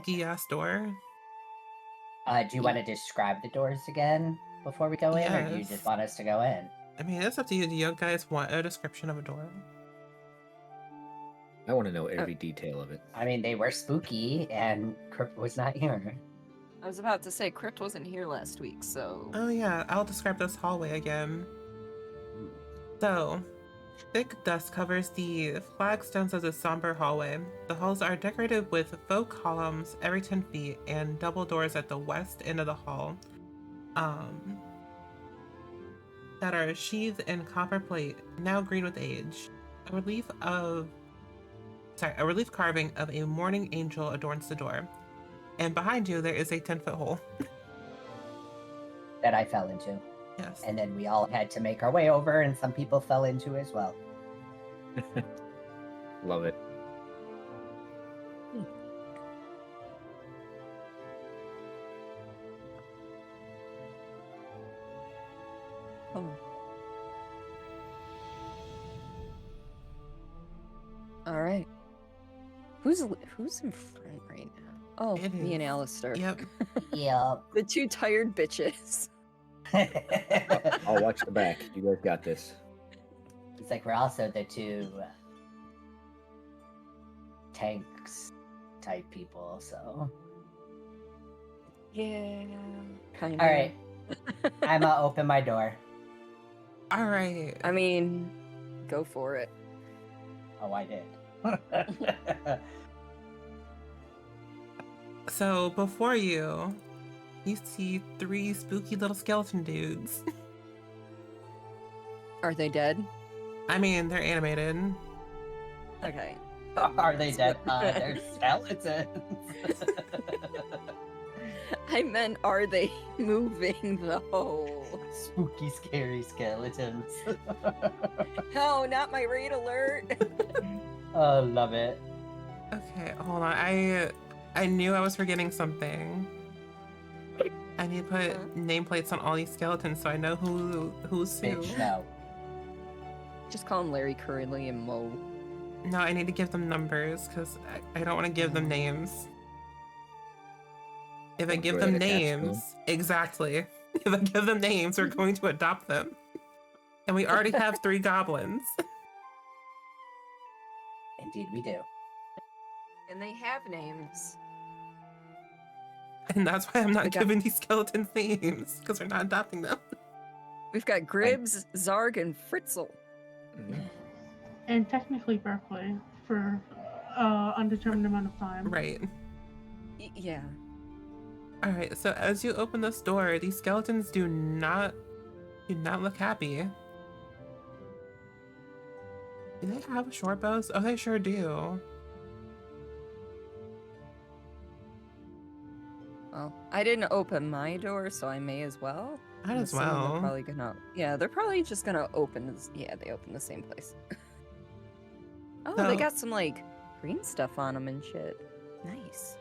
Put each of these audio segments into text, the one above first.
spooky ass door. Do you want to describe the doors again before we go in, or do you Yes. just want us to go in? I mean, it's up to you. Do you guys want a description of a door? I want to know every detail of it. I mean, they were spooky, and Crypt was not here. I was about to say, Crypt wasn't here last week, so... Oh yeah, I'll describe this hallway again. So, thick dust covers the flagstones of the somber hallway. The halls are decorated with faux columns every 10 feet and double doors at the west end of the hall that are sheathed in copper plate, now green with age. A relief carving of a mourning angel adorns the door. And behind you, there is a 10-foot hole. That I fell into. Yes. And then we all had to make our way over, and some people fell into as well. Love it. Oh. All right. Who's in front right now? Oh, It me and is. Alistair. Yep. Yep. The two tired bitches. I'll watch the back. You guys got this. It's like we're also the two tanks type people, so. Yeah. Kind of. All right. I'm gonna open my door. All right. I mean, go for it. Oh, I did. So before you see 3 spooky little skeleton dudes. Are they dead? I mean, they're animated. Okay. Are they dead? They're skeletons. I meant, are they moving though? Spooky, scary skeletons. No, not my raid alert. Oh, love it. Okay, hold on. I knew I was forgetting something. I need to put nameplates on all these skeletons so I know who's who. Bitch, no. Just call them Larry, Curly, and Mo. No, I need to give them numbers because I don't want to give them names. If I give Go them ahead, attach them. names, exactly. If I give them names, we're going to adopt them. And we already have 3 goblins. Indeed, we do. And they have names. And that's why I'm not We got- giving these skeletons names, because we're not adopting them. We've got Gribbs, Zarg, and Fritzl. And technically Berkeley for undetermined amount of time. Right. Yeah. Alright, so as you open this door, these skeletons do not look happy. Do they have short bows? Oh, they sure do. Well, I didn't open my door, so I may as well. Might I'm as assuming well. They're probably gonna. Yeah, they're probably just gonna open. Yeah, they open the same place. Oh, they So- got some like green stuff on them and shit. Nice.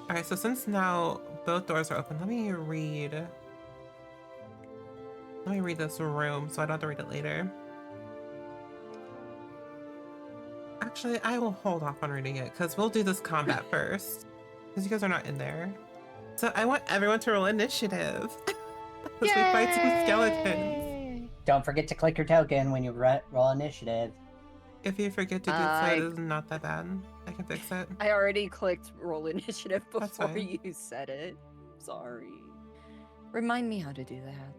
Alright, so since now both doors are open, let me read this room so I don't have to read it later. Actually, I will hold off on reading it because we'll do this combat first. Because you guys are not in there. So I want everyone to roll initiative. As we fight some skeletons. Don't forget to click your token when you roll initiative. If you forget to do so, it is not that bad. I can fix it. I already clicked roll initiative That's before fine. you said it. Sorry. Remind me how to do that.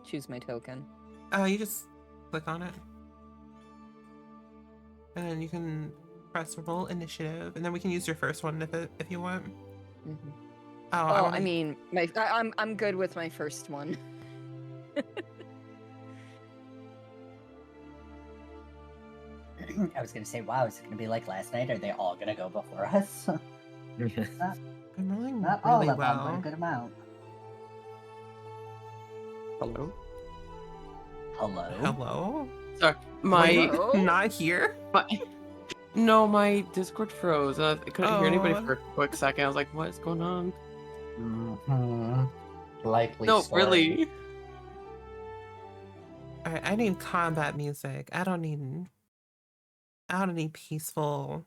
Choose my token. You just click on it. And then you can press roll initiative, and then we can use your first one if you want. Mm-hmm. Oh, I mean, I'm good with my first one. I was gonna say, wow, is it gonna be like last night? Are they all gonna go before us? I'm rolling Not all really of them, but a well. good amount. Hello? Hello? Hello? Sorry, my Hello? Not here? my Discord froze. I couldn't hear anybody Oh. for a quick second. I was like, what is going on? Mhm. Likely No, story. really. Alright, I need combat music. I don't need peaceful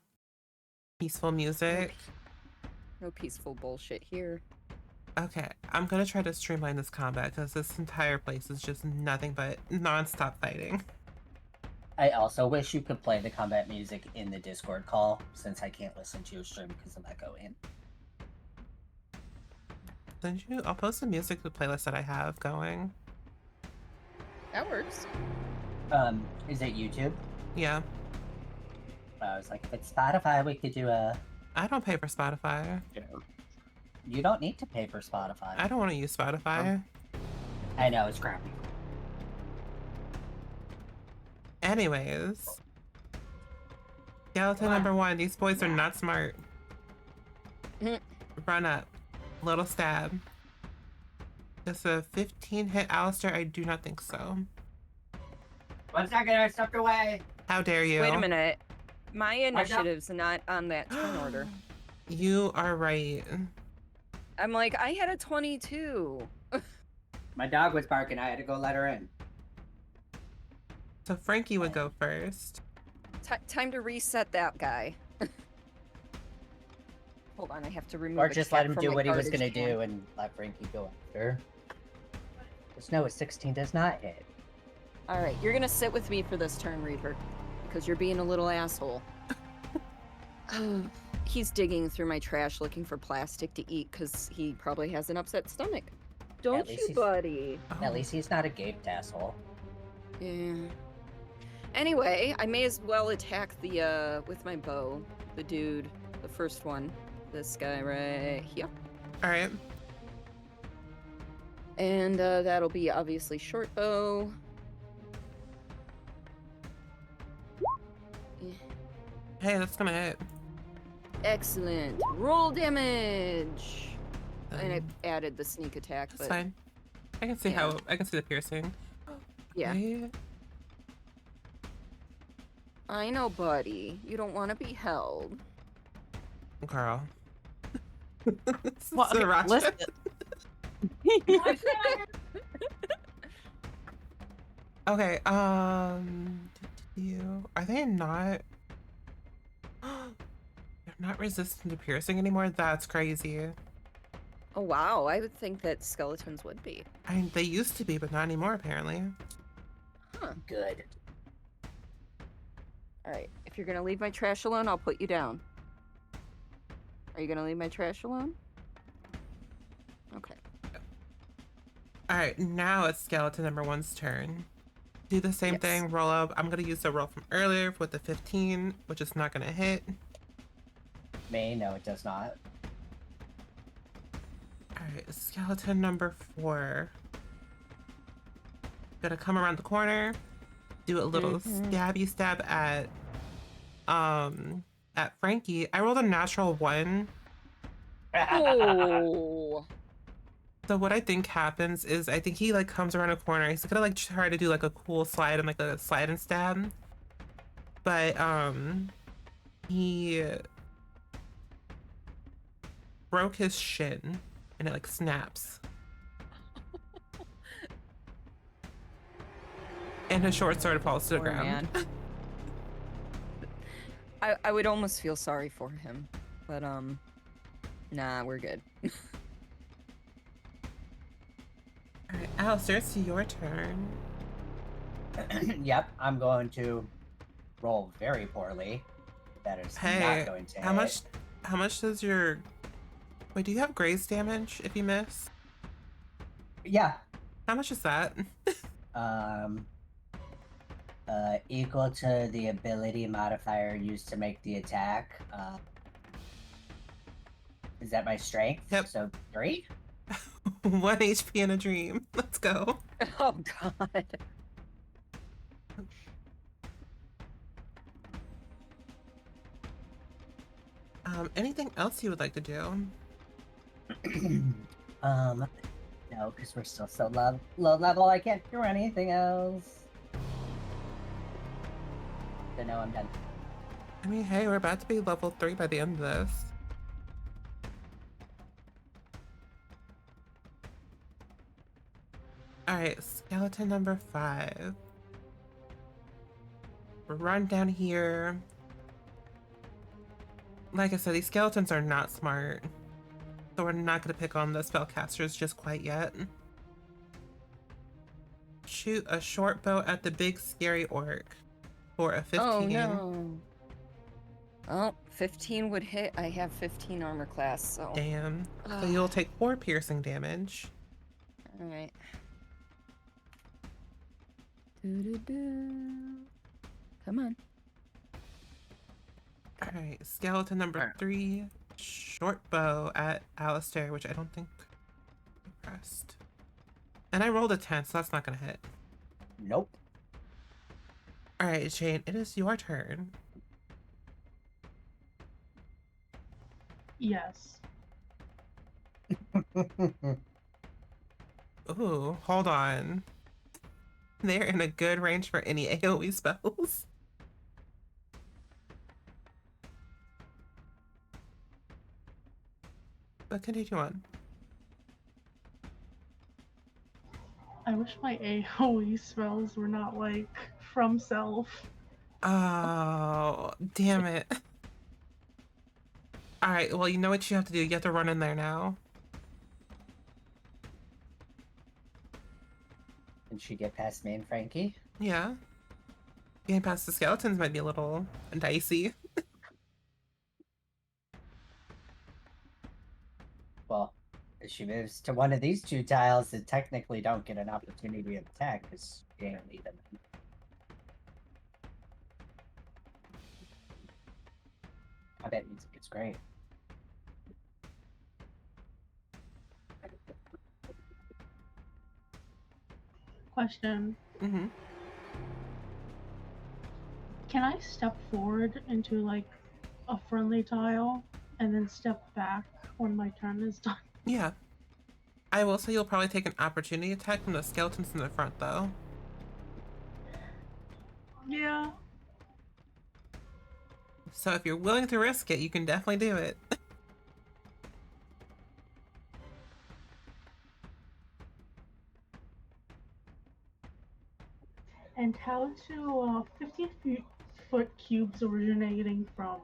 music. No peaceful bullshit here. Okay, I'm gonna try to streamline this combat because this entire place is just nothing but non-stop fighting. I also wish you could play the combat music in the Discord call, since I can't listen to your stream because of echoing. Didn't you? I'll post the music to the playlist that I have going. That works. Is it YouTube? Yeah, I was like, if it's Spotify, we could do a... I don't pay for Spotify. You don't need to pay for Spotify. I don't want to use Spotify. I know, it's crappy. Anyways. Skeleton number 1. These boys are not smart. Run up. Little stab. Just a 15 hit Alistair? I do not think so. 1 second, I stepped away! How dare you? Wait a minute. My initiative's not on that turn order. You are right. I'm like, I had a 22. My dog was barking, I had to go let her in. So Frankie would go first. Time to reset that guy. Hold on, I have to remove. Or just let cat him from do my what he was garbage gonna can. do and let Frankie go after. Just know a 16 does not hit. All right, you're gonna sit with me for this turn, Reaper, because you're being a little asshole. He's digging through my trash looking for plastic to eat because he probably has an upset stomach. Don't least you, he's- buddy? At least he's not a gaped asshole. Yeah. Anyway, I may as well attack the with my bow, the dude, the first one, this guy right here, Alright. and that'll be obviously short bow. Hey, that's gonna hit. Excellent. Roll damage. And I Um, added the sneak attack, That's but fine. I can see yeah. how I can see the piercing. yeah. Okay. I know, buddy. You don't want to be held. Girl. Well, okay, Sriracha. listen. Okay, are they not? They're not resistant to piercing anymore? That's crazy. Oh wow, I would think that skeletons would be. I mean, they used to be, but not anymore, apparently. Good. All right, if you're gonna leave my trash alone, I'll put you down. Are you gonna leave my trash alone? Okay. Alright, now it's skeleton number 1's turn. Do the same Yes. thing, roll up. I'm gonna use the roll from earlier with the 15, which is not gonna hit. Me? No, it does not. Alright, skeleton number 4. Gonna come around the corner, do a little stabby stab at Frankie. I rolled a natural 1. Oh. So what I think happens is I think he like comes around a corner. He's gonna like try to do like a cool slide and like a slide and stab. But he broke his shin and it like snaps. And his short sword falls to the Poor ground. man. I would almost feel sorry for him, but nah, we're good. Alright, Alistair, it's your turn. Yep, I'm going to roll very poorly. That is Hey, not going to how hit. much does your wait, do you have graze damage if you miss? Yeah. How much is that? Equal to the ability modifier used to make the attack. Is that my strength? Yep. So 3? 1 HP in a dream. Let's go. Oh god. Anything else you would like to do? No, because we're still so low level. I can't do anything else. So no, I'm done. I mean, hey, we're about to be level 3 by the end of this. Alright, skeleton number 5. Run down here. Like I said, these skeletons are not smart. So we're not going to pick on the spellcasters just quite yet. Shoot a short bow at the big scary orc for a 15. Oh no. Oh, 15 would hit. I have 15 armor class, so. Damn. So you'll take 4 piercing damage. Alright. Doo-doo-doo. Come on. Alright, skeleton number 3. Short bow at Alistair, which I don't think I pressed. And I rolled a 10, so that's not going to hit. Nope. Alright, Shane, it is your turn. Yes. Ooh, hold on. They're in a good range for any AoE spells. But continue on. I wish my AoE spells were not like from self. Oh, damn it. Alright, well, you know what you have to do. You have to run in there now. Can she get past me and Frankie? Yeah. Getting past the skeletons might be a little dicey. Well, if she moves to one of these 2 tiles, it technically don't get an opportunity to attack because she ain't leaving them. Combat music is great. Question. Mm-hmm. Can I step forward into like a friendly tile and then step back when my turn is done? Yeah. I will say you'll probably take an opportunity attack from the skeletons in the front, though. Yeah. So if you're willing to risk it, you can definitely do it. And how do 15-foot cubes originating from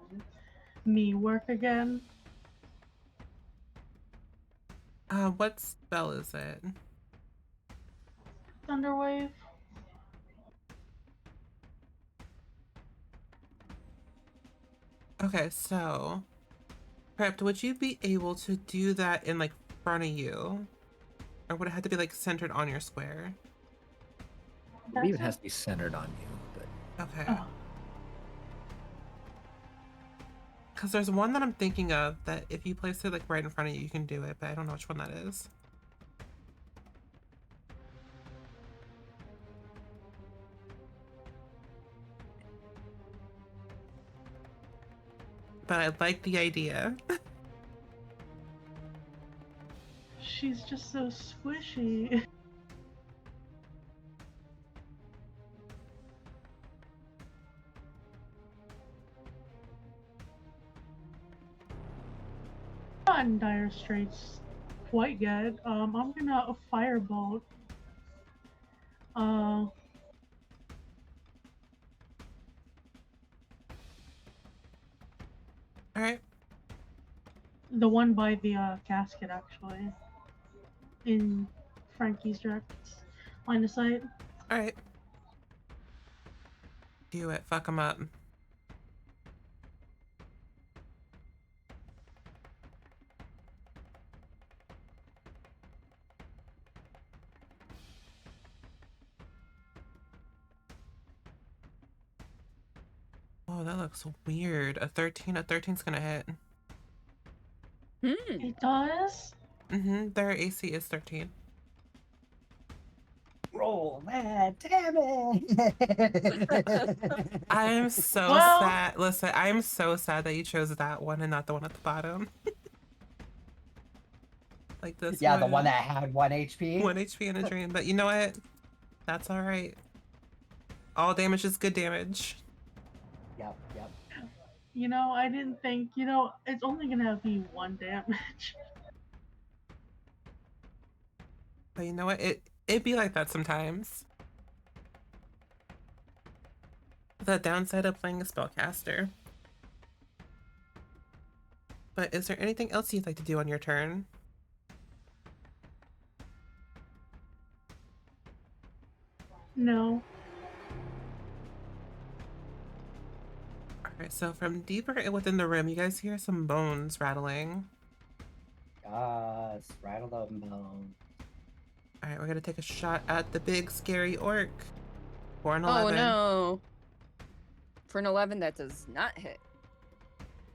me work again? What spell is it? Thunderwave? Okay, so Prepped, would you be able to do that in like front of you? Or would it have to be like centered on your square? I believe it has to be centered on you, but Okay. Oh. Because there's one that I'm thinking of that if you place it like right in front of you, you can do it, but I don't know which one that is. But I like the idea. She's just so squishy. Not in dire straits quite yet. I'm gonna firebolt. Alright. The one by the casket, actually. In Frankie's direct line of sight. Alright. Do it. Fuck them up. Oh, that looks weird. A 13? A 13's gonna hit. It does? Mm-hmm. Their AC is 13. Roll that, damn it! I'm so Well- sad. Listen, I'm so sad that you chose that one and not the one at the bottom. Like this Yeah, one. the one that had 1 HP. 1 HP in a dream. But you know what? That's alright. All damage is good damage. Yep. You know, I didn't think, it's only gonna be 1 damage. But you know what? It be like that sometimes. The downside of playing a spellcaster. But is there anything else you'd like to do on your turn? No. Alright, so from deeper within the room, you guys hear some bones rattling. Yes, rattle them bone. Alright, we're gonna take a shot at the big scary orc. For an Oh 11. no. For an 11, that does not hit.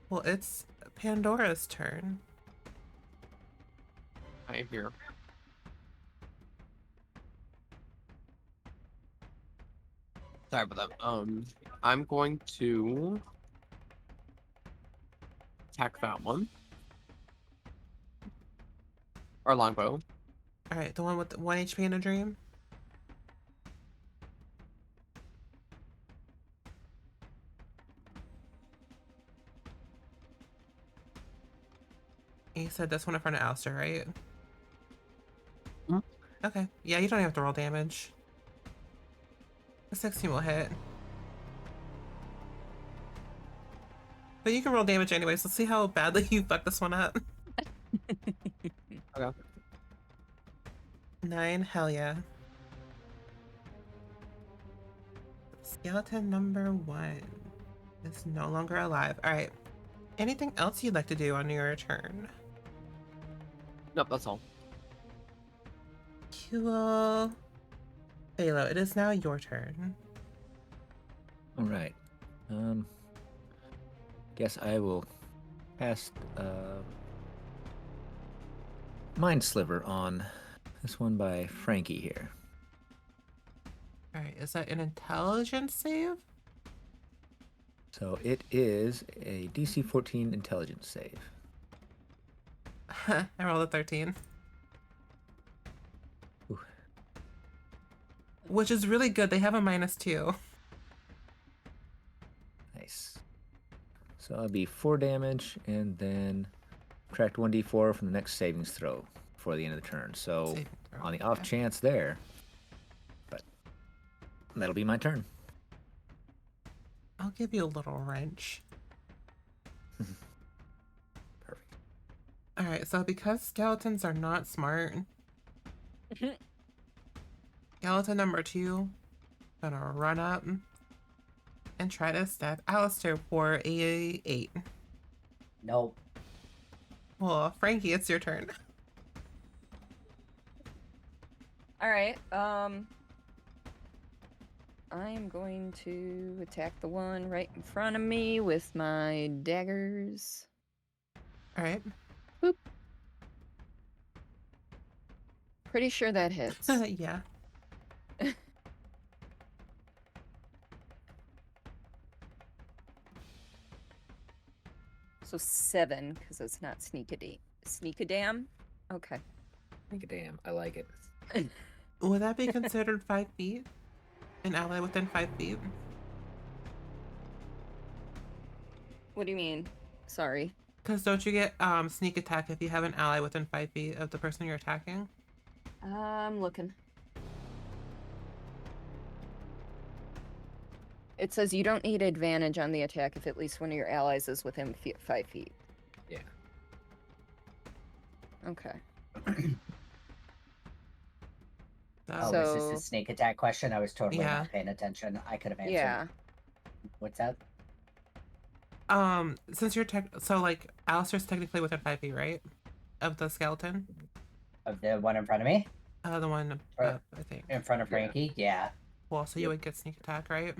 Well, it's Pandora's turn. I am here. Sorry about that. I'm going to attack that one. Or longbow. Alright, the one with the 1 HP in a dream. You said this one in front of Alistair, right? Mhm. Okay. Yeah, you don't have to roll damage. The 16 will hit. But you can roll damage anyways. Let's see how badly you fuck this one up. Okay. 9, hell yeah. Skeleton number 1 is no longer alive. Alright. Anything else you'd like to do on your turn? Nope, that's all. Cool. Phalo, it is now your turn. All right. Guess I will cast Mind Sliver on this one by Frankie here. Alright, is that an intelligence save? So it is a DC 14 intelligence save. I rolled a 13. Ooh. Which is really good. They have a -2. Nice. So that'll be 4 damage, and then subtract 1d4 from the next savings throw before the end of the turn. So Saving throw, on the off okay. chance there, but that'll be my turn. I'll give you a little wrench. Perfect. Alright, so because skeletons are not smart, skeleton number 2 gonna run up and try to stab Alistair for a 8. Nope. Well, Frankie, it's your turn. All right. I'm going to attack the one right in front of me with my daggers. Alright. Pretty sure that hits. Yeah. So 7, because it's not sneak-a-dam. Okay. Think a damn. I like it. Would that be considered 5 feet? An ally within 5 feet? What do you mean? Sorry. Because don't you get sneak attack if you have an ally within 5 feet of the person you're attacking? I'm looking. It says you don't need advantage on the attack if at least one of your allies is within 5 feet. Yeah. Okay. Oh, So, is this a sneak attack question? I was totally Yeah. not paying attention. I could have answered. Yeah. What's that? since you're so like Alistair's technically within 5 feet, right? Of the skeleton? Of the one in front of me? The one Right. up, I think. In front of Yeah. Frankie? Yeah. Well, so you would get sneak attack, right?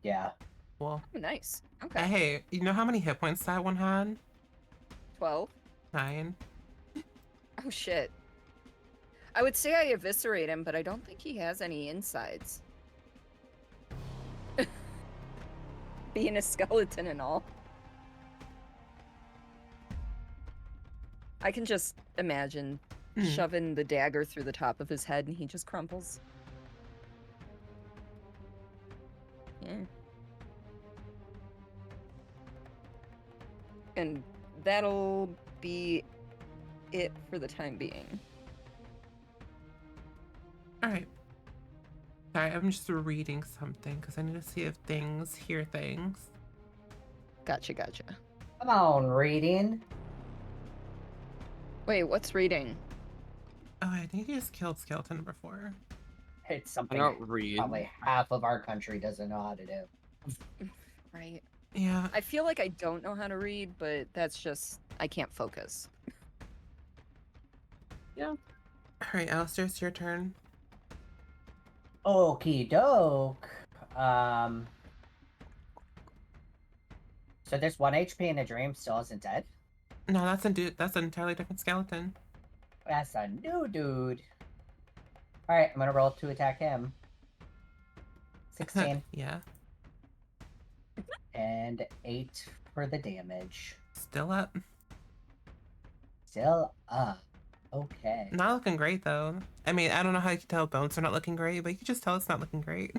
Yeah. Well, Oh, nice. Okay. hey, you know how many hit points that one had? 12. 9. Oh, shit. I would say I eviscerate him, but I don't think he has any insides. Being a skeleton and all. I can just imagine shoving the dagger through the top of his head and he just crumples. Yeah. And that'll be it for the time being. Alright. Sorry, I'm just reading something because I need to see if things hear things. Gotcha. Come on, reading. Wait, what's reading? Oh, I think he just killed skeleton number 4. It's I something don't read. probably half of our country doesn't know how to do. Right. Yeah. I feel like I don't know how to read, but that's just I can't focus. All right, Alistair, it's your turn. Okie doke. So this 1 HP in a dream still isn't dead? No, that's an entirely different skeleton. That's a new dude. Alright, I'm gonna roll to attack him. 16 Yeah. and 8 for the damage. Still up. Still up. Okay. Not looking great though. I mean, I don't know how you can tell bones are not looking great, but you can just tell it's not looking great.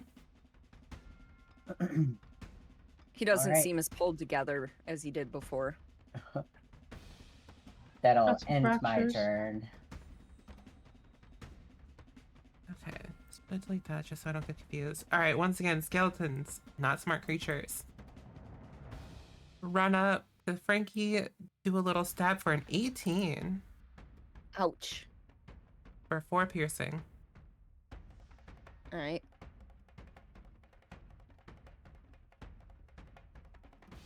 He doesn't Alright. seem as pulled together as he did before. That'll Got some end my fractures. turn. Okay, let's delete that just so I don't get confused. All right, once again, skeletons, not smart creatures. Run up to Frankie, do a little stab for an 18 Ouch. for 4 piercing. All right.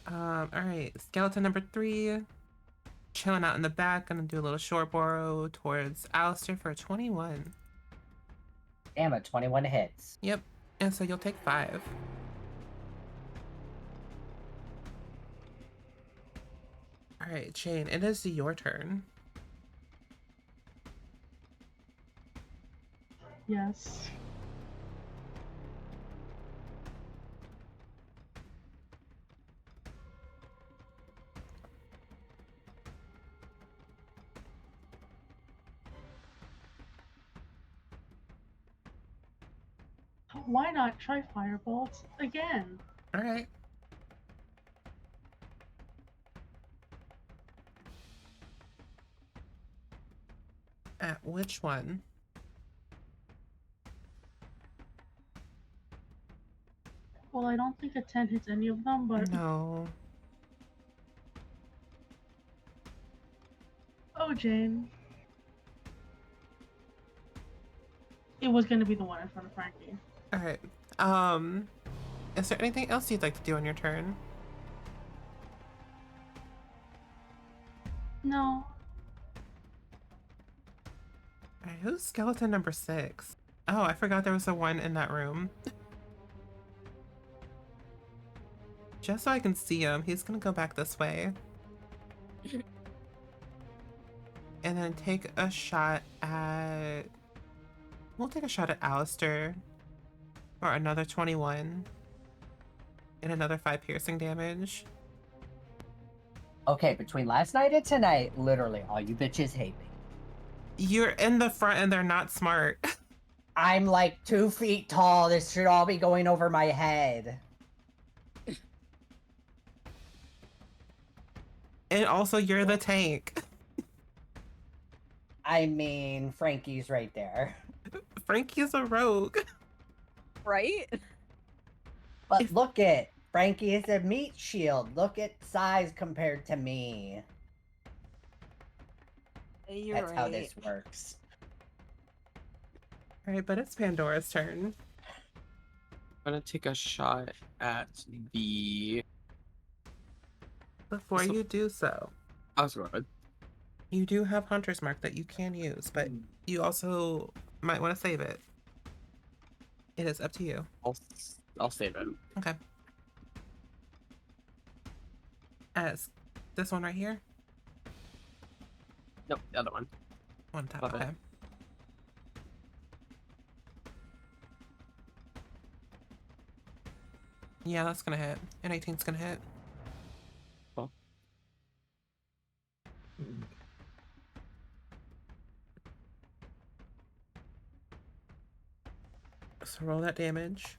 All right, skeleton number 3, chilling out in the back. Gonna do a little short borrow towards Alistair for a 21. Damn it, 21 hits. Yep, and so you'll take 5. All right, Jane, it is your turn. Yes. Why not try firebolts again? All right. At which one? Well, I don't think a 10 hits any of them, but No. oh, Jane. It was going to be the one in front of Frankie. All right. Is there anything else you'd like to do on your turn? No. All right, who's skeleton number 6? Oh, I forgot there was a one in that room. Just so I can see him, he's gonna go back this way. And then take a shot at... We'll take a shot at Alistair for another 21 and another 5 piercing damage. Okay, between last night and tonight, literally all you bitches hate me. You're in the front and they're not smart. I'm like 2 feet tall. This should all be going over my head. And also, you're the tank. I mean, Frankie's right there. Frankie's a rogue. Right? But look at Frankie is a meat shield. Look at size compared to me. You're That's how this works. All right, but it's Pandora's turn. I'm gonna take a shot at the. Before you do so, I was going. you do have Hunter's Mark that you can use, but you also might want to save it. It is up to you. I'll save it. Okay. As this one right here? Nope, the other one. One top, Love it. okay. Yeah, that's gonna hit. An 18's gonna hit. Cool. So roll that damage.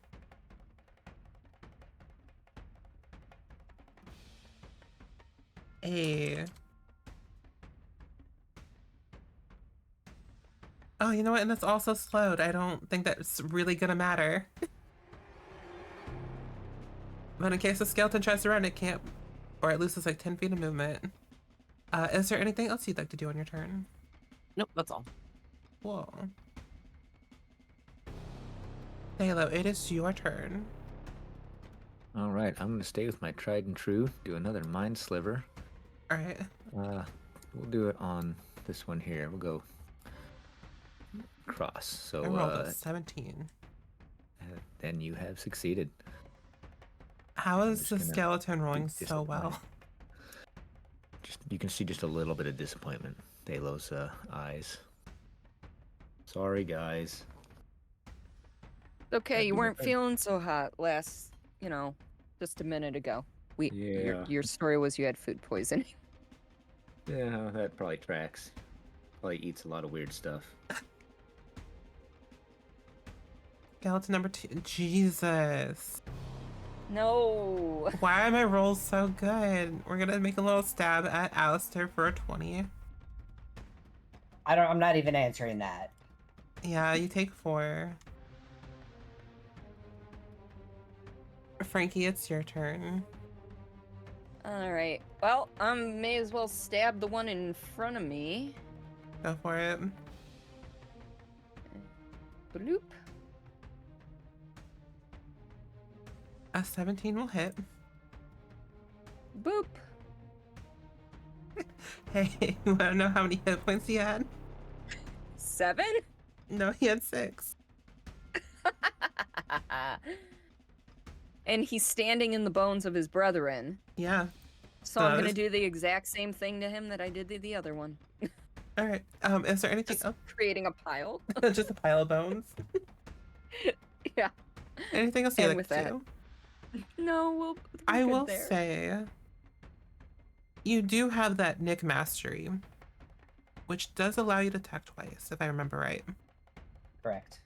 Oh, you know what? And it's also slowed. I don't think that's really gonna matter. But in case the skeleton tries to run, it can't, or it loses like 10 feet of movement. Is there anything else you'd like to do on your turn? Nope, that's all. Cool. Halo, it is your turn. All right, I'm gonna stay with my tried and true. Do another mind sliver. All right. We'll do it on this one here. We'll go cross. So I rolled a 17. then you have succeeded. How I'm is just the gonna skeleton be rolling so disappointed. well? Just you can see just a little bit of disappointment. Thalo's eyes. Sorry, guys. Okay, That'd you be my weren't turn. feeling so hot last, just a minute ago. Yeah. Your story was you had food poisoning. Yeah, that probably tracks. Probably eats a lot of weird stuff. Skeleton number 2. Jesus. No. Why are my rolls so good? We're gonna make a little stab at Alistair for a 20. I'm not even answering that. Yeah, you take 4. Frankie, it's your turn. All right. Well, I may as well stab the one in front of me. Go for it. Bloop. A 17 will hit. Boop. Hey, you wanna know how many hit points he had? 7? No, he had 6. And he's standing in the bones of his brethren. Yeah. So I'm that gonna is- do the exact same thing to him that I did to the other one. All right. Is there anything Just else? creating a pile. Just a pile of bones. Yeah. Anything else you'd And like with to that, do? No, we're I good will there. say, you do have that Nick mastery, which does allow you to attack twice, if I remember right. Correct.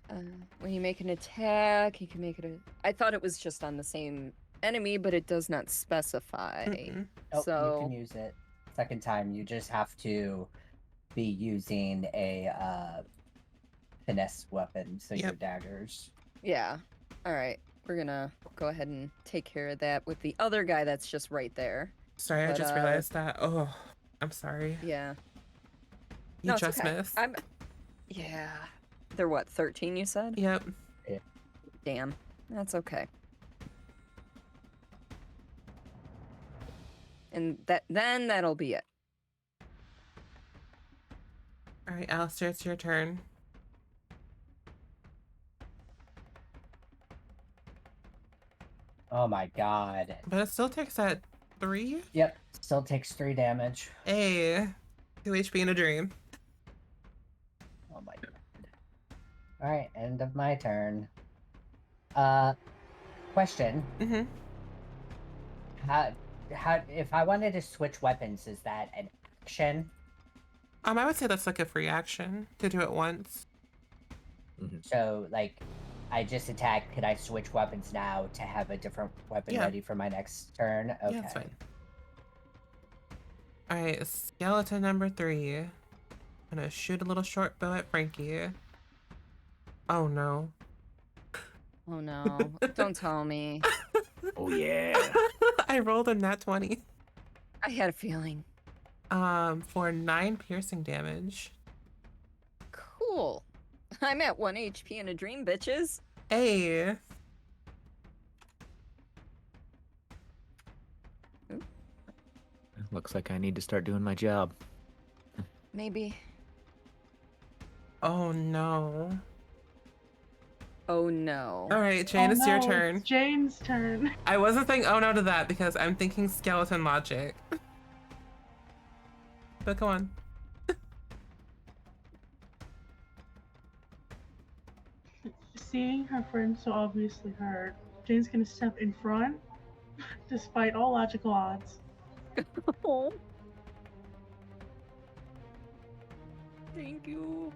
When you make an attack, you can make it I thought it was just on the same enemy, but it does not specify. Mm-mm. Oh, So you can use it. Second time, you just have to be using a finesse weapon, so your Yep. daggers. yeah. All right. We're gonna go ahead and take care of that with the other guy that's just right there. Sorry, I But, just realized that. Oh, I'm sorry. Yeah. You No, it's just okay. missed. Yeah. They're what, 13 you said? Yep. Damn. That's okay. And then that'll be it. All right, Alistair, it's your turn. Oh my god. But it still takes that 3? Yep, still takes 3 damage. Hey, 2 HP in a dream. Oh my god. Alright, end of my turn. Question. Mm-hmm. How if I wanted to switch weapons, is that an action? I would say that's like a free action to do it once. So, like, I just attacked, could I switch weapons now to have a different weapon Yeah. ready for my next turn? Okay. Yeah, that's fine. All right, skeleton number 3. I'm gonna shoot a little short bow at Frankie. Oh no. Oh no. Don't tell me. Oh yeah. I rolled a nat 20. I had a feeling. For 9 piercing damage. Cool. I'm at 1 HP in a dream, bitches. Hey. Looks like I need to start doing my job. Maybe. Oh no. Oh no. All right, Jane, Oh, it's your no, turn. It's Jane's turn. I wasn't saying oh no to that because I'm thinking skeleton logic. But go on. Seeing her friend so obviously hurt, Jane's gonna step in front, despite all logical odds. Oh. Thank you.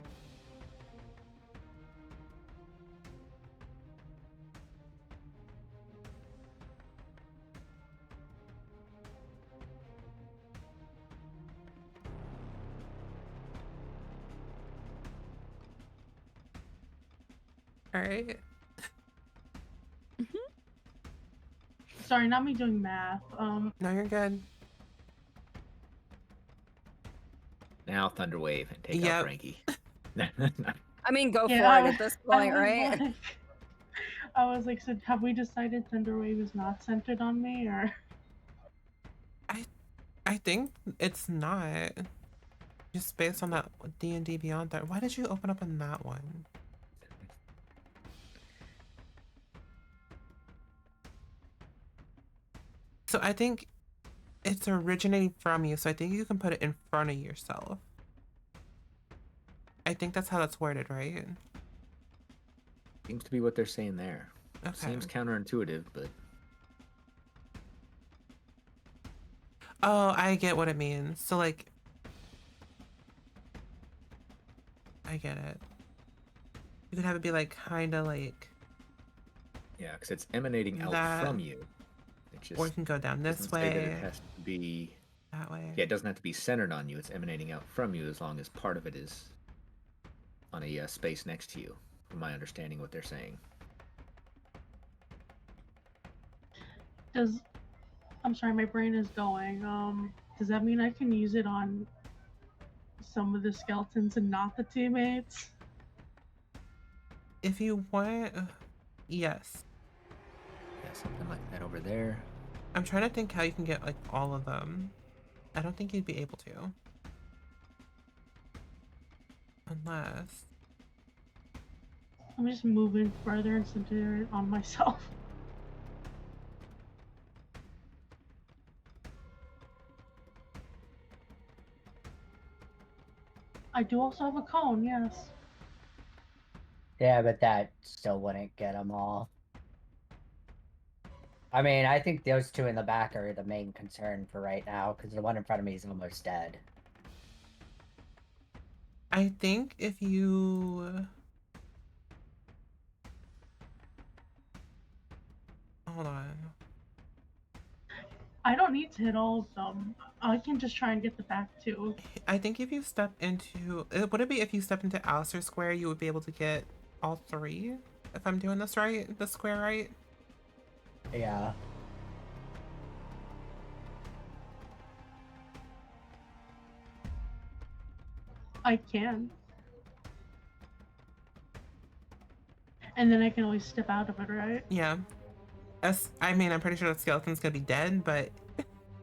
All right. Sorry, not me doing math. No, you're good. Now Thunder Wave and take out Yep. Frankie. I mean, go Yeah, for I it was- at this I point, was right? like- I was like, so have we decided Thunderwave is not centered on me, or? I think it's not. Just based on that D&D Beyond that. Why did you open up in that one? So I think it's originating from you, so I think you can put it in front of yourself. I think that's how that's worded, right? Seems to be what they're saying there. Okay. Seems counterintuitive, but Oh, I get what it means. So like, I get it. You could have it be like kind of like yeah, because it's emanating out that, from you. It just or you can go down this doesn't say that way, it has to be. that way. Yeah, it doesn't have to be centered on you. It's emanating out from you as long as part of it is on a space next to you. From my understanding, what they're saying. I'm sorry, my brain is going. Does that mean I can use it on some of the skeletons and not the teammates? If you want, yes. Yeah, something like that over there. I'm trying to think how you can get like all of them. I don't think you'd be able to. Unless... I'm just moving further and center it on myself. I do also have a cone, yes. Yeah, but that still wouldn't get them all. I mean, I think those two in the back are the main concern for right now, because the one in front of me is almost dead. I think if you... Hold on. I don't need to hit all of them. I can just try and get the back two. I think if you step into... Would it be if you step into Alistair Square, you would be able to get all three? If I'm doing this right? The square right? Yeah. I can. And then I can always step out of it, right? Yeah. I mean, I'm pretty sure that skeleton's gonna be dead, but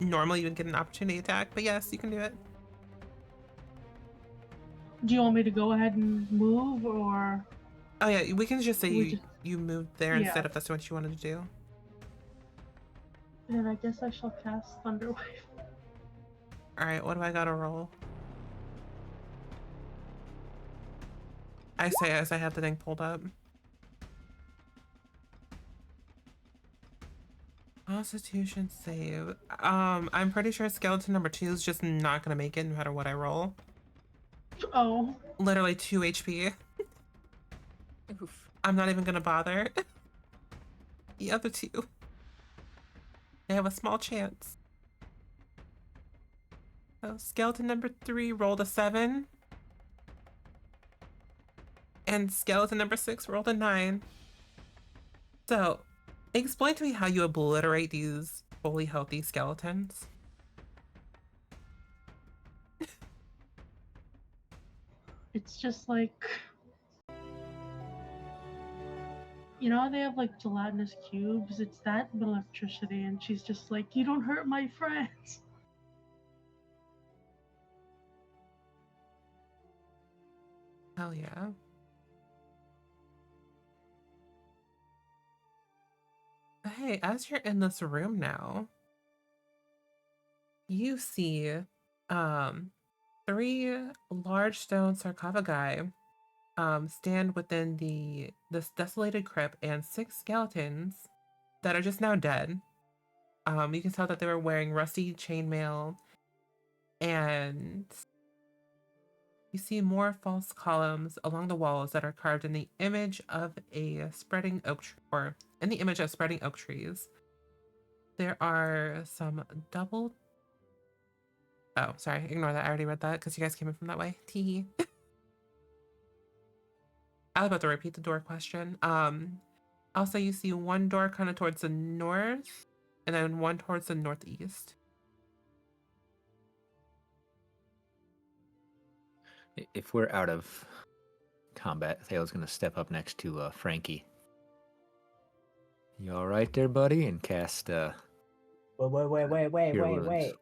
normally you would get an opportunity attack. But yes, you can do it. Do you want me to go ahead and move, or? Oh yeah, we can just say We you moved there Yeah. instead if that's what you wanted to do. Then I guess I shall cast Thunderwave. Alright, what do I gotta roll? I say as I have the thing pulled up. Constitution save. I'm pretty sure skeleton number 2 is just not gonna make it no matter what I roll. Oh. Literally 2 HP. Oof. I'm not even gonna bother. The other two, they have a small chance. So skeleton number 3 rolled a 7. And skeleton number 6 rolled a 9. So, explain to me how you obliterate these fully healthy skeletons. It's just like, you know how they have like gelatinous cubes? It's that but electricity, and she's just like, you don't hurt my friends. Hell yeah. Hey, as you're in this room now, you see 3 large stone sarcophagi stand within this desolated crypt, and 6 skeletons that are just now dead. You can tell that they were wearing rusty chainmail, and you see more false columns along the walls that are carved in the image of a spreading oak tree, or in the image of spreading oak trees. There are some double... Oh, sorry, ignore that. I already read that because you guys came in from that way. Tee. I was about to repeat the door question. Also, you see one door kind of towards the north, and then one towards the northeast. If we're out of combat, Thale's going to step up next to Frankie. You all right there, buddy? And cast. Cure wounds. Wait.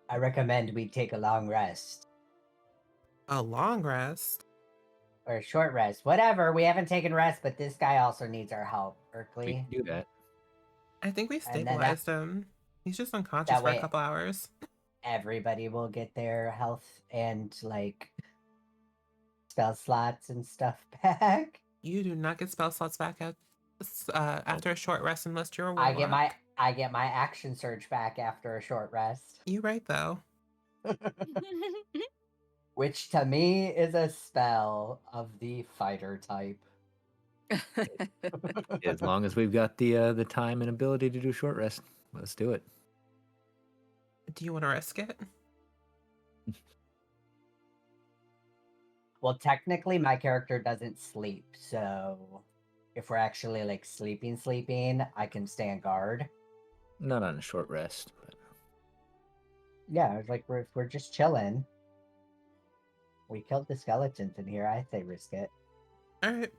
I recommend we take a long rest. A long rest. Or a short rest. Whatever. We haven't taken rest, but this guy also needs our help, We Berkeley. can do that. I think we And then stabilized him. He's just unconscious that for a way- couple hours. Everybody will get their health and, like, spell slots and stuff back. You do not get spell slots back after a short rest unless you're a I warlock. get my action surge back after a short rest. You right though. Which to me is a spell of the fighter type. As long as we've got the time and ability to do short rest, let's do it. Do you want to risk it? Well, technically my character doesn't sleep, so if we're actually like sleeping, I can stay on guard. Not on a short rest, but Yeah, it's like if we're just chilling. We killed the skeletons in here. I say risk it. Alright.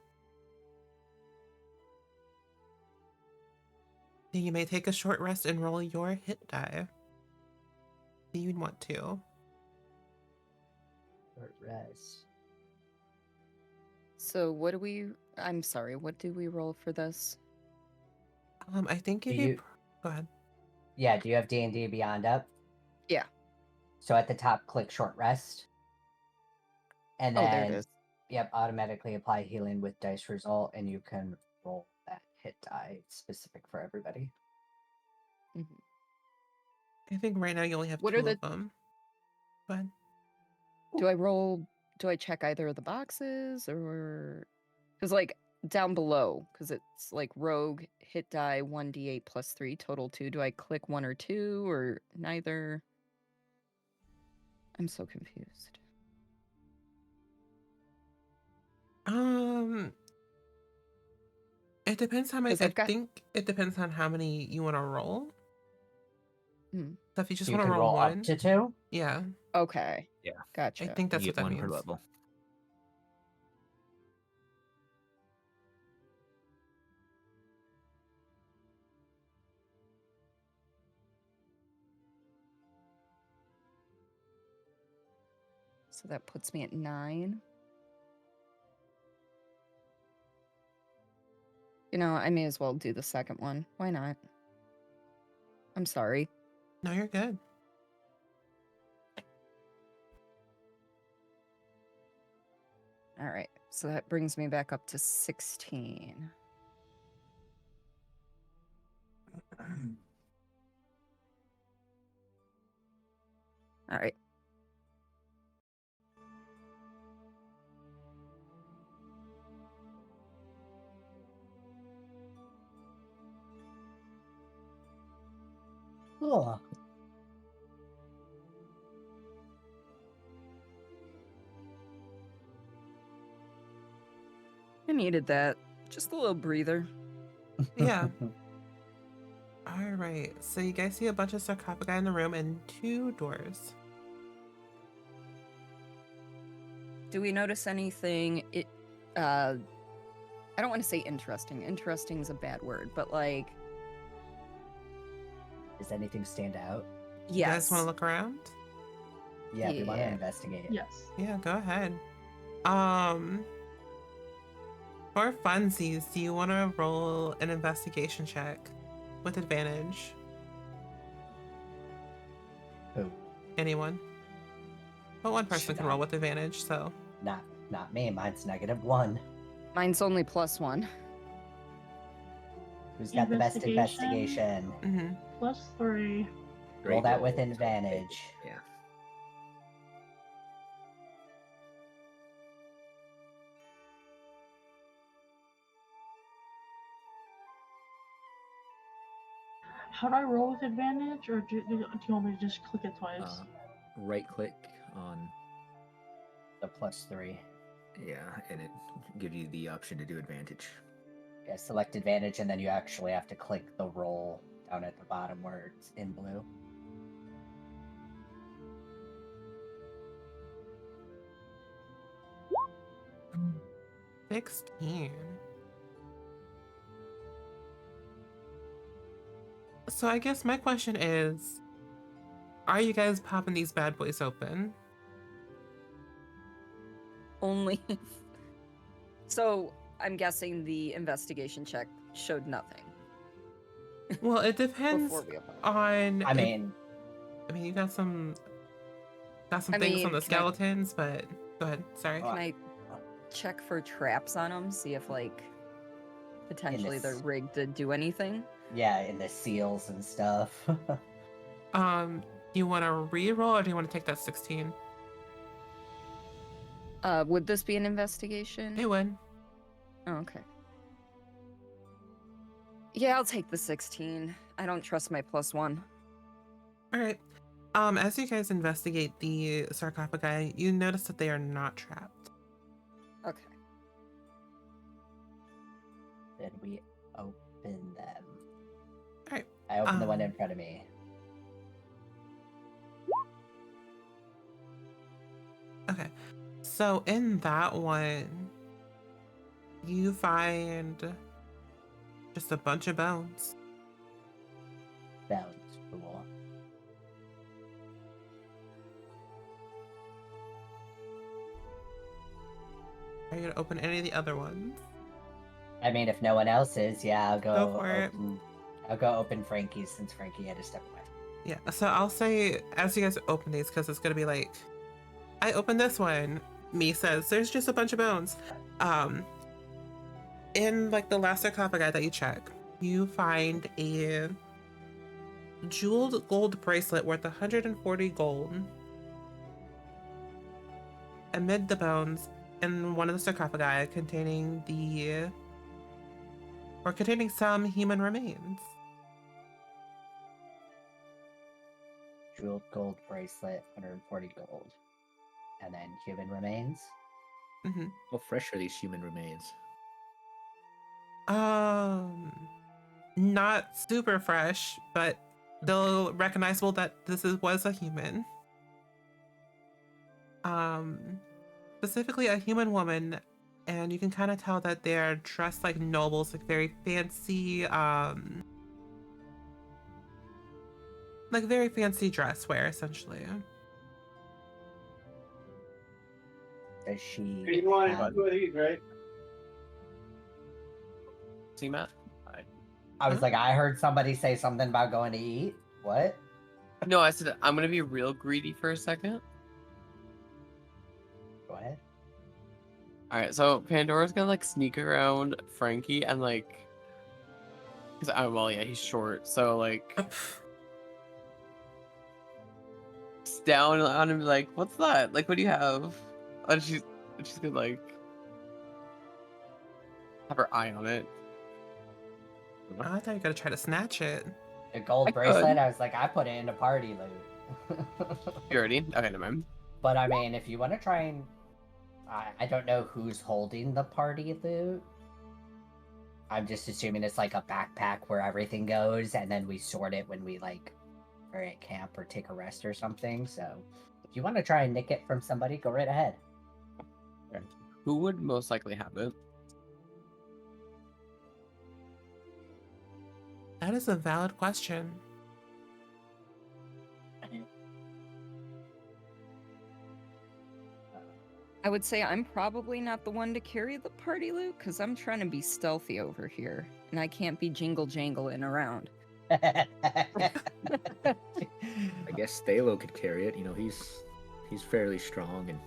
You may take a short rest and roll your hit die. Do you want to? Short rest. So what do we? I'm sorry. What do we roll for this? I think if Do you- go ahead. Yeah, do you have D&D Beyond up? Yeah. So at the top, click short rest. And Oh, then, there it is. yep, automatically apply healing with dice result, and you can roll that hit die. It's specific for everybody. Mhm. I think right now you only have What two are the- of them. Go ahead. Do I roll? Do I check either of the boxes or? Because like down below, because it's like rogue hit die 1d8 plus 3 total 2. Do I click 1 or 2 or neither? I'm so confused. It depends how many. 'Cause I've got- think it depends on how many you want to roll. Hmm. So if you just You want to can roll one, up to 2. yeah, Okay. Yeah. Gotcha. I think that's you what get that one per means. level. So that puts me at 9. You know, I may as well do the second one. Why not? I'm sorry. No, you're good. All right. So that brings me back up to 16. All right. Cool. I needed that. Just a little breather. Yeah. All right. So you guys see a bunch of sarcophagi in the room and 2 doors. Do we notice anything? I don't want to say interesting. Interesting is a bad word, but like, Does anything stand out? You guys yes. want to look around? Yeah, we want to Yeah. investigate. Yes. Yeah, go ahead. For funsies, do you want to roll an investigation check with advantage? Who? Anyone? But one person Should can I? roll with advantage, so Not me. Mine's -1. Mine's only +1. Who's got the best Investigation? investigation? +3. Roll Great that with roll. advantage. Yeah. How do I roll with advantage, or do you want me to just click it twice? Right click on, The +3. yeah, and it gives you the option to do advantage. Yeah, select advantage, and then you actually have to click the roll down at the bottom where it's in blue. 16. So I guess my question is, are you guys popping these bad boys open? Only. So I'm guessing the investigation check showed nothing Well, it depends before we open. on. I mean, you got some I things on mean, the can I- skeletons, but go ahead. Sorry. Oh, Can I check for traps on them? See if like potentially they're this- rigged to do anything. yeah, in the seals and stuff. Do you want to re-roll or do you want to take that 16? Would this be an investigation? It would. Oh, okay. Yeah, I'll take the 16. I don't trust my +1. All right. As you guys investigate the sarcophagi, you notice that they are not trapped. Okay. Then we open them. Alright, I open the one in front of me. Okay. So in that one, you find just a bunch of bones. Sounds cool. Are you gonna open any of the other ones? I mean, if no one else is, yeah, I'll Go for it. I'll go open Frankie's since Frankie had to step away. Yeah, so I'll say as you guys open these, because it's gonna be like, I opened this one. Me says there's just a bunch of bones. In like the last sarcophagi that you check, you find a jeweled gold bracelet worth 140 gold amid the bones in one of the sarcophagi containing some human remains. Jeweled gold bracelet, 140 gold. And then human remains. Mm-hmm. How fresh are these human remains? Not super fresh, but still recognizable that was a human. Specifically a human woman, and you can kind of tell that they're dressed like nobles, like very fancy, like very fancy dress wear, essentially. Does she You want have... two of these, right? See, Matt? I was like, I heard somebody say something about going to eat. What? No, I said I'm gonna be real greedy for a second. Go ahead. All right, so Pandora's gonna like sneak around Frankie and like, cause well, yeah, he's short, so like, down on him, and be like, what's that? Like, what do you have? And she's gonna like have her eye on it. Oh, I thought you were gonna try to snatch it. The gold I bracelet, could. I was like, I put it into party loot. You ready? Okay, never mind. But I mean, if you want to try and... I don't know who's holding the party loot. I'm just assuming it's like a backpack where everything goes, and then we sort it when we like are at camp or take a rest or something. So if you want to try and nick it from somebody, go right ahead. Who would most likely have it? That is a valid question. I would say I'm probably not the one to carry the party loot because I'm trying to be stealthy over here, and I can't be jingle jangling around. I guess Thalo could carry it. You know, he's fairly strong and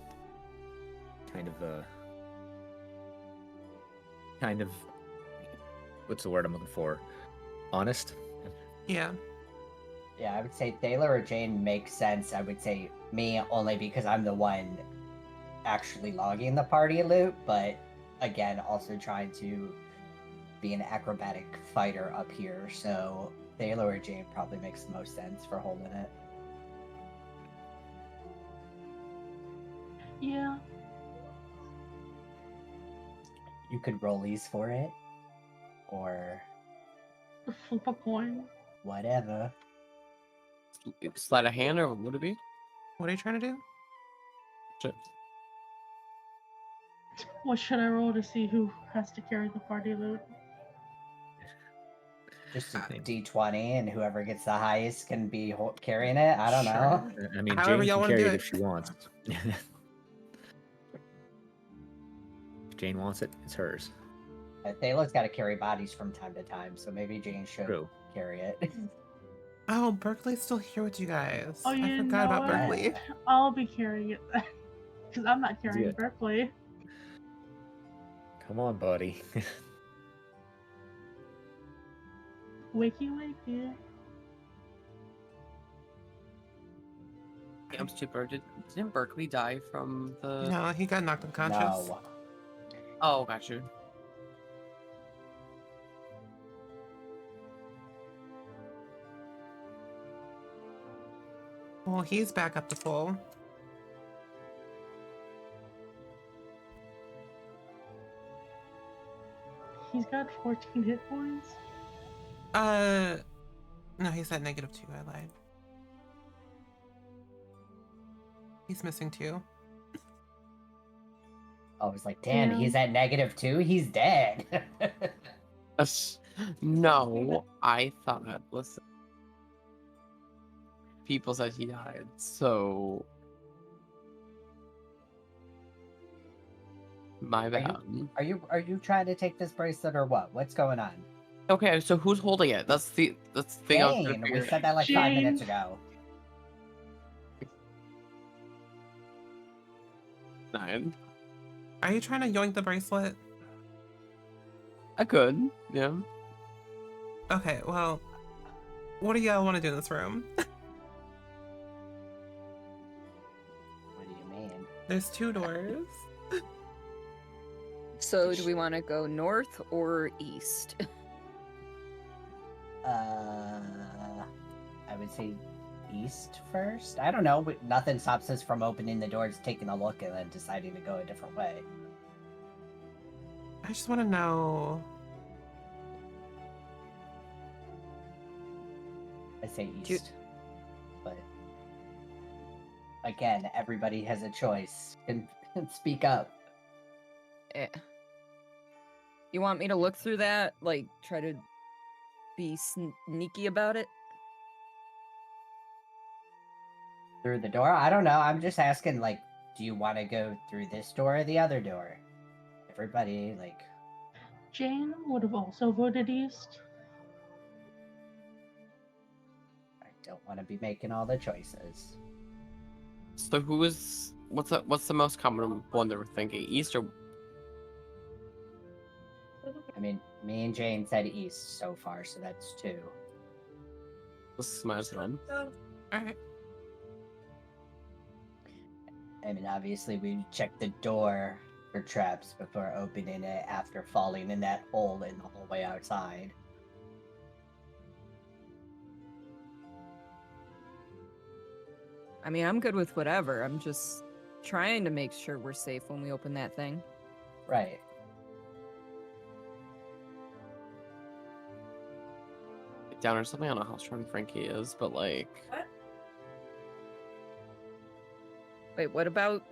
kind of what's the word I'm looking for? Honest. Yeah. Yeah, I would say Thaler or Jane makes sense. I would say me only because I'm the one actually logging the party loot, but again, also trying to be an acrobatic fighter up here. So Thaler or Jane probably makes the most sense for holding it. Yeah. You could rollies for it, or Flip a coin. whatever. Sleight of hand, or what would it be? What are you trying to do? Shit. What should I roll to see who has to carry the party loot? Just a D20, and whoever gets the highest can be carrying it. I don't know. Sure. I mean, However Jane y'all can wanna carry do it it. if she wants. If Jane wants it, it's hers. Thayla's got to carry bodies from time to time, so maybe Jane should True. carry it. Oh, Berkeley's still here with you guys. Oh, I you forgot know about what? Berkeley. I'll be carrying it then. Because I'm not That's carrying good. Berkeley. Come on, buddy. Wakey, wakey. I'm stupid. Didn't Berkeley die from the? No, he got knocked unconscious. No. Oh, got you. Well, he's back up to full. He's got 14 hit points. No, he's at -2. I lied. He's missing 2. I was like, damn, Yeah. he's at -2. He's dead. No, I thought. Listen, people said he died, so my bad. Are you trying to take this bracelet or what? What's going on? Okay, so who's holding it? That's the thing. I was Jane, gonna we figure said that like 5 minutes ago. 9. Are you trying to yoink the bracelet? I could, yeah. Okay, well, what do y'all want to do in this room? What do you mean? There's 2 doors. So do we want to go north or east? I would say east first. I don't know. Nothing stops us from opening the doors, taking a look, and then deciding to go a different way. I just want to know. I say Do- east. But again, everybody has a choice. And speak up. Eh. You want me to look through that? Like, try to be sneaky about it? Through the door? I don't know. I'm just asking, like, do you want to go through this door or the other door? Everybody, like, Jane would have also voted East. I don't want to be making all the choices. So what's the most common one that we're thinking? East or I mean, me and Jane said east so far, so that's 2. this is my one? Alright. I mean, obviously, we checked the door for traps before opening it after falling in that hole in the hallway outside. I mean, I'm good with whatever. I'm just trying to make sure we're safe when we open that thing. Right. Down or something. I don't know how strong Frankie is, but like, Wait, what about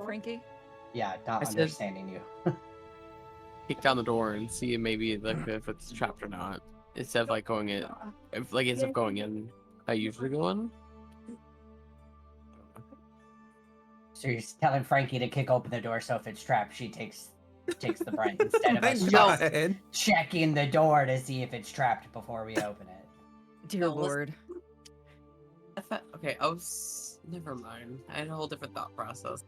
Frankie? Yeah, not I said- understanding you. kick down the door and see maybe like if it's trapped or not. Instead of like going in, instead of going in, I usually go in. So you're telling Frankie to kick open the door, so if it's trapped, she takes the brunt instead of My us God. checking the door to see if it's trapped before we open it. Dear No, listen- Lord. I thought, okay, never mind. I had a whole different thought process.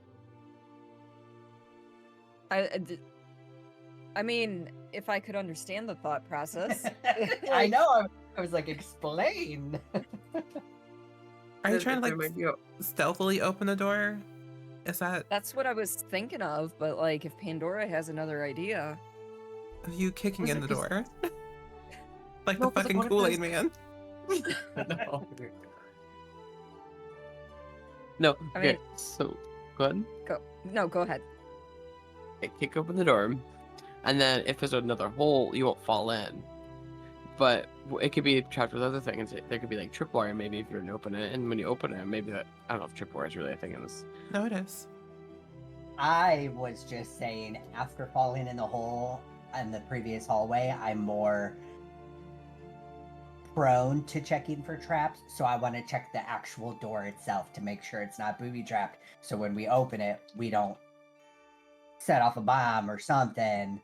I mean, if I could understand the thought process. I know. I was like, explain. Are you trying to There might like be a- stealthily open the door? Is that That's what I was thinking of, but like if Pandora has another idea. you kicking Was in it the 'cause- door? Like No, the 'cause fucking what if Kool-Aid there's- man. No. No. I Okay. mean- So go ahead. Go ahead. Okay, kick open the door, and then if there's another hole, you won't fall in. But it could be trapped with other things. There could be like tripwire maybe if you're to open it, and when you open it, maybe that I don't know if tripwire is really a thing in this. No, it is. I was just saying, after falling in the hole in the previous hallway, I'm more prone to checking for traps, so I want to check the actual door itself to make sure it's not booby trapped. So when we open it, we don't set off a bomb or something,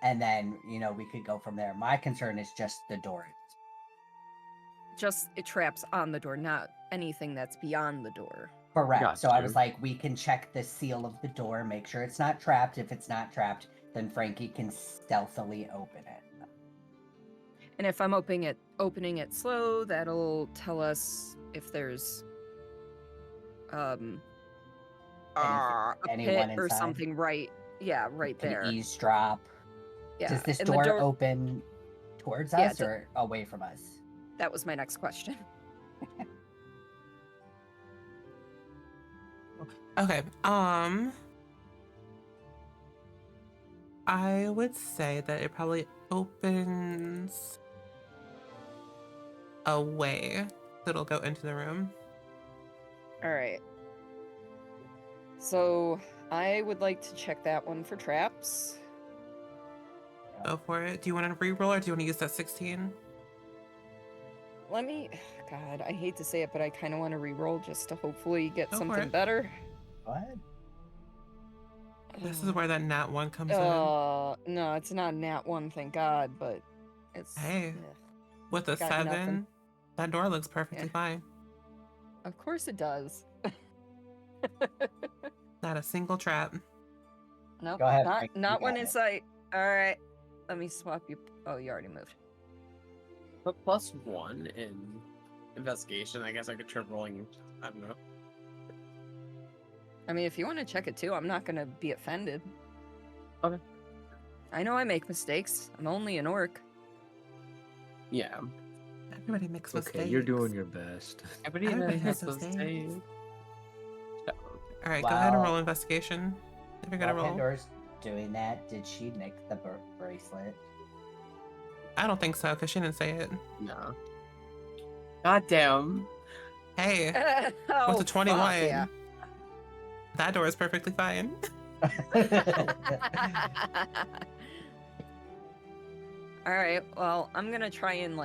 and then we could go from there. My concern is just the door. Just it traps on the door, not anything that's beyond the door. Correct. So I was Gotcha. like, we can check the seal of the door, make sure it's not trapped. If it's not trapped, then Frankie can stealthily open it. And if I'm opening it slow, that'll tell us if there's a anyone pit or inside? something right Can there. eavesdrop. Yeah. Does this and the door open towards Yeah, us or away from us? That was my next question. Okay. I would say that it probably opens away. It'll go into the room. All right. So I would like to check that one for traps. Go for it. Do you want to re-roll or do you want to use that 16? Let me. God, I hate to say it, but I kind of want to re-roll just to hopefully get Go for something it. better. What? This is where that nat 1 comes in. No, it's not nat 1, thank God, but it's. Hey. ugh. With a got 7, nothing. that door looks perfectly fine. Of course it does. Not a single trap. Nope, Go ahead, not Frank, you not one got in it. sight. All right, let me swap you. Oh, you already moved. But +1 in investigation, I guess I could try rolling. I don't know. I mean, if you want to check it too, I'm not gonna be offended. Okay. I know I make mistakes. I'm only an orc. Yeah. Everybody makes mistakes. Okay, you're doing your best. Everybody has those mistakes. days. All right, go ahead and Wow. roll investigation. If you're gonna While roll. Pandora's doing that, did she nick the bracelet? I don't think so, because she didn't say it. No. God damn. Hey, Oh, with a 21, fuck yeah. that door is perfectly fine. All right, well, I'm gonna try and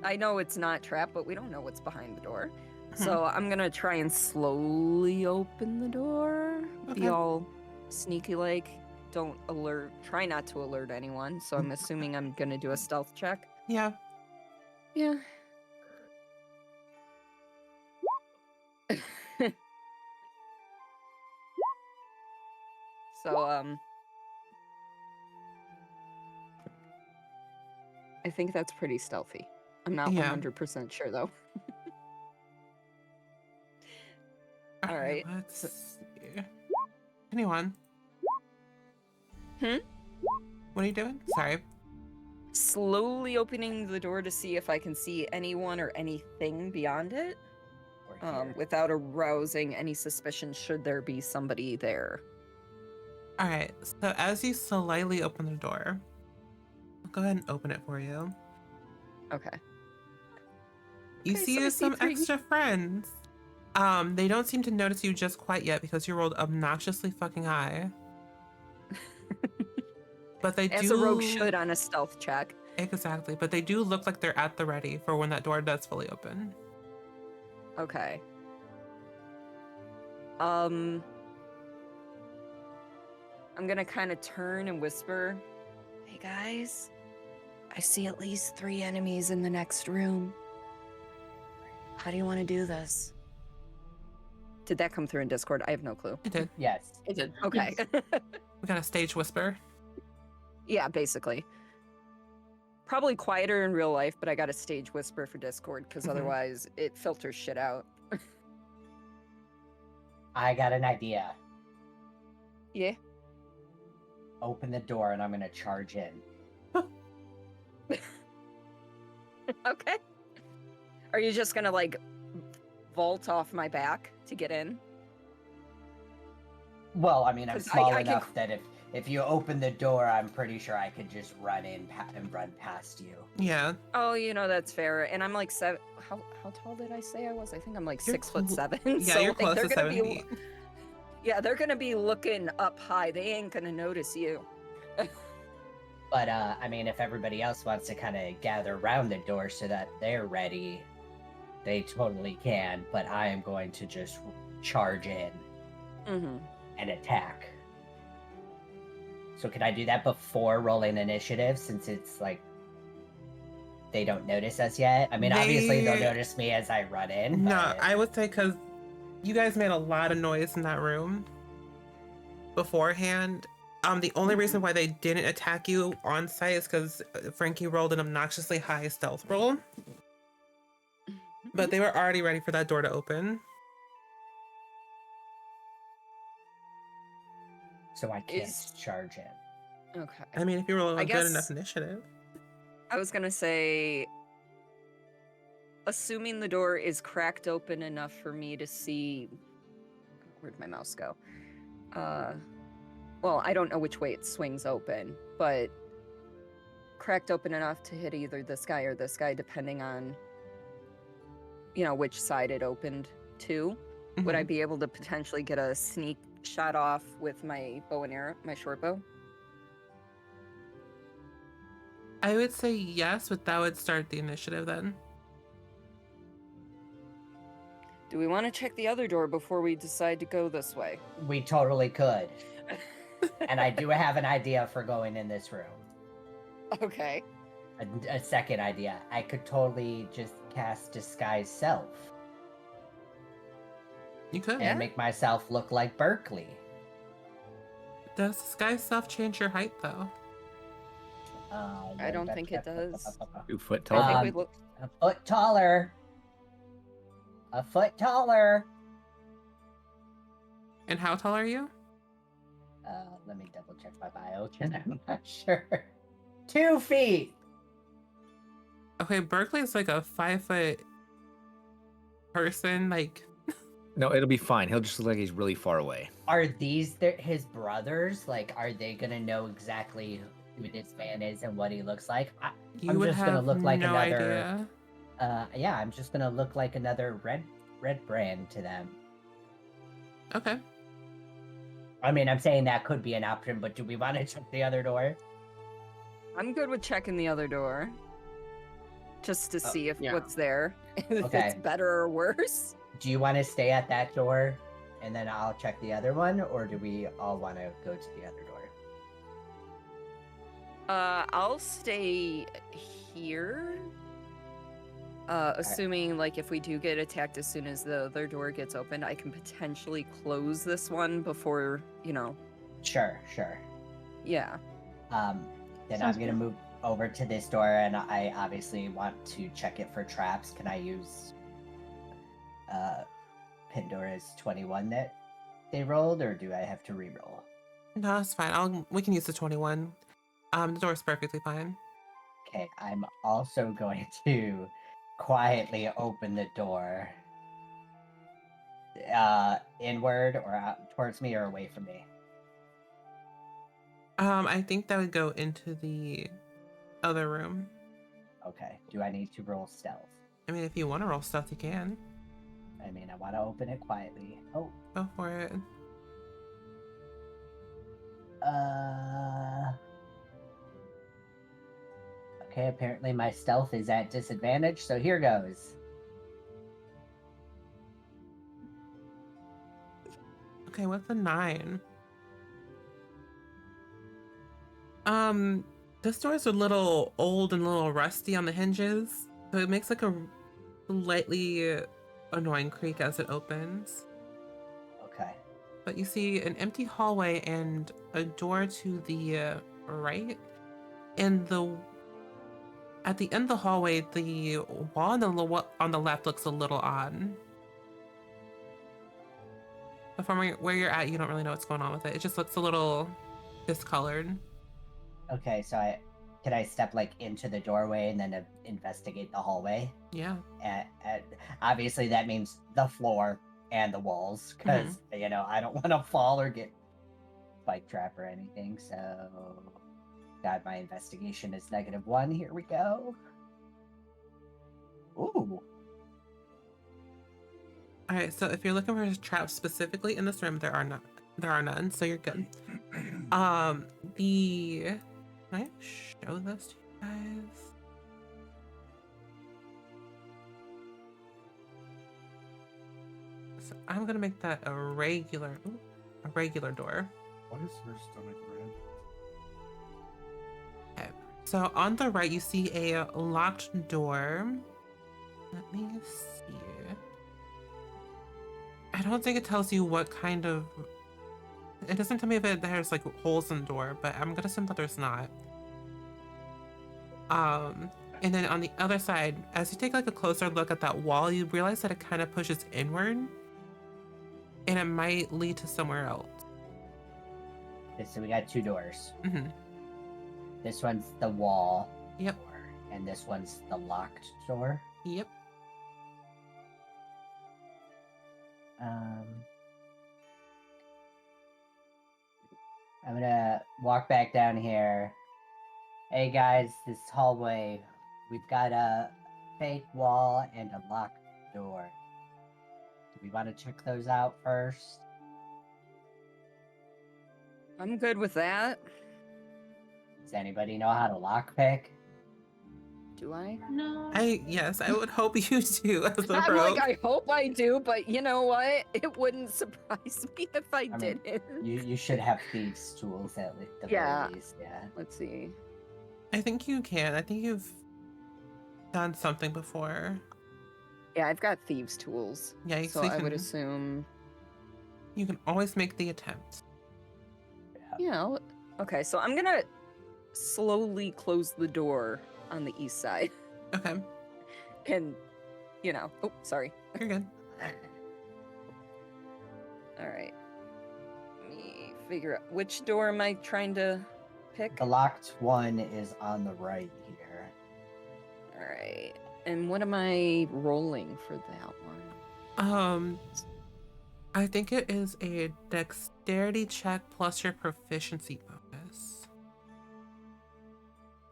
I know it's not trapped, but we don't know what's behind the door. So I'm gonna try and slowly open the door. Okay. Be all sneaky like. Don't try not to alert anyone. So I'm assuming I'm gonna do a stealth check. Yeah. Yeah. So I think that's pretty stealthy. I'm not Yeah. 100% sure though. All right. Let's see. 21. Hmm? What are you doing? Sorry. Slowly opening the door to see if I can see anyone or anything beyond it, We're here. without arousing any suspicion should there be somebody there. All right. So as you slightly open the door, I'll go ahead and open it for you. Okay. You Okay, see so I see some 3. extra friends. They don't seem to notice you just quite yet because you rolled obnoxiously fucking high. But they As do. a rogue should on a stealth check. Exactly. But they do look like they're at the ready for when that door does fully open. Okay. I'm gonna kind of turn and whisper, "Hey guys, I see at least 3 enemies in the next room. How do you want to do this?" Did that come through in Discord? I have no clue. It did. Yes. It did. Okay. We got a stage whisper. Yeah, basically. Probably quieter in real life, but I got a stage whisper for Discord because Mhm. otherwise it filters shit out. I got an idea. Yeah. Open the door and I'm gonna charge in. Okay. Are you just gonna vault off my back to get in? Well, I mean, I'm 'Cause small I can enough that if you open the door, I'm pretty sure I could just run in and run past you. Yeah. Oh, that's fair. And I'm 7. How tall did I say I was? I think I'm You're 6'7". Yeah, so you're close they're to gonna 7 be. feet. Yeah, they're gonna be looking up high. They ain't gonna notice you. But I mean, if everybody else wants to kind of gather around the door so that they're ready, they totally can. But I am going to just charge in Mm-hmm. and attack. So can I do that before rolling initiative, since it's like they don't notice us yet? I mean, obviously they'll notice me as I run in. No, but... I would say because you guys made a lot of noise in that room beforehand. The only reason why they didn't attack you on site is because Frankie rolled an obnoxiously high stealth roll. But they were already ready for that door to open. So I can't charge in. Okay. I mean, if you roll a good guess- enough initiative. I was gonna say, assuming the door is cracked open enough for me to see. Where'd my mouse go? Well, I don't know which way it swings open, but cracked open enough to hit either this guy or this guy, depending on, which side it opened to. Would I be able to potentially get a sneak shot off with my bow and arrow, my short bow? I would say yes, but that would start the initiative then. Do we want to check the other door before we decide to go this way? We totally could. And I do have an idea for going in this room. Okay. A second idea. I could totally just cast Disguise Self. You could. And make myself look like Berkeley. Does Disguise Self change your height though? I don't think it does. 2 foot I tall. think we look. A foot taller. A foot taller. And how tall are you? Let me double check my bio because I'm not sure. 2 feet. Okay, Berkeley's like a 5 foot person. Like, No, it'll be fine. He'll just look like he's really far away. Are these his brothers? Like, are they gonna know exactly who this man is and what he looks like? you I'm would just have gonna look like no another. idea. Yeah, I'm just gonna look like another red brand to them. Okay. I mean, I'm saying that could be an option, but do we want to check the other door? I'm good with checking the other door. Just to see if yeah. what's there, if Okay. it's better or worse. Do you want to stay at that door, and then I'll check the other one, or do we all want to go to the other door? I'll stay here. Assuming, like, if we do get attacked as soon as the other door gets opened, I can potentially close this one before, Sure. Yeah. Then Sounds I'm gonna good. move over to this door, and I obviously want to check it for traps. Can I use Pandora's 21 that they rolled, or do I have to re-roll? No, it's fine. We can use the 21. The door's perfectly fine. Okay, I'm also going to quietly open the door. Inward or out towards me or away from me? I think that would go into the other room. Okay. Do I need to roll stealth? I mean, if you want to roll stuff, you can. I mean, I want to open it quietly. Oh. Go for it. Okay, apparently my stealth is at disadvantage, so here goes. Okay, what's a 9? This door's a little old and a little rusty on the hinges, so it makes like a slightly annoying creak as it opens. Okay. But you see an empty hallway and a door to the right. And at the end of the hallway, the wall on the left looks a little odd. But from where you're at, you don't really know what's going on with it. It just looks a little discolored. Okay, so can I step like into the doorway and then investigate the hallway? Yeah. Obviously that means the floor and the walls, because I don't want to fall or get spike trap or anything. So, God, my investigation is -1. Here we go. Ooh. All right, so if you're looking for traps specifically in this room, there are none. There are none, so you're good. Can I show this to you guys? So I'm gonna make that a regular door. Why is her stomach red? Okay. So on the right, you see a locked door. Let me see. I don't think it tells you what kind of. It doesn't tell me if there's like holes in the door, but I'm gonna assume that there's not. And then on the other side, as you take like a closer look at that wall, you realize that it kind of pushes inward, and it might lead to somewhere else. Okay, so we got 2 doors. Mm-hmm. This one's the wall. Yep. Door, and this one's the locked door. Yep. I'm gonna walk back down here. Hey guys, this hallway, we've got a fake wall and a locked door. Do we want to check those out first? I'm good with that. Does anybody know how to lockpick? Do I? No. Yes, I would hope you do as a I'm rogue. like, I hope I do, but you know what? It wouldn't surprise me if I mean, didn't. You should have thieves' tools at the Yeah. very least, yeah. Let's see. I think you can. I think you've done something before. Yeah, I've got thieves' tools. Yeah, So I would assume. you can always make the attempt. Yeah. Okay, so I'm gonna slowly close the door on the east side. Okay, And, oh, sorry. you're good. All right. Let me figure out which door am I trying to pick? The locked one is on the right here. All right. And what am I rolling for that one? I think it is a dexterity check plus your proficiency bonus.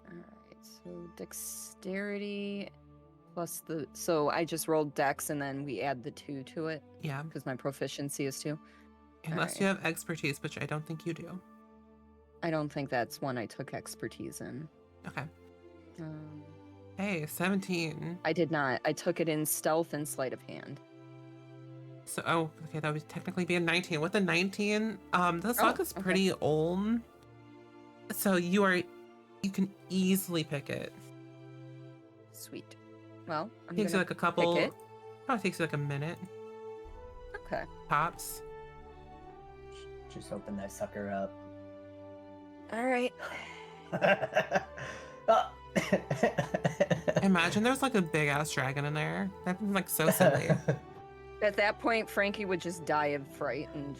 All right. So dexterity plus so I just rolled dex and then we add the 2 to it Yeah, because my proficiency is 2. unless you have expertise, which I don't think you do. I don't think that's one I took expertise in. Okay. Um, Hey, 17. I did not. I took it in stealth and sleight of hand. So, okay, that would technically be a 19. With a 19, the sock is okay. pretty old. So you can easily pick it. Sweet. Well, I'm Takes you gonna like a couple, pick it. probably takes you like a minute, Okay. tops. Just open that sucker up. All right. Oh. Imagine there's like a big ass dragon in there. That'd be like so silly. At that point, Frankie would just die of fright and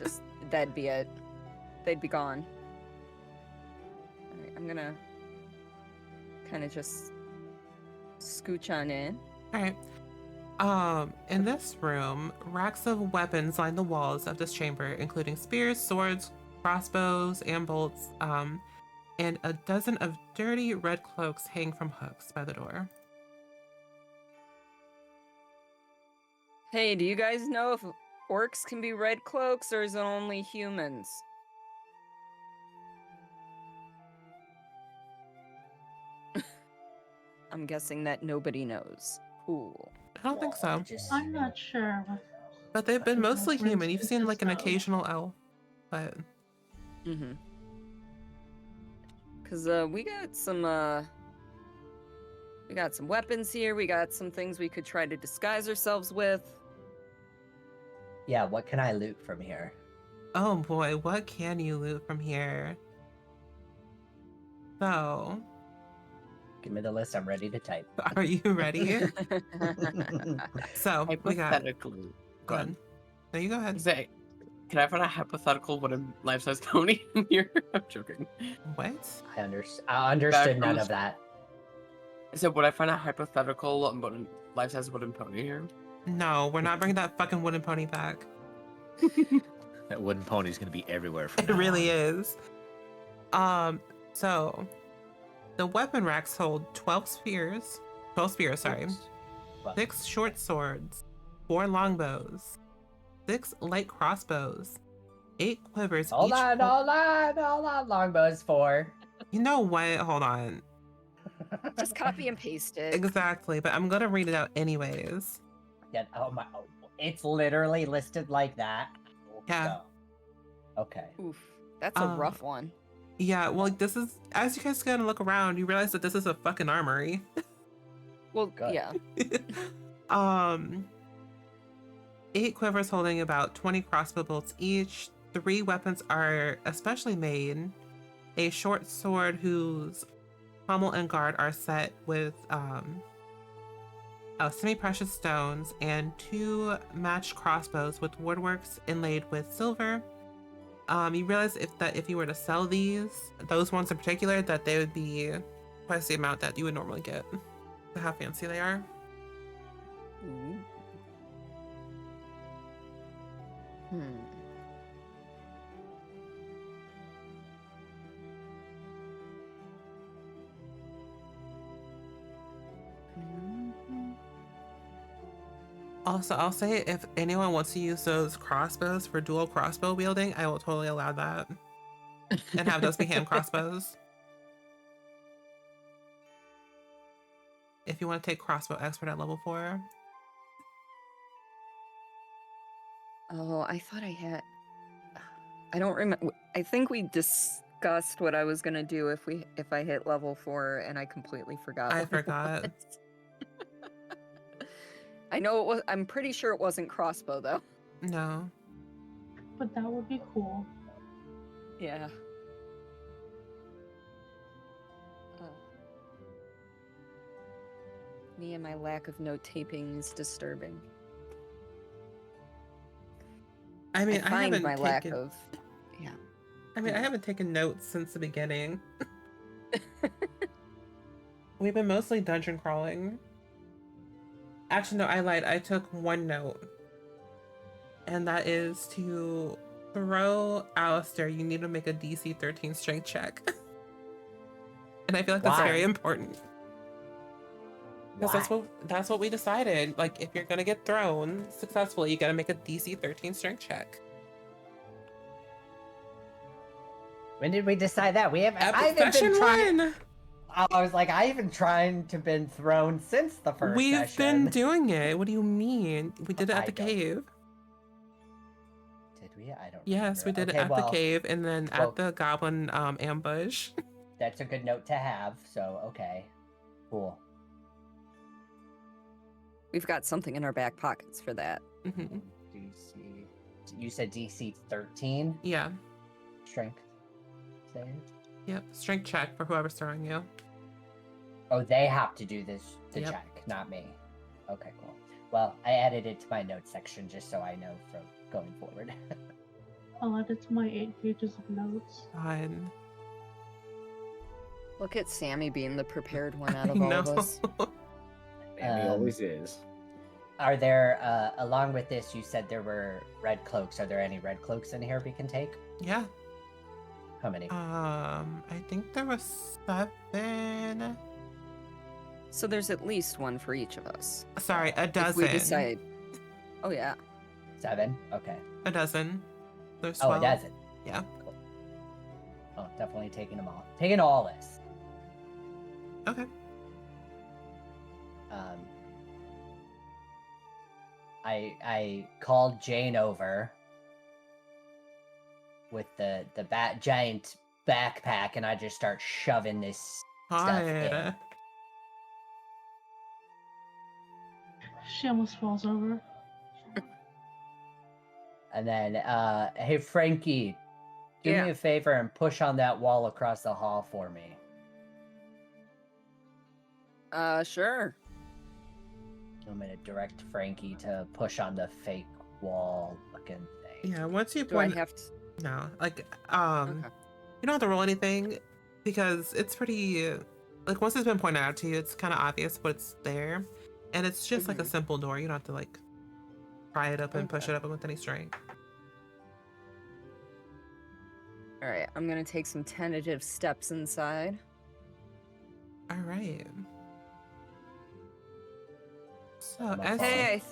that'd be it. They'd be gone. All right, I'm gonna kind of just scooch on in. All right. In this room, racks of weapons line the walls of this chamber, including spears, swords, crossbows, and bolts, and a dozen of dirty red cloaks hang from hooks by the door. Hey, do you guys know if orcs can be red cloaks or is it only humans? I'm guessing that nobody knows. Cool. I don't think so. I'm not sure. But they've been mostly Difference human. You've seen like an just, occasional elf, but Mm-hmm. Cause we got some weapons here. We got some things we could try to disguise ourselves with. Yeah, what can I loot from here? oh boy, what can you loot from here? So, Give me the list. I'm ready to type. are you ready? So, we got. Hypothetically. Go ahead. No, you go ahead. Say, can I find a hypothetical wooden life-size pony in here? I'm joking. What? I understood none Backwards. of that. I said, would I find a hypothetical life-size wooden pony here? No, we're not bringing that fucking wooden pony back. That wooden pony's gonna be everywhere. From It really is. So the weapon racks hold 12 spears, sorry, Oops. Well, 6 short swords, 4 longbows, 6 light crossbows, 8 quivers. Hold each on, hold on. Longbows 4. You know what? Hold on. Just copy and paste it. Exactly, but I'm gonna read it out anyways. Yeah, it's literally listed like that. Yeah. Go. Okay. Oof, that's a rough one. Yeah, well, this is, as you guys kind of look around, you realize that this is a fucking armory. Well, Good. yeah. 8 quivers holding about 20 crossbow bolts each. 3 weapons are especially made. A short sword whose pommel and guard are set with semi-precious stones, and 2 matched crossbows with woodworks inlaid with silver. You realize if you were to sell those ones in particular, that they would be twice the amount that you would normally get. So how fancy they are. Ooh. Also, I'll say if anyone wants to use those crossbows for dual crossbow wielding, I will totally allow that. And have those be hand crossbows. If you want to take crossbow expert at level 4. Oh, I thought I had. I don't remember. I think we discussed what I was gonna do if I hit level 4, and I completely forgot. I what it forgot. was. I know it was. I'm pretty sure it wasn't crossbow though. No. But that would be cool. Yeah. Me and my lack of note taping is disturbing. I mean, I find haven't my taken, lack of. Yeah. I mean, I haven't taken notes since the beginning. We've been mostly dungeon crawling. Actually, no, I lied. I took 1 note. And that is to throw Alistair, you need to make a DC 13 strength check. And I feel like that's Why? very important. Because that's what we decided. Like, if you're gonna get thrown successfully, you gotta make a DC 13 strength check. When did we decide that? We have. At I haven't session been trying. 1! I was like, I haven't tried to been thrown since the first We've session. been doing it. What do you mean? We did it at the cave. Did we? I don't. Yes, we did it at the cave, and then at the goblin ambush. That's a good note to have. So okay, cool. We've got something in our back pockets for that. Mm-hmm. DC. You said DC 13. Yeah. Strength save. Yep. Strength check for whoever's throwing you. Oh, they have to do the Yep. check, not me. Okay, cool. Well, I added it to my notes section just so I know from going forward. I'll add it to my 8 pages of notes. Fun. Look at Sammy being the prepared one out I of all know. of us. And he always is. Are there, along with this, you said there were red cloaks. Are there any red cloaks in here we can take? Yeah. How many? I think there was 7. So there's at least one for each of us. Sorry, a dozen. If we decide. Oh yeah. 7? Okay. A dozen. There's 12. Oh, a dozen. Yeah. Cool. Oh, definitely taking them all. Taking all this. Okay. I called Jane over with the giant backpack, and I just start shoving this stuff in. Hard. She almost falls over. And then, hey Frankie, do me a favor and push on that wall across the hall for me. Sure. I'm gonna direct Frankie to push on the fake wall looking thing. Yeah, once you Do I point... have to? No, like, Okay. you don't have to roll anything because it's pretty, like, once it's been pointed out to you, it's kind of obvious what's there. And it's just like a simple door. You don't have to, like, pry it open, push it open with any strength. All right, I'm gonna take some tentative steps inside. All right. So, as Hey,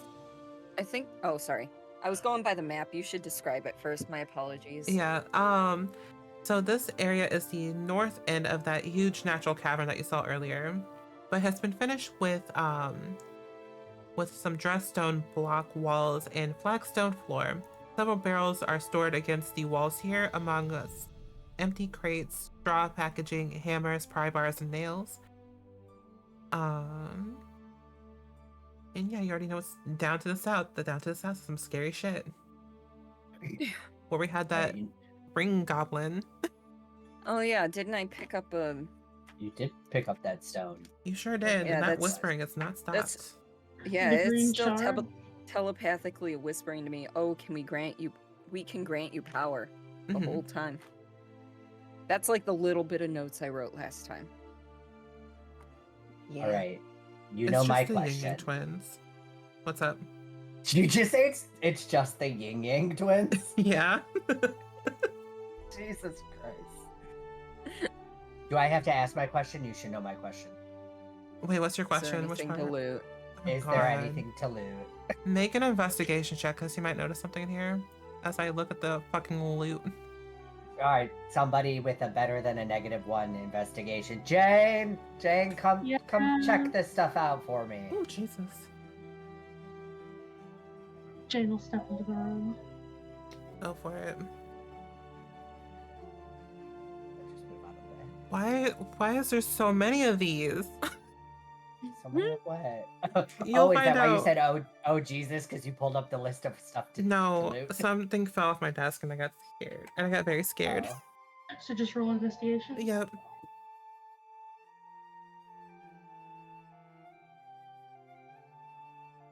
I think. Oh, sorry. I was going by the map. You should describe it first. My apologies. Yeah. So this area is the north end of that huge natural cavern that you saw earlier, but has been finished with some dressed stone block walls and flagstone floor. Several barrels are stored against the walls here, among us empty crates, straw packaging, hammers, pry bars, and nails. And yeah, you already know it's down to the south. The down to the south is some scary shit. Where we had that ring goblin. Oh yeah, didn't I pick up a? You did pick up that stone. You sure did. Yeah, and that that's- whispering is not stopped. Yeah, The it's green still shard? telepathically whispering to me. Oh, can we grant you? We can grant you power the Mhm. whole time. That's like the little bit of notes I wrote last time. Yeah. All right. You It's know just my the Yin question. Yang twins. What's up? Did you just say it's just the Yin Yang twins? Yeah. Jesus Christ. Do I have to ask my question? You should know my question. Wait, what's your Is there question? Which anything part? to loot? Oh, Is there God. anything to loot? Make an investigation check because you might notice something in here as I look at the fucking loot. All right, somebody with a better than a -1 investigation. Jane, come Yeah. check this stuff out for me. Oh, Jesus. Jane will step into the room. Go for it. Just move out of the way. Why is there so many of these? So many of what? You'll is find that why you out. said oh Jesus? Because you pulled up the list of stuff to No, loot? something fell off my desk and I got scared. And I got very scared. Oh. So just roll investigation. Yep.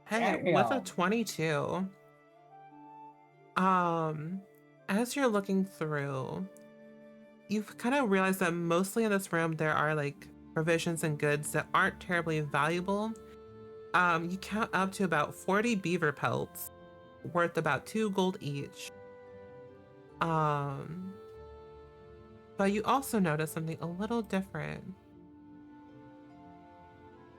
Hey, with a Damn. 22, as you're looking through, you've kind of realized that mostly in this room there are like provisions and goods that aren't terribly valuable. You count up to about 40 beaver pelts worth about 2 gold each. But you also notice something a little different.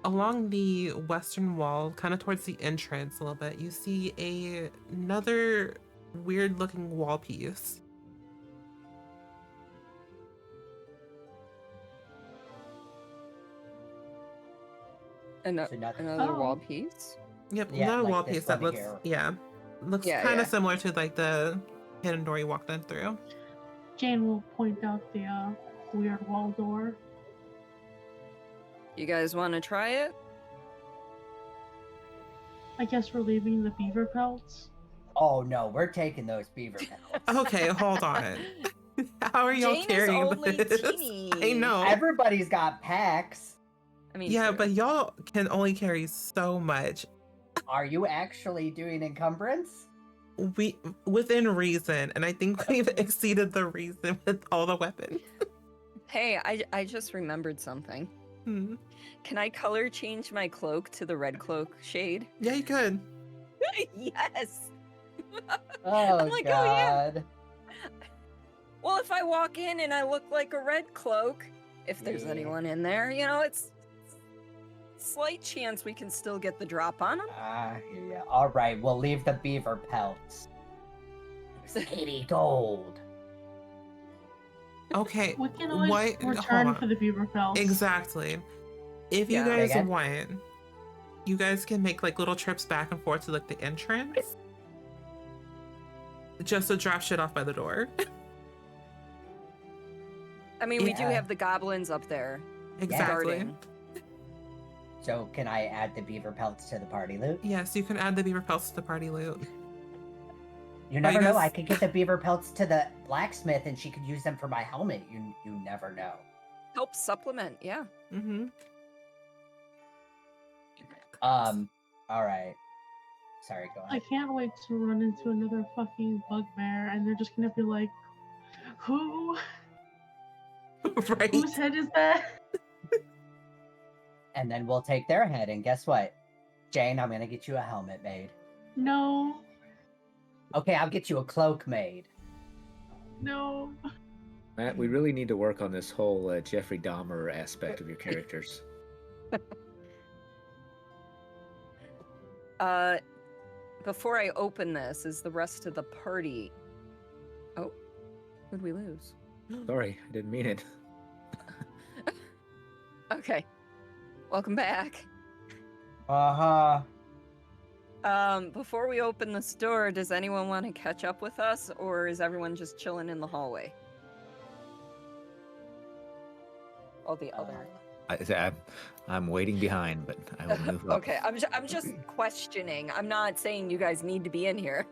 Along the western wall, kind of towards the entrance a little bit, you see another weird looking wall piece. So not- Another Oh. wall piece. Yep, Yeah, another like wall this piece that one looks, here. looks Yeah, kind yeah. of similar to like the hidden door you walked in through. Jane will point out the weird wall door. You guys want to try it? I guess we're leaving the beaver pelts. Oh no, we're taking those beaver pelts. Okay, hold on. How are y'all Jane is carrying only this? teeny. I know. Everybody's got packs. I mean, Yeah, true. but y'all can only carry so much. Are you actually doing encumbrance? We within reason, and I think we've exceeded the reason with all the weapons. Hey, I just remembered something. Hmm. Can I color change my cloak to the red cloak shade? Yeah, you could. Yes. Oh I'm like, oh, yeah. God. Well, if I walk in and I look like a red cloak, if there's Yeah. anyone in there, you know, it's slight chance we can still get the drop on them. Ah, yeah. All right, we'll leave the beaver pelts. There's 80 gold. Okay. We can always What? Hold return on. for the beaver pelts. Exactly. If you Yeah. guys Again? want, you guys can make like little trips back and forth to like the entrance. Just to drop shit off by the door. I mean, we do Yeah. have the goblins up there. Exactly. guarding. So can I add the beaver pelts to the party loot? Yes, you can add the beaver pelts to the party loot. You Are never you know. guys- I could get the beaver pelts to the blacksmith, and she could use them for my helmet. You never know. Help supplement, yeah. Mm-hmm. All right. Sorry, go I ahead. can't wait to run into another fucking bugbear, and they're just gonna be like, "Who? Right. Whose head is that?" And then we'll take their head, and guess what? Jane, I'm gonna get you a helmet made. No, Okay, I'll get you a cloak made. no. Matt, we really need to work on this whole Jeffrey Dahmer aspect of your characters. before I open this, is the rest of the party... Oh, who'd we lose? Sorry, I didn't mean it. Okay, welcome back. Uh-huh. Before we open this door, does anyone want to catch up with us, or is everyone just chilling in the hallway? Oh, the other. I'm waiting behind, but I will move up. Okay, I'm just questioning. I'm not saying you guys need to be in here.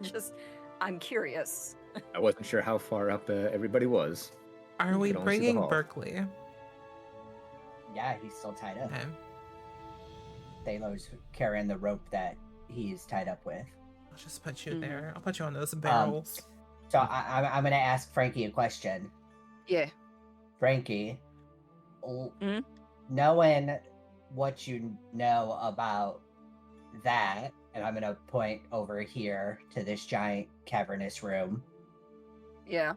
I'm curious. I wasn't sure how far up everybody was. Are we could only see the bringing hall. Berkeley? Yeah, he's still tied up. Okay. Thalos carrying the rope that he's tied up with. I'll just put you there. I'll put you on those barrels. So I'm gonna ask Frankie a question. Yeah. Frankie, Hmm? knowing what you know about that, and I'm gonna point over here to this giant cavernous room. Yeah.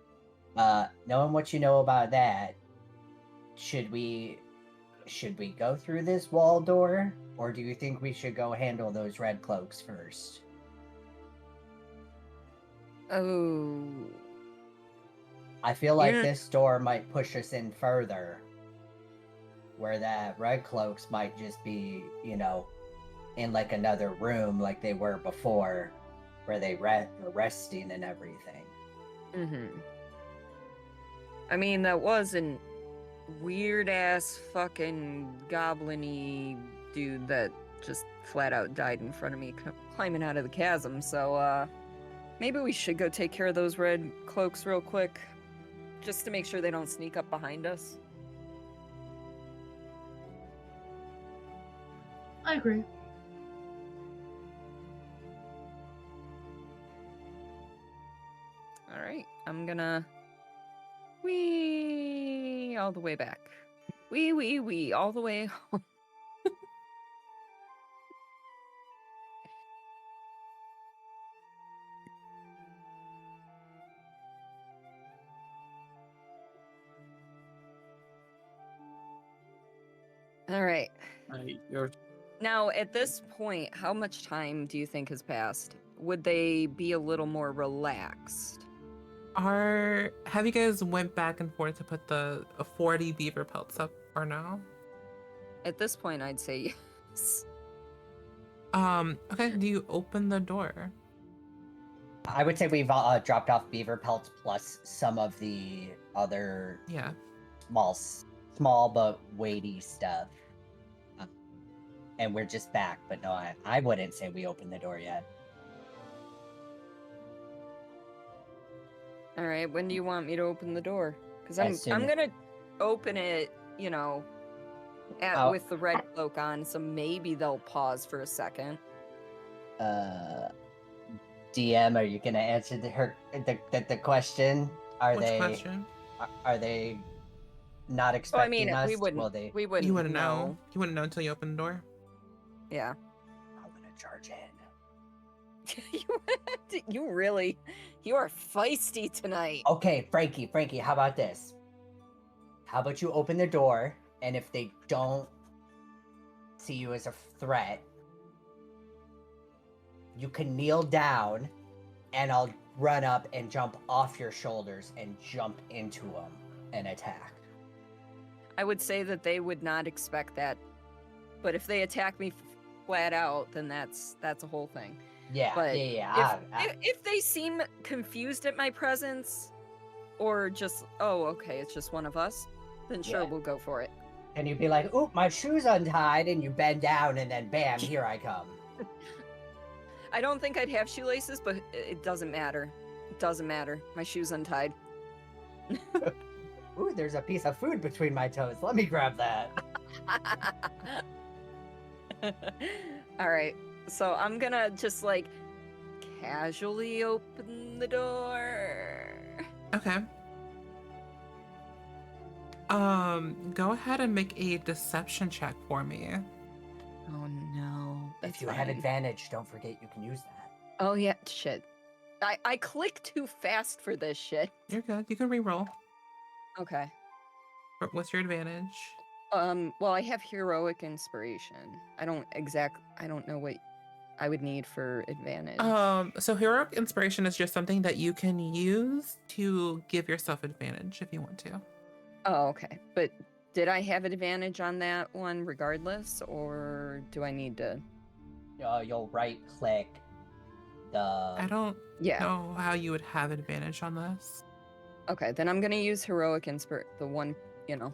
Knowing what you know about that, should we go through this wall door, or do you think we should go handle those red cloaks first? Oh. I feel like Yeah. this door might push us in further, where that red cloaks might just be, in like another room like they were before, where they were resting and everything. Mm-hmm. I mean, that was an weird-ass fucking goblin-y dude that just flat out died in front of me climbing out of the chasm, so, maybe we should go take care of those red cloaks real quick, just to make sure they don't sneak up behind us. I agree. Alright, I'm gonna... Wee all the way back. Wee all the way home. Alright. You're Now, at this point, how much time do you think has passed? Would they be a little more relaxed? Have you guys went back and forth to put the 40 beaver pelts up or no? At this point, I'd say yes. Okay, do you open the door? I would say we've dropped off beaver pelts plus some of the other Yeah. small but weighty stuff. And we're just back, but no, I wouldn't say we opened the door yet. All right, when do you want me to open the door? Because As soon I'm as- gonna open it, Oh. with the red cloak on, so maybe they'll pause for a second. DM, are you gonna answer the question? Which question? Are they not Oh, I expecting mean, us? we wouldn't. Will they? We wouldn't. You wouldn't know. You wouldn't know until you open the door. Yeah. I'm gonna charge in. you are feisty tonight. Okay, Frankie, how about this? How about you open the door, and if they don't see you as a threat, you can kneel down, and I'll run up and jump off your shoulders and jump into them and attack. I would say that they would not expect that, but if they attack me flat out, then that's a whole thing. Yeah, But yeah. If they seem confused at my presence, or just, oh, okay, it's just one of us, then sure, Yeah. we'll go for it. And you'd be like, oop, my shoe's untied, and you bend down, and then bam, here I come. I don't think I'd have shoelaces, but it doesn't matter. It doesn't matter. My shoe's untied. Ooh, there's a piece of food between my toes. Let me grab that. All right. So I'm gonna just casually open the door. Okay. Go ahead and make a deception check for me. Oh no. If you have advantage, don't forget you can use that. Oh yeah, shit. I click too fast for this shit. You're good. You can re-roll. Okay. What's your advantage? Well, I have heroic inspiration. I don't know what I would need for advantage? So heroic inspiration is just something that you can use to give yourself advantage if you want to. Oh, okay. But did I have advantage on that one regardless, or do I need to? You'll right click the. I don't Yeah. know how you would have advantage on this. Okay, then I'm gonna use heroic the one,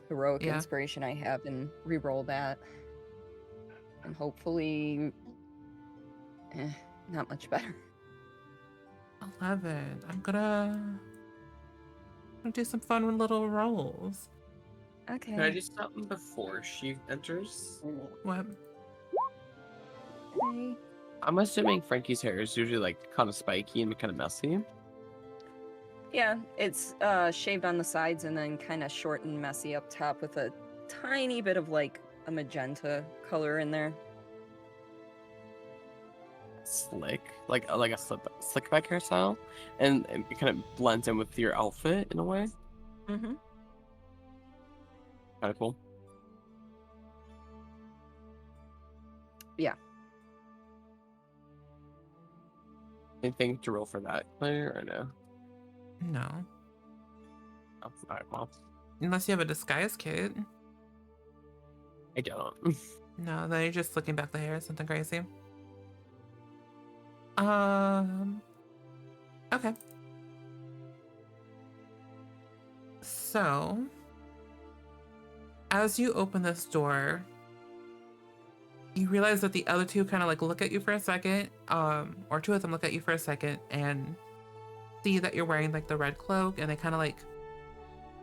heroic Yeah. inspiration I have, and re-roll that, and hopefully, not much better. 11. I'm gonna do some fun little rolls. Okay. Can I do something before she enters? What? Okay. I'm assuming Frankie's hair is usually like kind of spiky and kind of messy. Yeah, it's shaved on the sides and then kind of short and messy up top with a tiny bit of like a magenta color in there. Slick, like a slick back hairstyle, and it kind of blends in with your outfit in a way. Mm-hmm. Kind of cool. Yeah. Anything to roll for that player or no? No. Oh, alright, well, Unless you have a disguise kit. I don't. No, then you're just looking back the hair, something crazy. Okay. So, as you open this door, you realize that the other two kind of like look at you for a second, or two of them look at you for a second and see that you're wearing like the red cloak, and they kind of like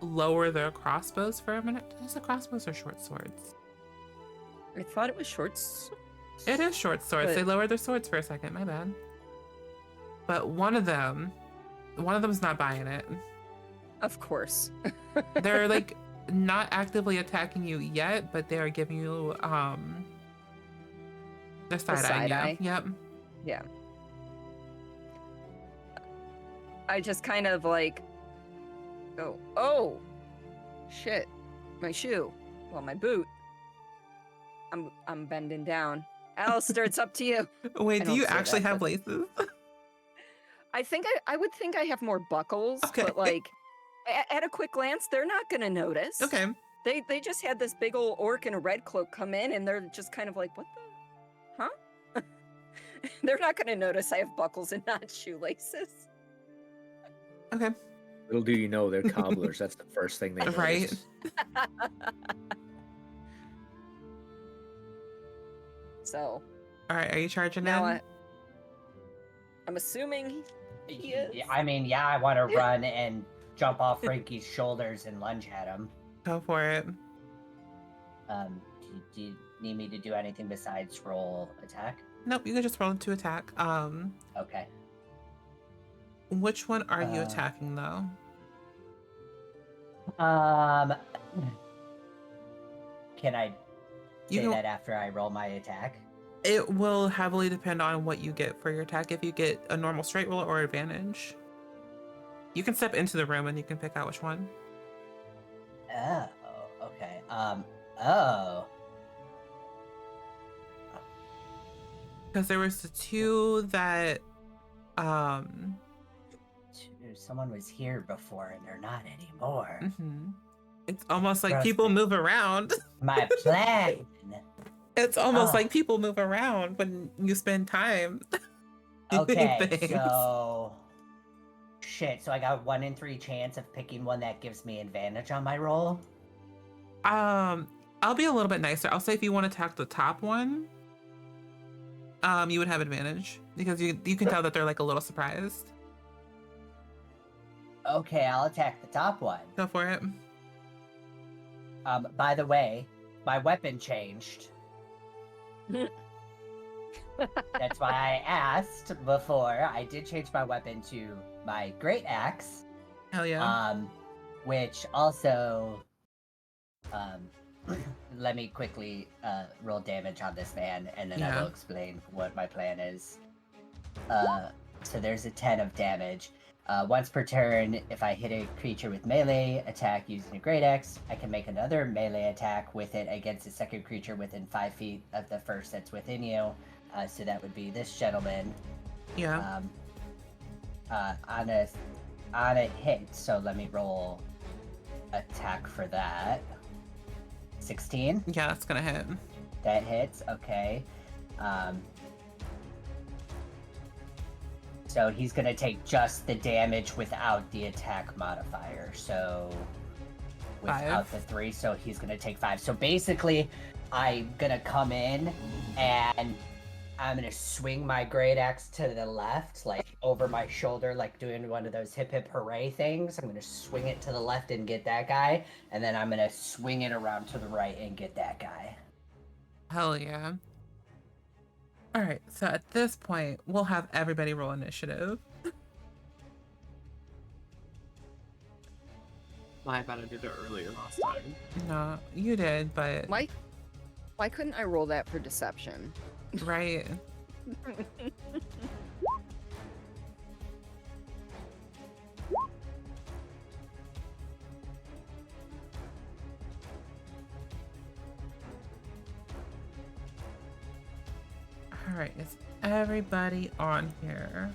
lower their crossbows for a minute. Is it crossbows or short swords? I thought it was shorts. It is short swords. But- They lower their swords for a second. My bad. But one of them's not buying it. Of course. They're like not actively attacking you yet, but they are giving you they're side eyeing you. Yep. Yeah. I just kind of like go, oh, shit, my shoe. Well, my boot. I'm bending down. Alistair, it's up to you. Wait, I do don't you say actually that, have but- laces? I think I would think I have more buckles, Okay. but like at a quick glance, they're not gonna notice. Okay. They just had this big old orc in a red cloak come in, and they're just kind of like, what the, huh? They're not gonna notice I have buckles and not shoelaces. Okay. Little do you know, they're cobblers. That's the first thing they notice. Right. So All right, are you charging now in? I'm assuming he is. I mean, yeah, I want to run and jump off Frankie's shoulders and lunge at him. Go for it. Do you need me to do anything besides roll attack? Nope, you can just roll to attack. Okay. Which one are you attacking though? Can I You say don't- that after I roll my attack? It will heavily depend on what you get for your attack. If you get a normal straight roll or advantage, you can step into the room and you can pick out which one. Oh, okay. Oh. Because there was the two that, Someone was here before and they're not anymore. mhm. It's almost like Trust people me. move around. My plan. It's almost Oh. like people move around when you spend time. doing Okay, things. so shit. So I got 1 in 3 chance of picking one that gives me advantage on my roll. I'll be a little bit nicer. I'll say if you want to attack the top one, you would have advantage because you can tell that they're like a little surprised. Okay, I'll attack the top one. Go for it. By the way, my weapon changed. That's why I asked before. I did change my weapon to my great axe. Hell yeah. Which also, let me quickly roll damage on this man, and then I Yeah. will explain what my plan is. So there's a 10 of damage. Once per turn, if I hit a creature with melee attack using a great axe, I can make another melee attack with it against a second creature within 5 feet of the first that's within you. So that would be this gentleman. Yeah. On a hit. So let me roll attack for that. 16. Yeah, that's gonna hit. That hits. Okay. So he's gonna take just the damage without the attack modifier. So without 5. the 3, so he's gonna take 5. So basically, I'm gonna come in and I'm gonna swing my great axe to the left, like over my shoulder, like doing one of those hip hip hooray things. I'm gonna swing it to the left and get that guy, and then I'm gonna swing it around to the right and get that guy. Hell yeah. All right, so at this point, we'll have everybody roll initiative. My bad, I did it earlier last time. No, you did, but Why couldn't I roll that for deception? right. All right, is everybody on here?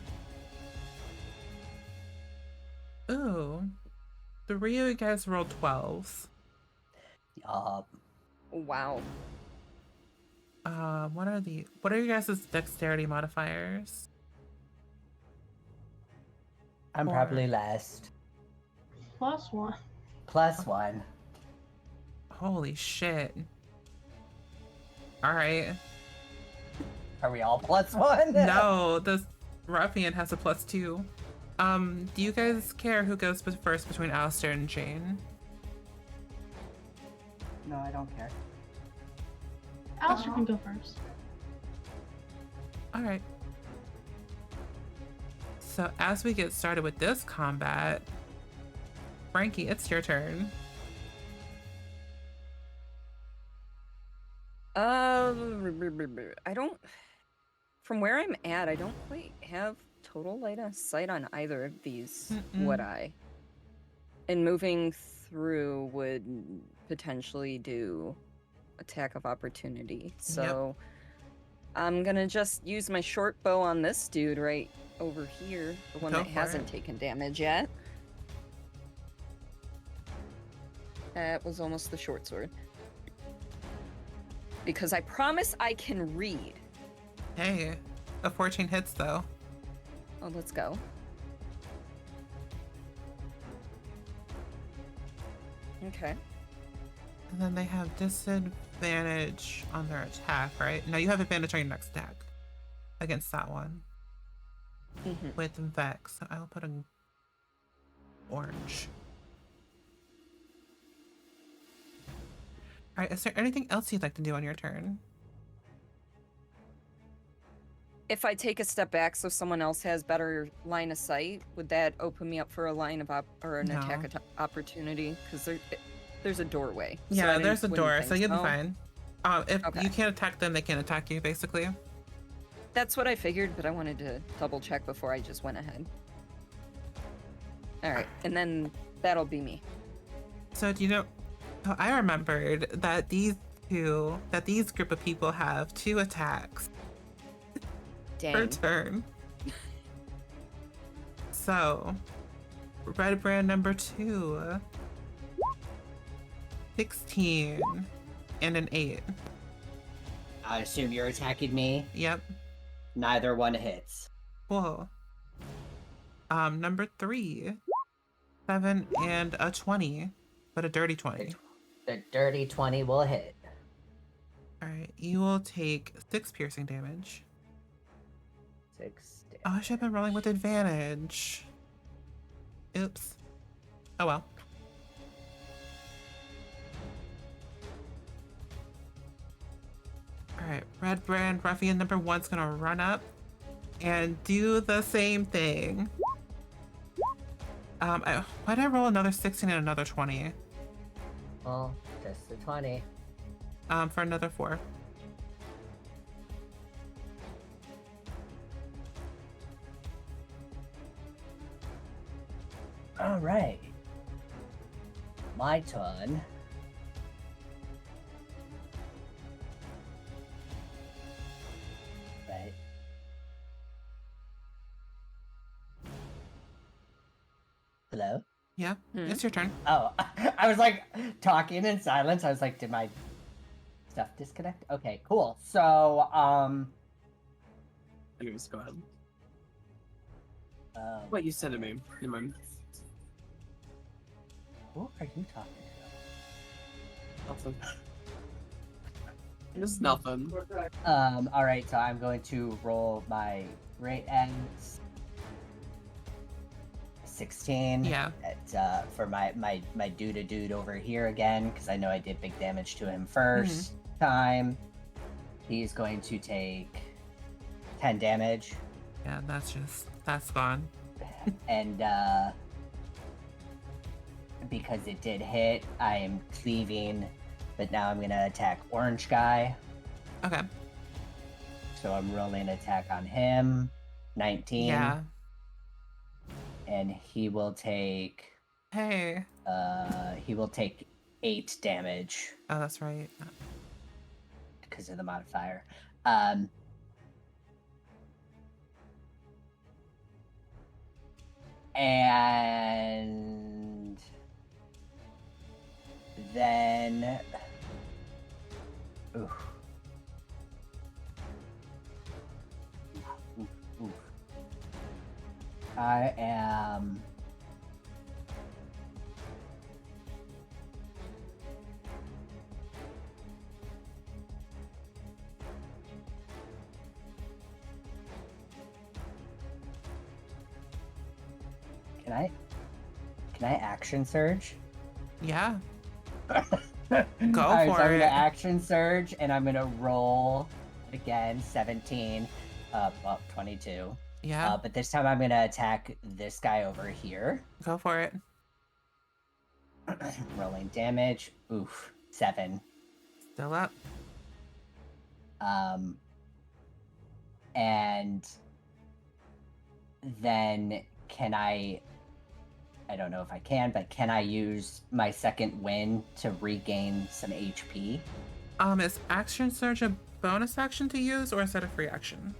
Ooh, 3 of you guys rolled 12s. Wow. What are your guys' dexterity modifiers? I'm 4. probably last. +1. +1. Holy shit. All right. Are we all +1? No, the ruffian has a +2. Do you guys care who goes first between Alistair and Jane? No, I don't care. Alistair can go first. All right. So as we get started with this combat, Frankie, it's your turn. I don't. From where I'm at, I don't quite have total line of sight on either of these. Would I? And moving through would potentially do attack of opportunity. So I'm gonna just use my short bow on this dude right over here, the one Go that for hasn't it. taken damage yet. That was almost the short sword. Because I promise I can read. Hey, a 14 hits though. Oh, let's go. Okay. And then they have disadvantage on their attack, right? No, you have advantage on your next attack against that one with Vex. So I'll put an orange. All right, is there anything else you'd like to do on your turn? If I take a step back so someone else has better line of sight, would that open me up for a line of an No. attack opportunity? Because there's a doorway. So Yeah, I there's a wouldn't door, think so you'll be fine. If Okay. you can't attack them, they can't attack you, basically. That's what I figured, but I wanted to double check before I just went ahead. All right, and then that'll be me. So do you know? Oh, I remembered that these group of people have 2 attacks per Dang. turn. So, red brand number 2, 16, and an 8. I assume you're attacking me. Yep. Neither one hits. Cool. Number 3, 7 and a 20, but a dirty 20. The dirty 20 will hit. All right, you will take 6 piercing damage. 6 damage. Oh, I should have been rolling with advantage. Oops. Oh well. Alright, red brand ruffian number 1's gonna run up and do the same thing. Why did I roll another 16 and another 20? Well, just the 20. For another 4. All right. My turn. Yeah, Hmm? it's your turn. Oh, I was like talking in silence. I was like, did my stuff disconnect? Okay, cool. So, Anyways, go ahead. um, What you said to me. Never mind. who are you talking Nothing. Just nothing. to? All right. So I'm going to roll my great ends. 16. Yeah. At, for my dude over here again, because I know I did big damage to him 1st time. He's going to take 10 damage. Yeah, that's gone. And because it did hit, I am cleaving, but now I'm gonna attack orange guy. Okay. So I'm rolling attack on him. 19. Yeah. And he will take Hey. 8 damage Oh, that's right. because of the modifier. And then oof. Oof. I am Can I action surge? Yeah. Go Go Alright, for so I'm gonna it. action surge and I'm gonna roll again 17 well 22. Yeah. But this time I'm gonna attack this guy over here. Go for it. Rolling damage. Oof. 7. Still up. And then can I don't know if I can, but can I use my second wind to regain some HP? Is action surge a bonus action to use, or is that a free action?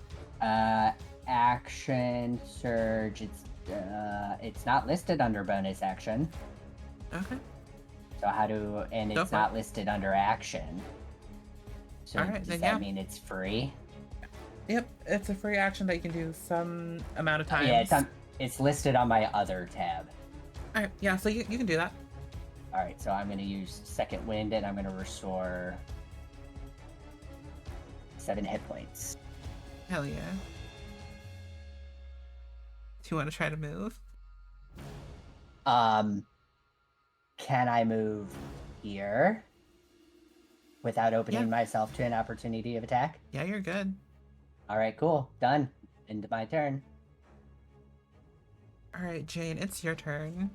Action surge. It's not listed under bonus action. Okay. So and Go it's for not it. listed under action. So All right, does then that yeah. mean it's free? Yep, it's a free action that you can do some amount of times. Yeah, it's listed on my other tab. All right, yeah, so you can do that. All right, so I'm going to use second wind and I'm going to restore 7 hit points. Hell yeah. Do you want to try to move? Can I move here without opening Yeah. myself to an opportunity of attack? Yeah, you're good. All right, cool. Done. Into my turn. All right, Jane, it's your turn.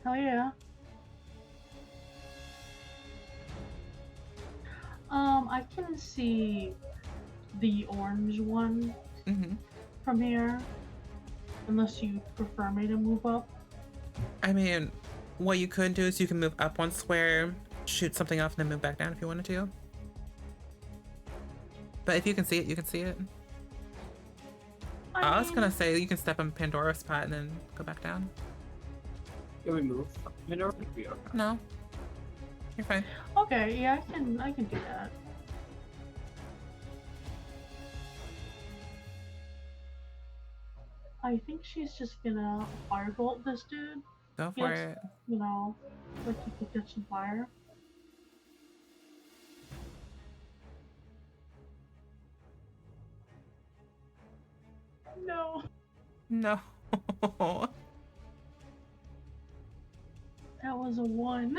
Hell yeah. I can see the orange one Mm-hmm. from here. Unless you prefer me to move up. I mean, what you could do is you can move up one square, shoot something off, and then move back down if you wanted to. But if you can see it, you can see it. I was gonna say you can step on Pandora's spot and then go back down. Can we move? Okay. No, you're fine. Okay, yeah, I can do that. I think she's just gonna firebolt this dude. Go for Yes. it. You know, like you could get some fire. No, No. that was a 1.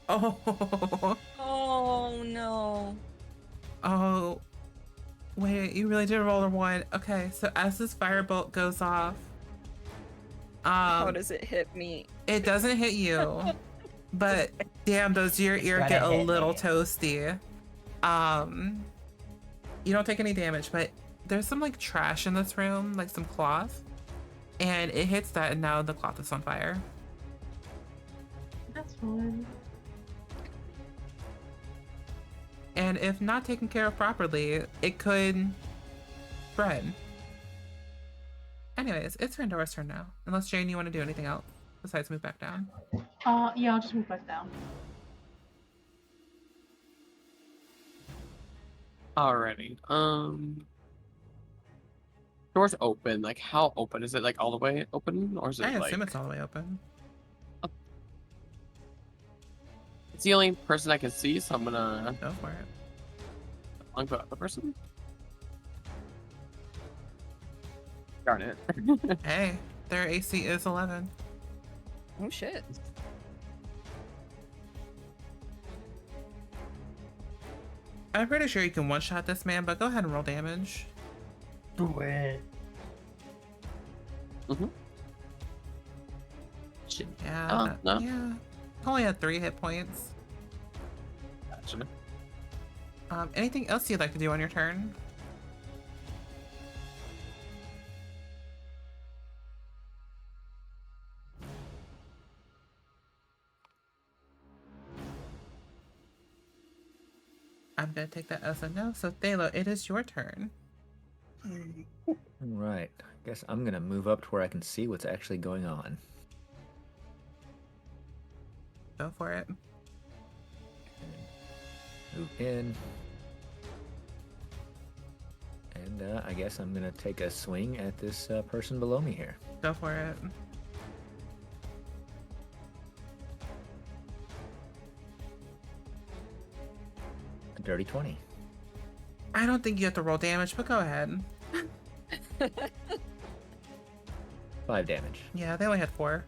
Oh. Oh no. Oh. Wait, you really did roll a 1. Okay, so as this firebolt goes off, How does it hit me? it doesn't hit you, but damn, does your ear gonna get a hit little me. toasty. You don't take any damage, but there's some like trash in this room, like some cloth, and it hits that, and now the cloth is on fire. That's fine. And if not taken care of properly, it could spread. Anyways, it's Phandelver's turn now. Unless Jane, you want to do anything else besides move back down. Yeah, I'll just move back down. Alrighty. Door's open. Like, how open is it? Like all the way open, or is it I like? assume it's all the way open. It's the only person I can see, so I'm gonna Go for it. uncle the other person. Darn it. Hey, their AC is 11. Oh shit. I'm pretty sure you can one-shot this man, but go ahead and roll damage. Do it. Shit. Yeah. Oh, that- no. Yeah. Only had 3 hit points. Gotcha. Anything else you'd like to do on your turn? I'm gonna take that as a no. So Thalo, it is your turn. All right. I guess I'm gonna move up to where I can see what's actually going on. Go for it. Move in. And I guess I'm gonna take a swing at this person below me here. Go for it. A dirty 20. I don't think you have to roll damage, but go ahead. 5 damage. Yeah, they only had 4.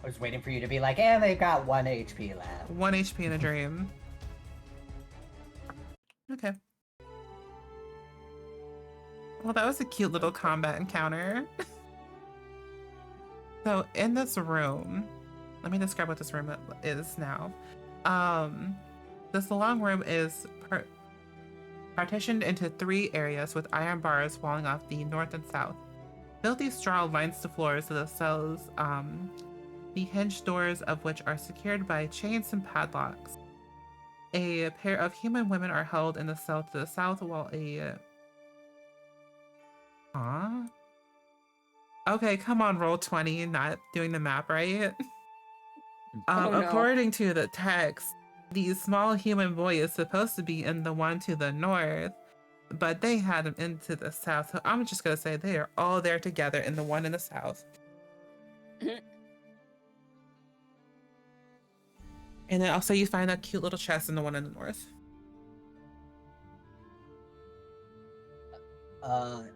I was waiting for you to be like, and they've got 1 HP left. 1 HP in a dream. Okay. Well, that was a cute little combat encounter. So, in this room, let me describe what this room is now. This long room is partitioned into 3 areas with iron bars walling off the north and south. Filthy straw lines the floors of the cells, the hinged doors of which are secured by chains and padlocks. A pair of human women are held in the cell to the south, while a... Okay, come on, roll 20, not doing the map right. Oh, no. According to the text, the small human boy is supposed to be in the one to the north, but they had him into the south, so I'm just gonna say they are all there together in the one in the south. And then also you find that cute little chest in the one in the north.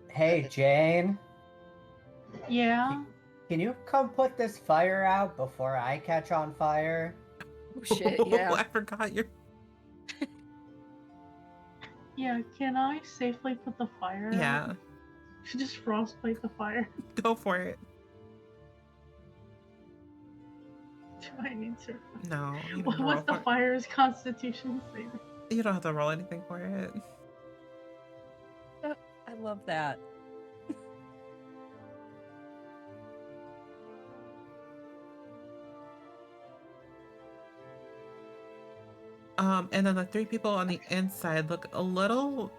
Hey, Jane. Yeah. Can you come put this fire out before I catch on fire? Oh shit, yeah. I forgot your... Yeah, can I safely put the fire out? Yeah, Just frostbite the fire. go for it. Do I need to? No, you don't have to roll What's the for it. fire's constitution saving? You don't have to roll anything for it. I love that. And then the 3 people on the inside look a little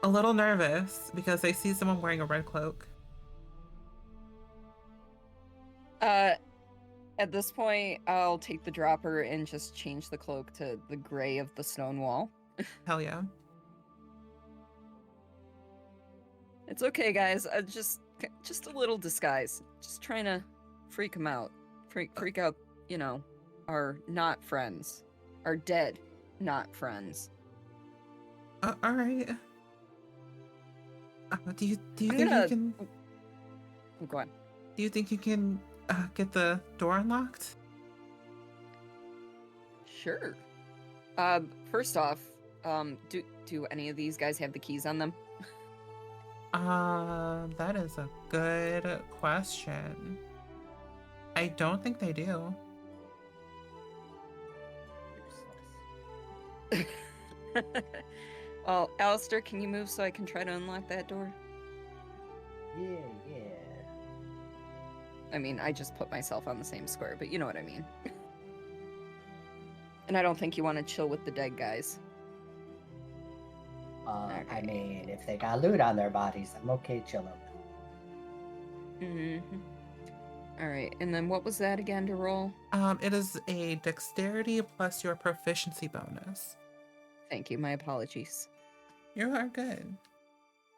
nervous because they see someone wearing a red cloak. At this point, I'll take the dropper and just change the cloak to the gray of the stone wall. Hell yeah. It's okay, guys. Just a little disguise. Just trying to freak them out. Freak out, you know, our not friends. Our dead not friends. All right. Do you think gonna- you can? Go on. Do you think you can get the door unlocked? Sure. First off, do any of these guys have the keys on them? That is a good question. I don't think they do. Well, Alistair, can you move so I can try to unlock that door? Yeah. I mean, I just put myself on the same square, but you know what I mean. And I don't think you want to chill with the dead guys. I Alright. mean, if they got loot on their bodies, I'm okay chilling. Alright, and then what was that again to roll? It is a dexterity plus your proficiency bonus. Thank you, my apologies. You are good.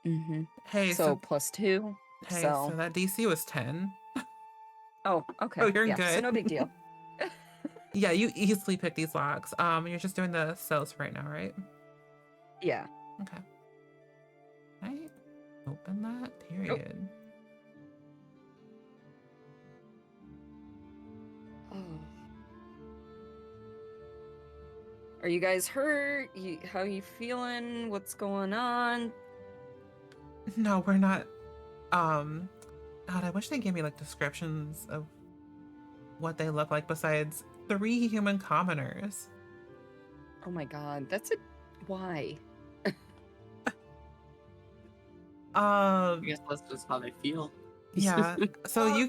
Mm-hmm. Hey, So +2. so that DC was 10. Oh, okay. Oh, you're yeah, so good. no big deal. Yeah, you easily pick these locks. You're just doing the cells right now, right? Yeah. Okay. Right. Open that. Period. Oh. Are you guys hurt? How you feeling? What's going on? No, we're not. God, I wish they gave me like descriptions of what they look like besides 3 human commoners. Oh my god, why? I guess that's just how they feel. Yeah. So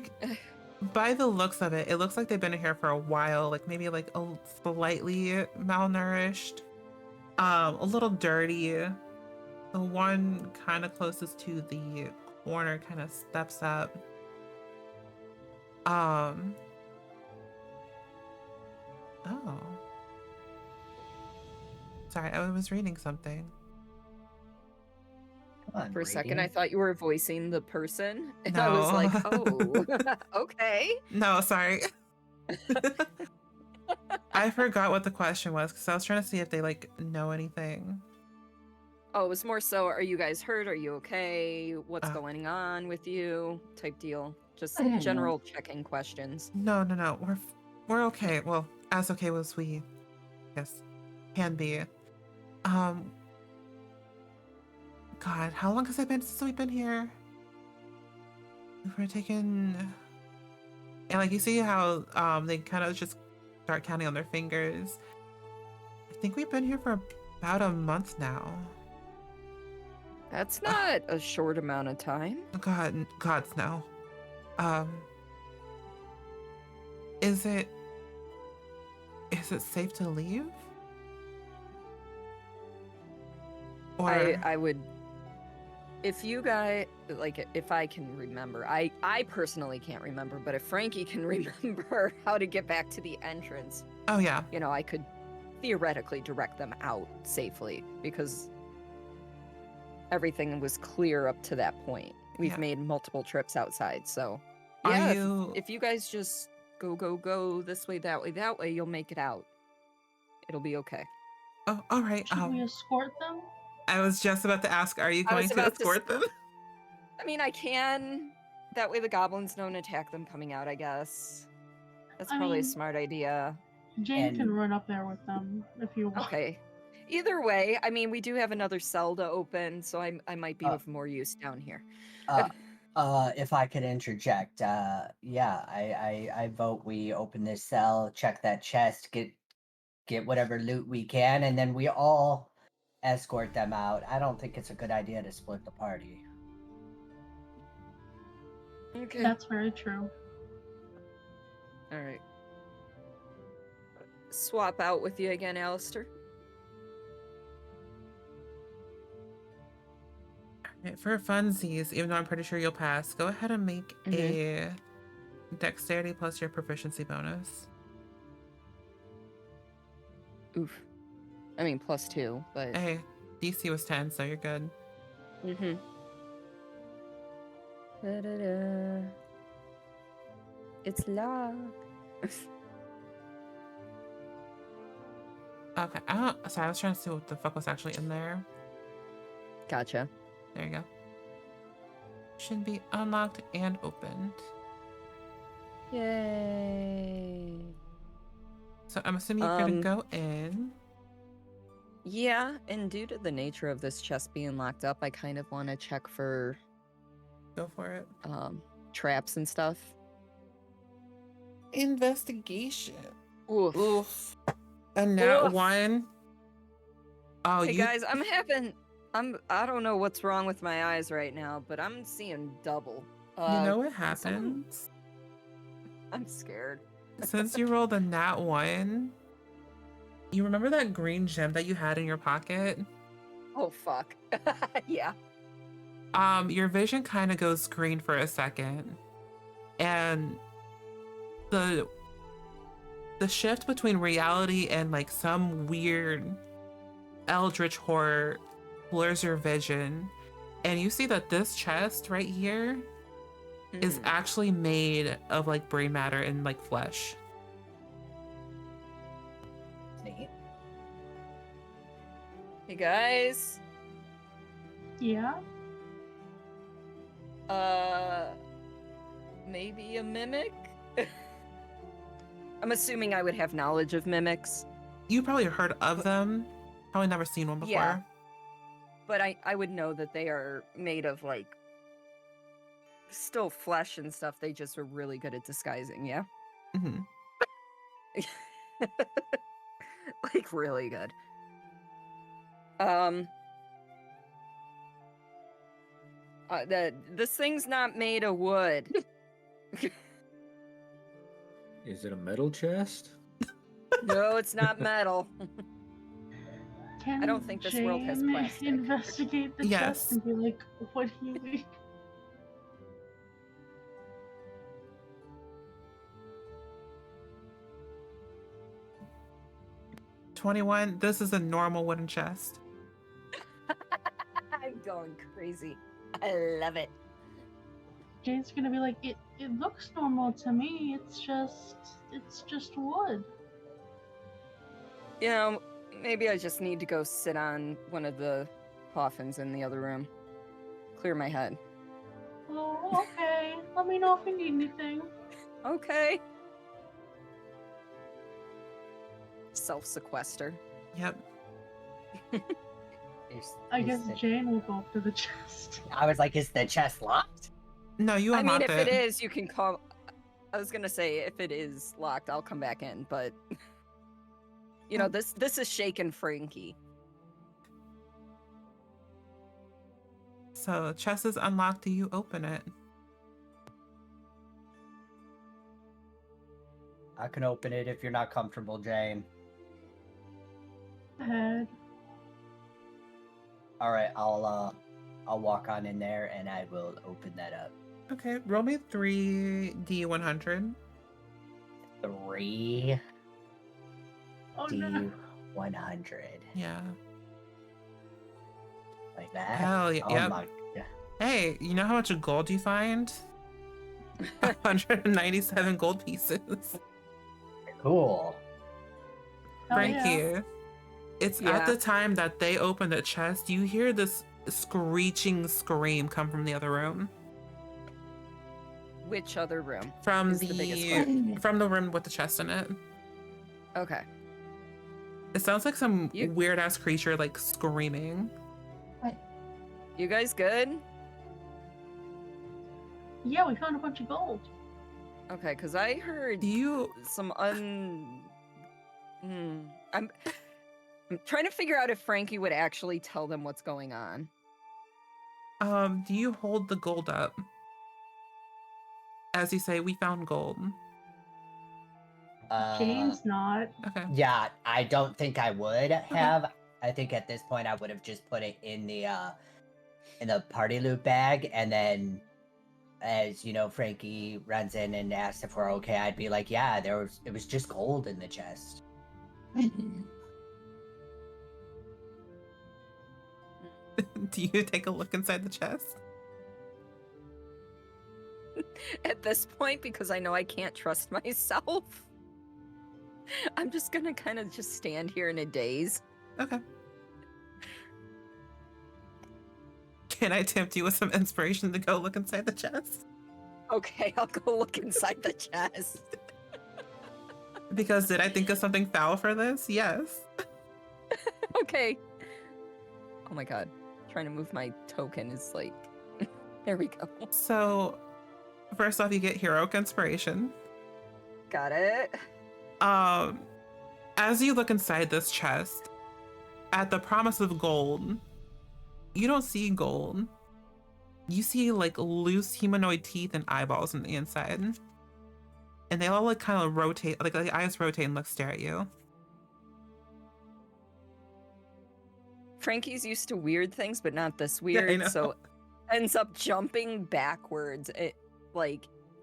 by the looks of it, it looks like they've been here for a while, like maybe like a slightly malnourished, a little dirty. The one kind of closest to the corner kind of steps up. Oh. Sorry, I was reading something. Come on, For a second, I reading. thought you were voicing the person, and No. I was like, oh, okay. No, sorry. I forgot what the question was because I was trying to see if they like know anything. Oh, it was more so, are you guys hurt? Are you okay? What's Oh. going on with you? Type deal. Just Mhm. general checking questions. No. We're okay. Well, as okay as we, yes, can be. God, how long has it been since we've been here? We're taking, and like you see how they kind of just start counting on their fingers. I think we've been here for about a month now. That's not a short amount of time. God's no. Is it safe to leave? Or I would, if you guys, like, if I can remember, I personally can't remember, but if Frankie can remember how to get back to the entrance, oh yeah, you know, I could theoretically direct them out safely because everything was clear up to that point. We've Yeah. made multiple trips outside, so Are yeah, you- if you guys just go this way, that way, you'll make it out. It'll be okay. Oh, all right. Should we escort them? I was just about to ask, are you I was going to about to escort them? I mean, I can. That way the goblins don't attack them coming out, I guess. That's I probably a mean- smart idea. Jane can And- run up there with them if you want. Okay. Either way, I mean, we do have another cell to open, so I might be of more use down here. If I could interject, yeah, I vote we open this cell, check that chest, get whatever loot we can, and then we all escort them out. I don't think it's a good idea to split the party. Okay. That's very true. All right. Swap out with you again, Alistair. Right, for funsies, even though I'm pretty sure you'll pass, go ahead and make a dexterity plus your proficiency bonus. Oof. I mean, +2, but. Hey, DC was 10, so you're good. Mm-hmm. Da-da-da. It's locked. Okay, sorry, I was trying to see what the fuck was actually in there. Gotcha. There you go. Should be unlocked and opened. Yay. So I'm assuming you're gonna go in. Yeah, and due to the nature of this chest being locked up, I kind of want to check for Go for it. traps and stuff. Investigation. Oof. Oof. A nat Oof. 1. Oh, Hey you guys, I don't know what's wrong with my eyes right now, but I'm seeing double. you know what happens? I'm scared. Since you rolled a nat 1, you remember that green gem that you had in your pocket? Oh fuck. Yeah. Your vision kind of goes green for a second, and the shift between reality and like some weird eldritch horror blurs your vision, and you see that this chest right here is actually made of like brain matter and like flesh. Neat. Hey guys. Yeah. Maybe a mimic? I'm assuming I would have knowledge of mimics. You probably heard of them, probably never seen one before. Yeah. But I would know that they are made of, like, still flesh and stuff. They just are really good at disguising, yeah? Mm-hmm. Like, really good. This thing's not made of wood. Is it a metal chest? No, it's not metal. Can I don't think this world has Jane plastic. investigate the Yes. chest and be like, what do you mean? $21. This is a normal wooden chest. I'm going crazy. I love it. Jane's gonna be like, it looks normal to me. It's just wood. You know, maybe I just need to go sit on one of the coffins in the other room. Clear my head. Oh, okay. Let me know if you need anything. Okay. Self-sequester. Yep. I guess Jane will go up to the chest. I was like, is the chest locked? No, you I mean, unlocked if it is, you can call... I was gonna say, if it is locked, I'll come back in, but... You know, this is shaken Frankie. So chest is unlocked. Do you open it? I can open it if you're not comfortable, Jane. Head. All right, I'll walk on in there and I will open that up. Okay, roll me 3d100. 3 Oh no. D100. Yeah. Like that? Hell yeah. Oh Yep. my god. Hey, you know how much gold you find? 197 gold pieces. Cool. Frankie, yeah. it's Yeah. at the time that they open the chest, you hear this screeching scream come from the other room. Which other room? From Is the biggest one. from the room with the chest in it. Okay. It sounds like some You- weird ass creature like screaming. You guys good? Yeah, we found a bunch of gold. Okay, because I heard Do you some I'm trying to figure out if Frankie would actually tell them what's going on. do you hold the gold up? As you say, we found gold. Jane's not. Okay. Yeah, I don't think I would have. I think at this point I would have just put it in the party loot bag, and then as you know, Frankie runs in and asks if we're okay, I'd be like, yeah, it was just gold in the chest. Do you take a look inside the chest? At this point, because I know I can't trust myself, I'm just gonna kind of just stand here in a daze. Okay. Can I tempt you with some inspiration to go look inside the chest? Okay, I'll go look inside the chest. Because did I think of something foul for this? Yes. Okay. Oh my god. Trying to move my token is like... There we go. So, first off, you get heroic inspiration. Got it. As you look inside this chest, at the promise of gold, you don't see gold. You see like loose humanoid teeth and eyeballs on the inside. And they all like kind of rotate, like the eyes rotate and stare at you. Frankie's used to weird things, but not this Yeah, I weird, know. so ends up jumping backwards,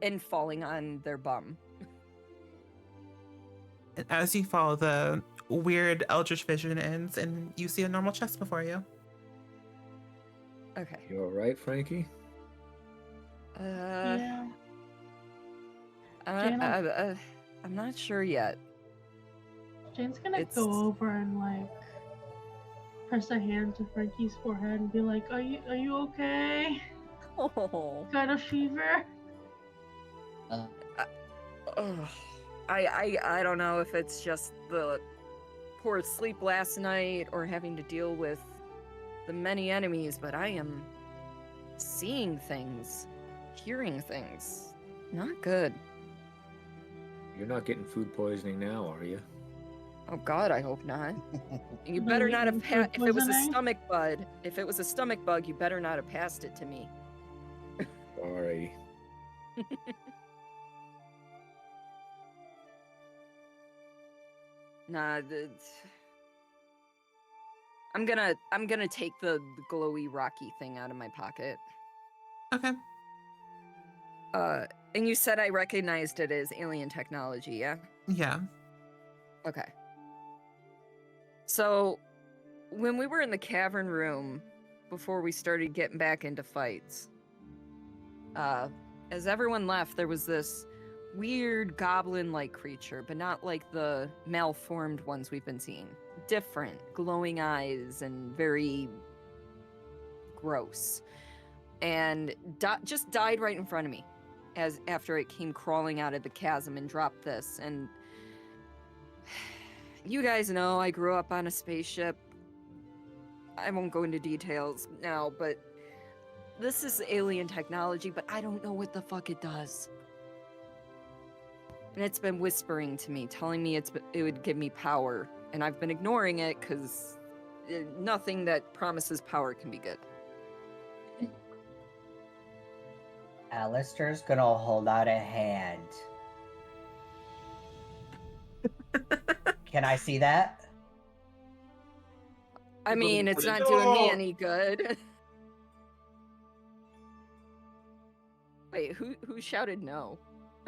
and falling on their bum. And as you follow, the weird eldritch vision ends, and you see a normal chest before you. Okay. You all right, Frankie? Yeah. I'm Jane, I'm not sure yet. Jane's gonna It's- go over and like press a hand to Frankie's forehead and be like, "Are you okay? Oh. Got a fever?" Ugh. I don't know if it's just the poor sleep last night or having to deal with the many enemies, but I am seeing things, hearing things. Not good. You're not getting food poisoning now, are you? Oh God, I hope not. You No, better we not have need food if it was a poisoning? stomach bug. If it was a stomach bug, you better not have passed it to me. Alrighty. Nah, I'm gonna take the glowy rocky thing out of my pocket. Okay. And you said I recognized it as alien technology, yeah? Yeah. Okay. So, when we were in the cavern room before we started getting back into fights, as everyone left, there was this weird goblin-like creature, but not like the malformed ones we've been seeing. Different, glowing eyes and very gross. And just died right in front of me after it came crawling out of the chasm and dropped this. And you guys know I grew up on a spaceship. I won't go into details now, but this is alien technology, but I don't know what the fuck it does. And it's been whispering to me, telling me it would give me power. And I've been ignoring it because nothing that promises power can be good. Alistair's gonna hold out a hand. Can I see that? I mean, it's not doing me any good. Wait, who shouted no?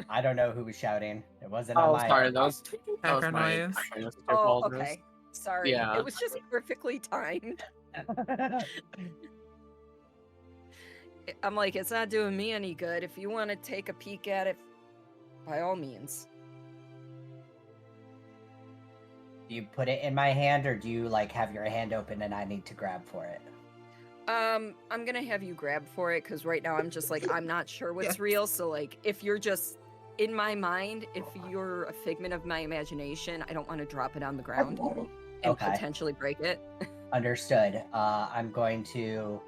I don't know who was shouting. It wasn't on Oh, my sorry, end. that was Background my noise. sister Oh, calls this. okay. Sorry. Yeah. It was just perfectly timed. I'm like, it's not doing me any good. If you want to take a peek at it, by all means. Do you put it in my hand, or do you like have your hand open and I need to grab for it? I'm gonna have you grab for it because right now I'm just like, I'm not sure what's Yes. real. So like, if you're just in my mind, if you're a figment of my imagination, I don't want to drop it on the ground and Okay. potentially break it. Understood. I'm going to,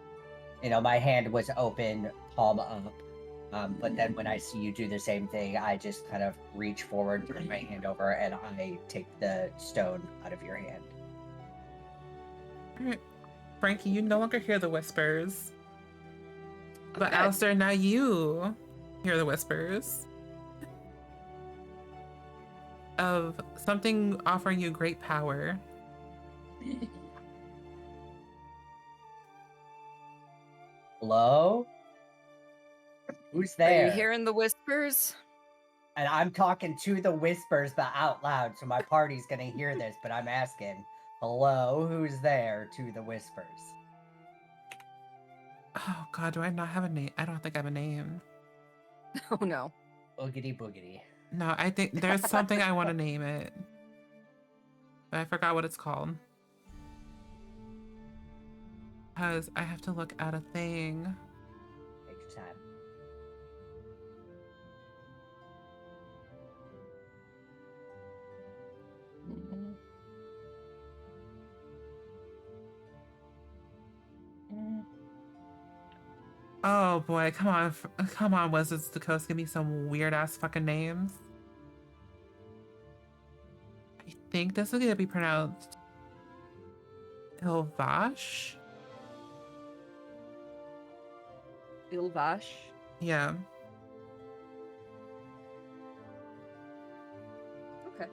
my hand was open, palm up. But then when I see you do the same thing, I just kind of reach forward, bring my hand over, and I take the stone out of your hand. Alright. Frankie, you no longer hear the whispers. But Okay. Alistair, now you hear the whispers of something offering you great power. Hello? Who's Are there? you hearing the whispers? And I'm talking to the whispers, but out loud, so my party's gonna hear this, but I'm asking, hello, who's there, to the whispers? Oh God, do I not have a name? I don't think I have a name. Oh no. Boogity boogity. No, I think there's something I want to name it. But I forgot what it's called. Because I have to look at a thing. Take your time. Oh boy, come on, Wizards of the Coast, give me some weird ass fucking names. I think this is gonna be pronounced Ilvash. Ilvash. Yeah. Okay.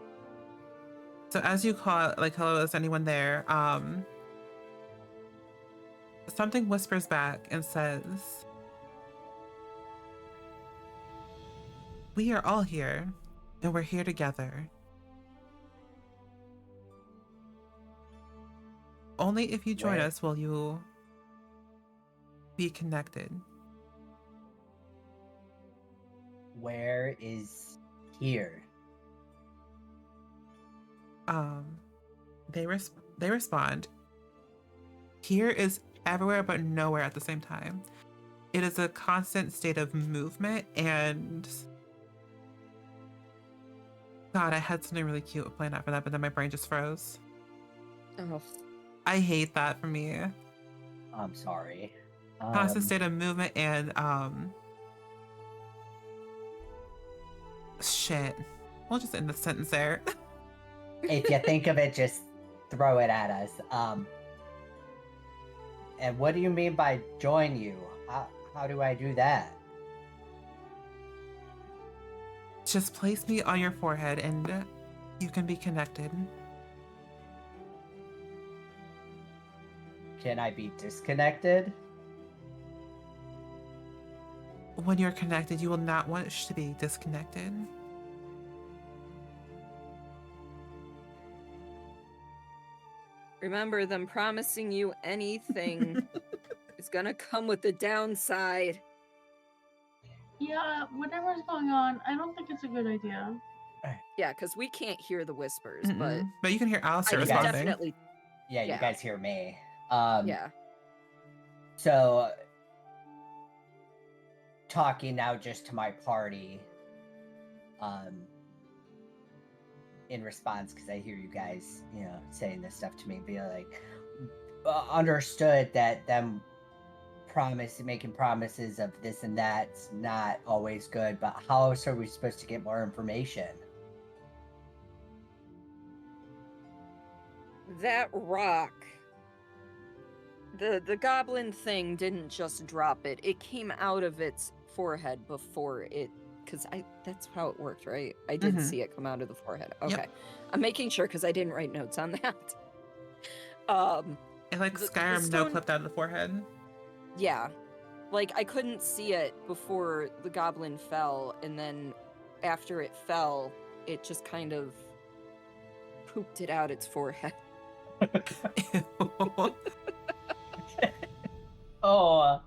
So as you call it, like, hello, is anyone there? something whispers back and says, "We are all here, and we're here together. Only if you join Where- us will you be connected." Where is here? They respond, "Here is everywhere but nowhere at the same time. It is a constant state of movement and..." God, I had something really cute planned out for that, but then my brain just froze. Oh, I hate that for me. I'm sorry. Constant state of movement and shit. We'll just end the sentence there. If you think of it, just throw it at us. And what do you mean by join you? How do I do that? Just place me on your forehead and you can be connected. Can I be disconnected? When you're connected, you will not want to be disconnected. remember, them promising you anything is gonna come with the downside. Yeah, whatever's going on, I don't think it's a good idea. Yeah, because we can't hear the whispers, but But you can hear I Alistair can responding. definitely. Yeah, you Yeah. guys hear me. Yeah. So, talking now just to my party, in response, because I hear you guys, saying this stuff to me, be like, understood that them making promises of this and that's not always good, but how else are we supposed to get more information? That rock. The goblin thing didn't just drop it. It came out of its forehead before it, because that's how it worked, right? I did Mhm. see it come out of the forehead. Yep. Okay. I'm making sure because I didn't write notes on that. It like the Skyrim stone- no clipped out of the forehead. Yeah. Like, I couldn't see it before the goblin fell, and then after it fell, it just kind of pooped it out its forehead. Oh,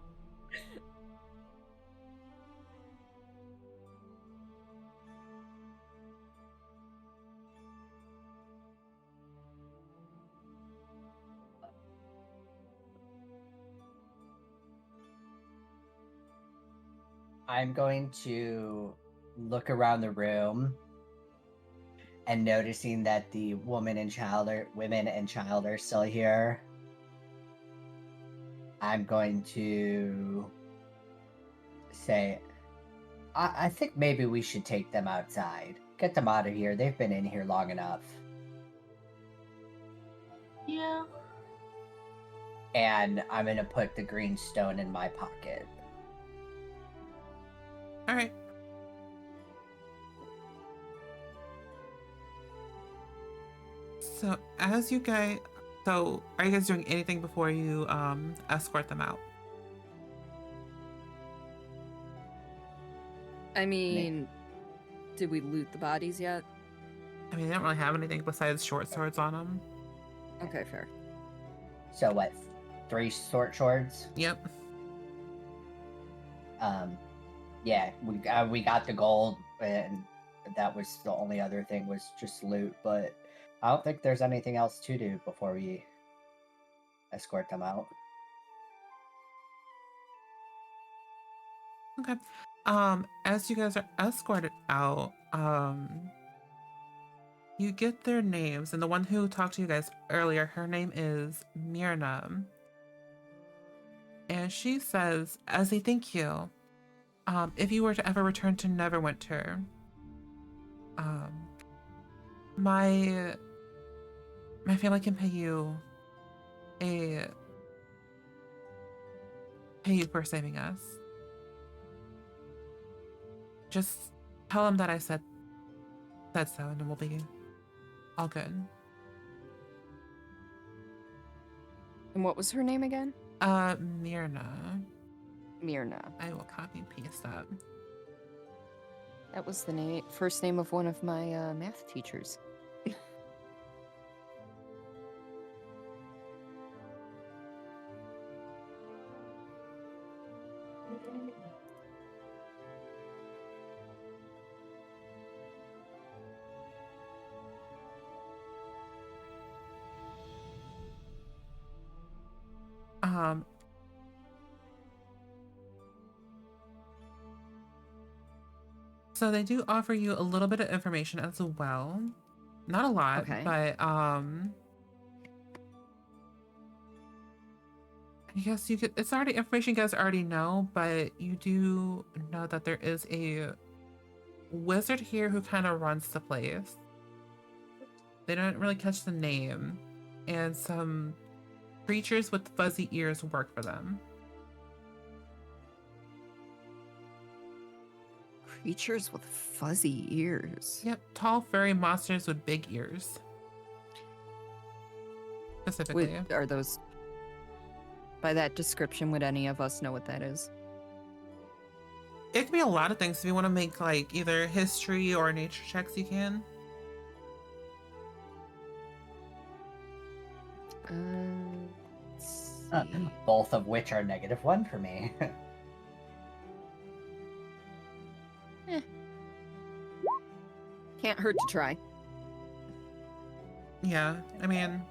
I'm going to look around the room and noticing that the women and child are still here. I'm going to say, I think maybe we should take them outside. Get them out of here. They've been in here long enough. Yeah. And I'm going to put the green stone in my pocket. All right. So as you guys, so are you guys doing anything before you escort them out? I mean, did we loot the bodies yet? I mean, they don't really have anything besides short swords on them. Okay, fair. So what? 3 short swords? Yep. Yeah, we got the gold, and that was the only other thing was just loot. But I don't think there's anything else to do before we escort them out. Okay. As you guys are escorted out, you get their names, and the one who talked to you guys earlier, her name is Myrna. And she says, as a thank you, if you were to ever return to Neverwinter, my family can pay you for saving us. Just tell them that I said so, and then we'll be all good. And what was her name again? Myrna. Myrna. I will copy and paste that. That was the first name of one of my math teachers. Um, so they do offer you a little bit of information as well. Not a lot, Okay. but I guess you could. It's already information you guys already know, but you do know that there is a wizard here who kind of runs the place. They don't really catch the name, and some creatures with fuzzy ears work for them. Creatures with fuzzy ears. Yep, tall furry monsters with big ears. Specifically. Are those... By that description, would any of us know what that is? It can be a lot of things. If you want to make like either history or nature checks, you can. Let's Huh. see. Both of which are -1 for me. Can't hurt to try. Yeah, I mean,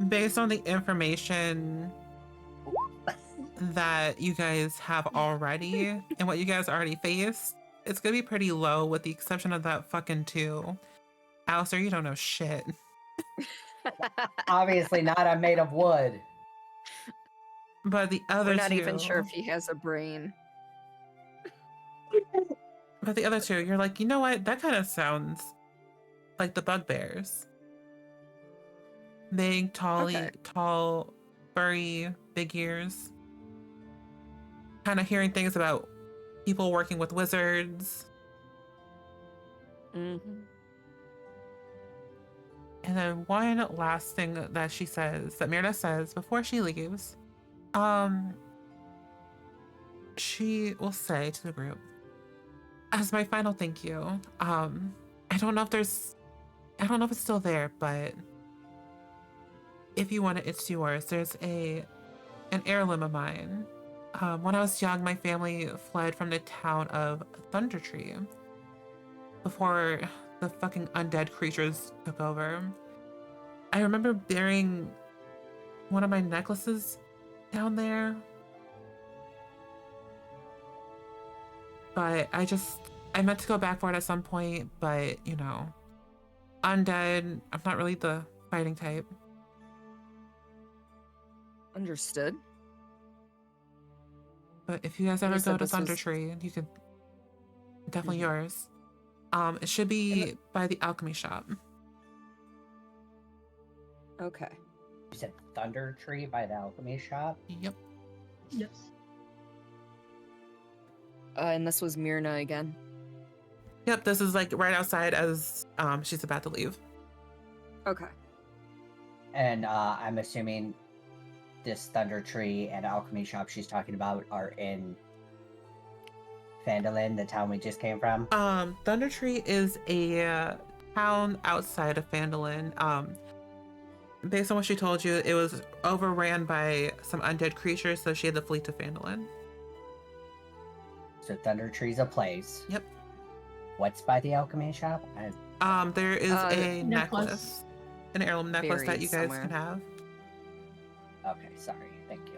based on the information that you guys have already and what you guys already faced, it's gonna be pretty low with the exception of that fucking 2. Alistair, you don't know shit. Obviously not. I'm made of wood. But the other We're not 2, even sure if he has a brain. But the other 2, you're like, you know what? That kind of sounds like the bugbears. Big, tall, furry, big ears. Kind of hearing things about people working with wizards. Mm-hmm. And then one last thing that she says, that Myrna says before she leaves, she will say to the group, as my final thank you, I don't know if it's still there, but if you want it, it's yours. There's an heirloom of mine. When I was young, my family fled from the town of Thundertree before the fucking undead creatures took over. I remember burying one of my necklaces down there, but I meant to go back for it at some point, but you know, undead, I'm not really the fighting type. Understood. But if you guys ever You said go to this was- Thundertree, you could definitely Mhm. yours. It should be by the alchemy shop. Okay. You said Thunder Tree by the alchemy shop? Yep. Yes. And this was Myrna again. Yep, this is like right outside as she's about to leave. Okay. And I'm assuming this Thunder Tree and alchemy shop she's talking about are in Phandelver, the town we just came from. Thundertree is a town outside of Phandelver. Based on what she told you, it was overran by some undead creatures, so she had to flee to Phandelver. So Thunder Tree's a place. Yep. What's by the alchemy shop? There is a necklace. necklace, an heirloom necklace that Buried you guys somewhere. can have. Okay, sorry. Thank you.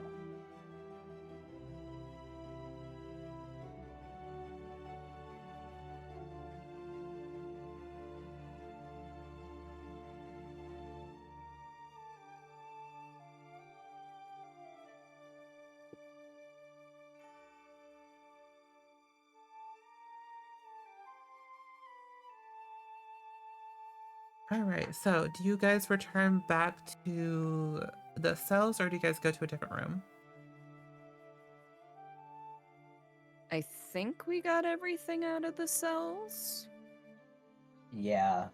All right, so do you guys return back to the cells or do you guys go to a different room? I think we got everything out of the cells. Yeah.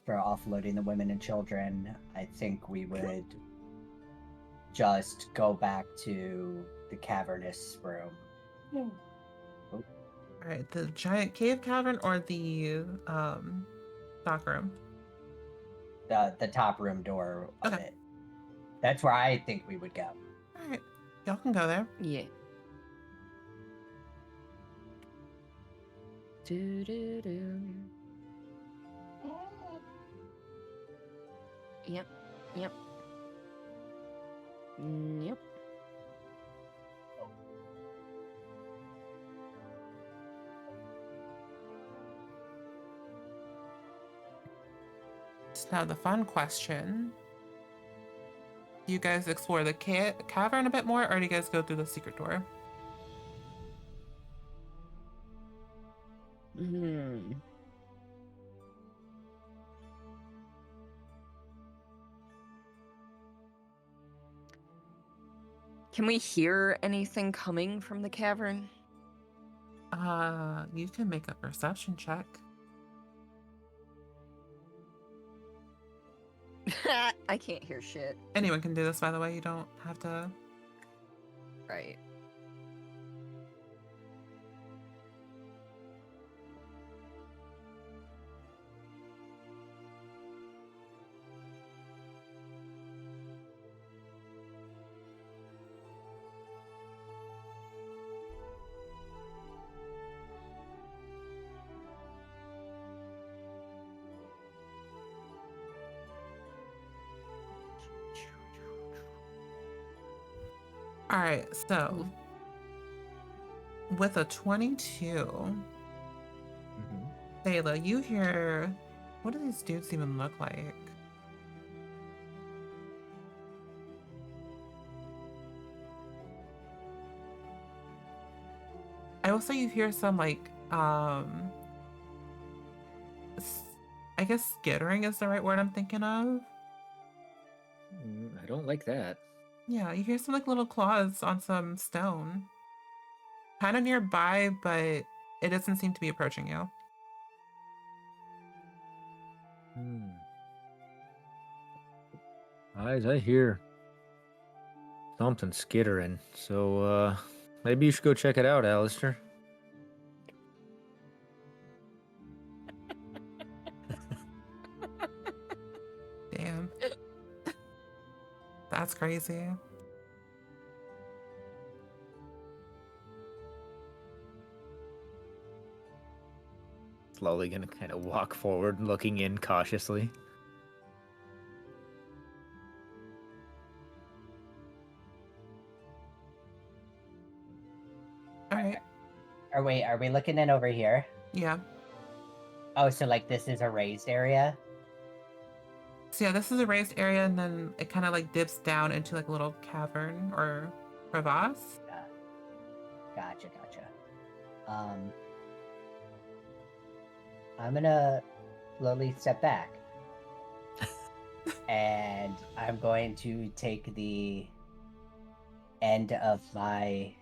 For offloading the women and children, I think we would just go back to the cavernous room. All right, the giant cave cavern or the stock room? The top room door of Okay. it. That's where I think we would go. All right, y'all can go there. Yeah. Do do do. Yep. Yep. Yep. So now the fun question. Do you guys explore the cavern a bit more, or do you guys go through the secret door? Hmm. Can we hear anything coming from the cavern? You can make a perception check. I can't hear shit. Anyone can do this, by the way. You don't have to. Right. All right, so with a 22, Thela, you hear. What do these dudes even look like? I will say you hear some like I guess skittering is the right word I'm thinking of. I don't like that. Yeah, you hear some like little claws on some stone. Kind of nearby, but it doesn't seem to be approaching you. Guys, I hear something skittering. So, maybe you should go check it out, Alistair. Damn. That's crazy. Slowly gonna kind of walk forward, looking in cautiously. All right. Are we looking in over here? Yeah. Oh, so like this is a raised area? So yeah, this is a raised area, and then it kind of like dips down into like a little cavern or crevasse. Gotcha. I'm gonna slowly step back. And I'm going to take the end of my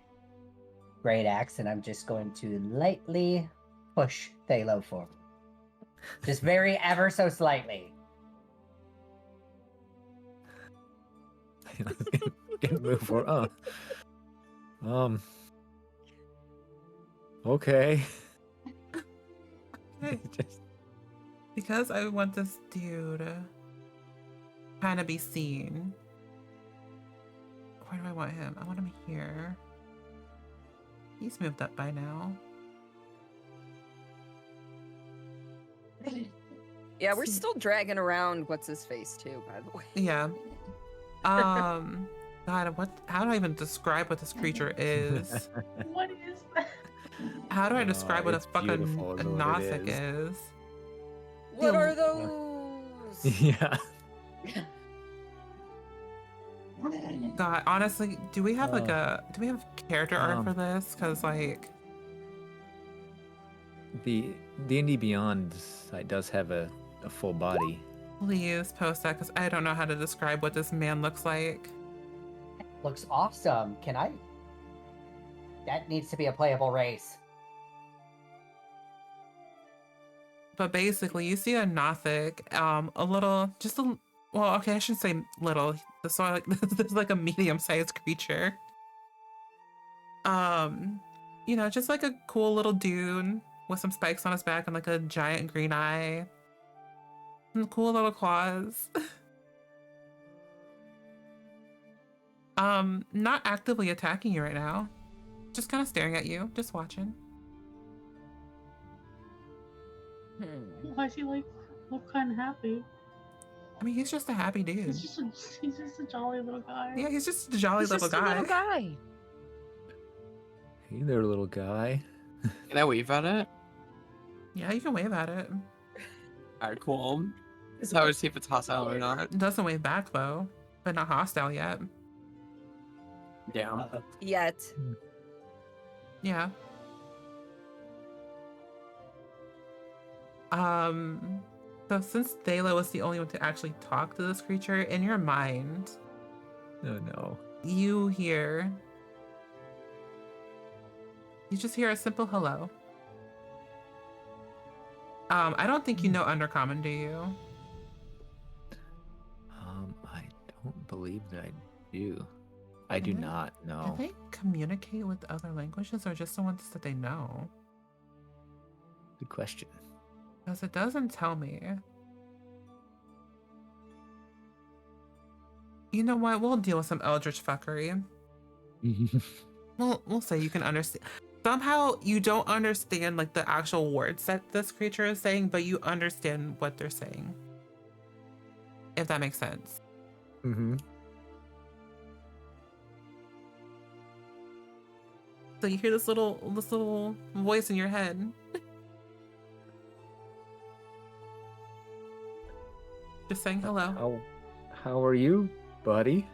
great axe and I'm just going to lightly push Thalo forward. Just very ever so slightly. Can move forward. Okay. Okay. Just Because I want this dude to kind of be seen. Where do I want him? I want him here. He's moved up by now. Yeah, we're still dragging around what's his face too, by the way. Yeah. God, how do I even describe what this creature is? What is that? How do I Oh, describe what a it's fucking beautiful is what it Nothic is? What The- are those? yeah. God, honestly, do we have do we have character art for this? Because like, The D&D Beyond site does have a full body. please post that because I don't know how to describe what this man looks like. Looks awesome. Can I? That needs to be a playable race. But basically, you see a Nothic, Well, okay, I shouldn't say little. This one, like, this is like a medium-sized creature. You know, just like a cool little dude with some spikes on his back and like a giant green eye. Some cool little claws. Not actively attacking you right now. Just kind of staring at you, just watching. Why is he like look kind of happy? I mean, he's just a happy dude. He's just a jolly little guy. Yeah, he's just a jolly He's little just a guy. little guy. Hey there, little guy. Can I wave at it? Yeah, you can wave at it. Alright, cool. So I would see if it's hostile or not. It doesn't wave back though, but not hostile yet. Yeah. Yet. Yeah. So since Thela was the only one to actually talk to this creature, in your mind, Oh no. you just hear a simple hello. I don't think you know Undercommon, do you? I don't believe that I do. I do Can they- not Can know. they communicate with other languages or just the ones that they know? Good question. Because it doesn't tell me. You know what? We'll deal with some eldritch fuckery. We'll say you can understand. Somehow you don't understand like the actual words that this creature is saying, but you understand what they're saying. If that makes sense. Mm-hmm. So you hear this little voice in your head. Just saying hello. How are you, buddy?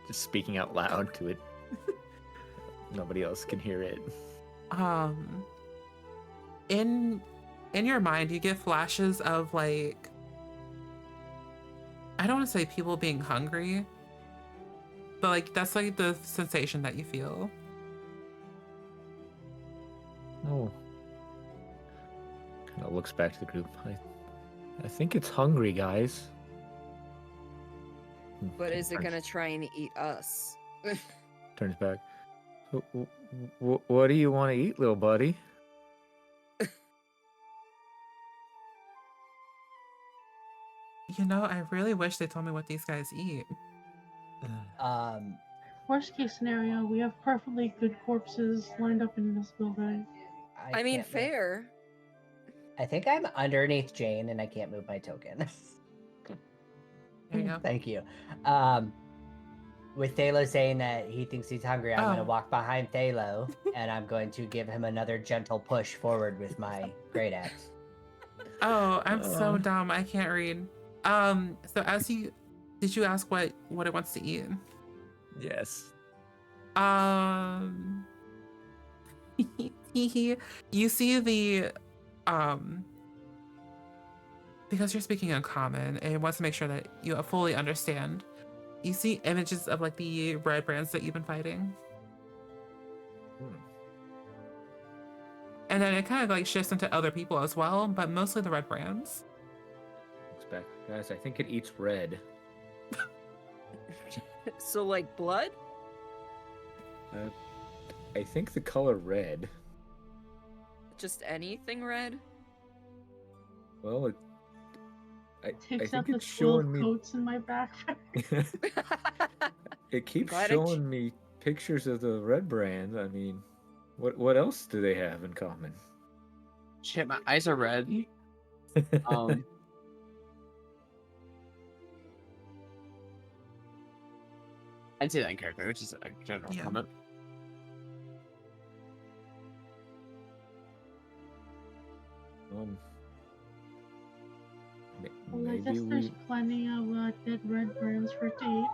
Just speaking out loud to it. Nobody else can hear it. In your mind you get flashes of like, I don't want to say people being hungry, but like that's like the sensation that you feel. Oh. Kind of looks back to the group. I think it's hungry, guys. But is it Turns- gonna try and eat us? Turns back. What do you want to eat, little buddy? You know, I really wish they told me what these guys eat. Worst case scenario, we have perfectly good corpses lined up in this building. I mean, can't move. fair. I think I'm underneath Jane and I can't move my token. There you go. Thank you. With Thalo saying that he thinks he's hungry, I'm going to Oh. walk behind Thalo and I'm going to give him another gentle push forward with my great axe. Oh, I'm so Uh. dumb. I can't read. So did you ask what it wants to eat? Yes. You see the because you're speaking in common and it wants to make sure that you fully understand. You see images of like the red brands that you've been fighting. And then it kind of like shifts into other people as well, but mostly the red brands. Looks back, guys. I think it eats red. So like blood? I think the color red. Just anything red? Well, I Takes think out the it's 12 showing me. coats in my backpack. It keeps Glad showing me pictures of the red brand. I mean, what else do they have in common? Shit, my eyes are red. I'd say that in character, which is a general Yeah. comment. Well, I Maybe guess there's we. plenty of dead red brands for it to eat.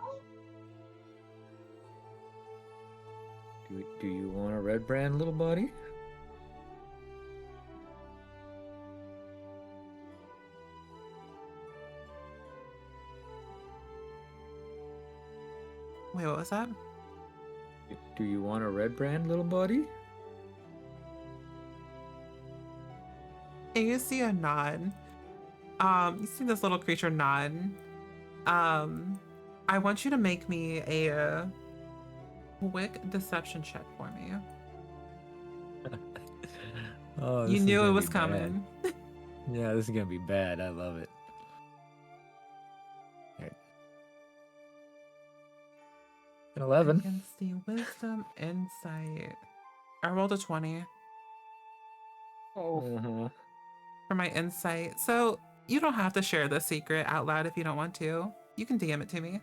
Do you want a red brand, little buddy? Wait, what was that? Do you want a red brand, little buddy? And you see a nod. You see this little creature nod. I want you to make me a quick deception check for me. Oh, You this is knew it gonna was be bad. coming. Yeah, this is gonna be bad. I love it. Right. An 11. Against the wisdom insight. I rolled a 20 Oh, Uh-huh. for my insight. So you don't have to share the secret out loud if you don't want to. You can DM it to me.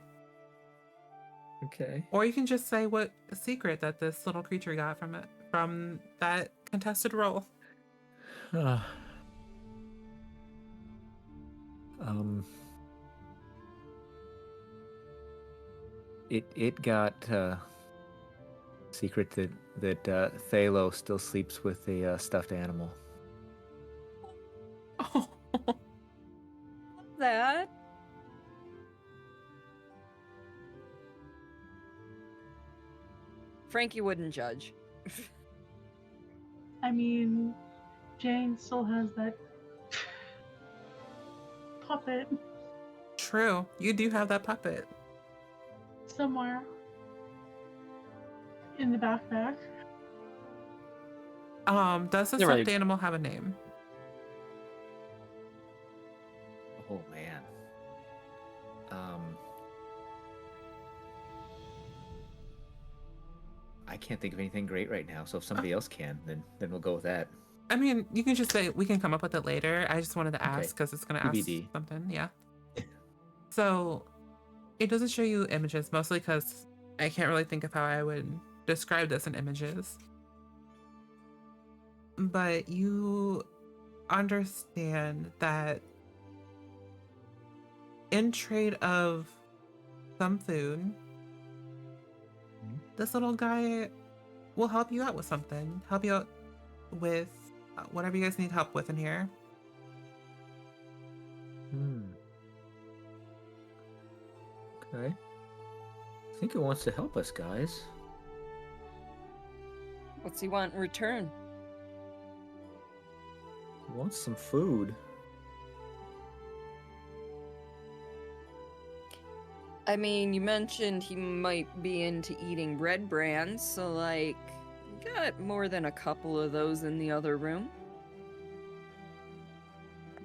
Okay. Or you can just say what secret that this little creature got from that contested roll. Um. It got secret that Thalo still sleeps with a stuffed animal. Oh, that. Frankie wouldn't judge. I mean, Jane still has that puppet true. You do have that puppet. somewhere in the backpack. Does the Never stuffed really- animal have a name? Oh man. I can't think of anything great right now. So if somebody else can, then we'll go with that. I mean, you can just say we can come up with it later. I just wanted to Okay. ask because it's going to ask TBD. something. Yeah. So it doesn't show you images, mostly because I can't really think of how I would describe this in images. But you understand that in trade of some food, this little guy will help you out with something. Help you out with whatever you guys need help with in here. Okay. I think it wants to help us, guys. What's he want in return? It wants some food. I mean, you mentioned he might be into eating red brands, so like, got more than a couple of those in the other room.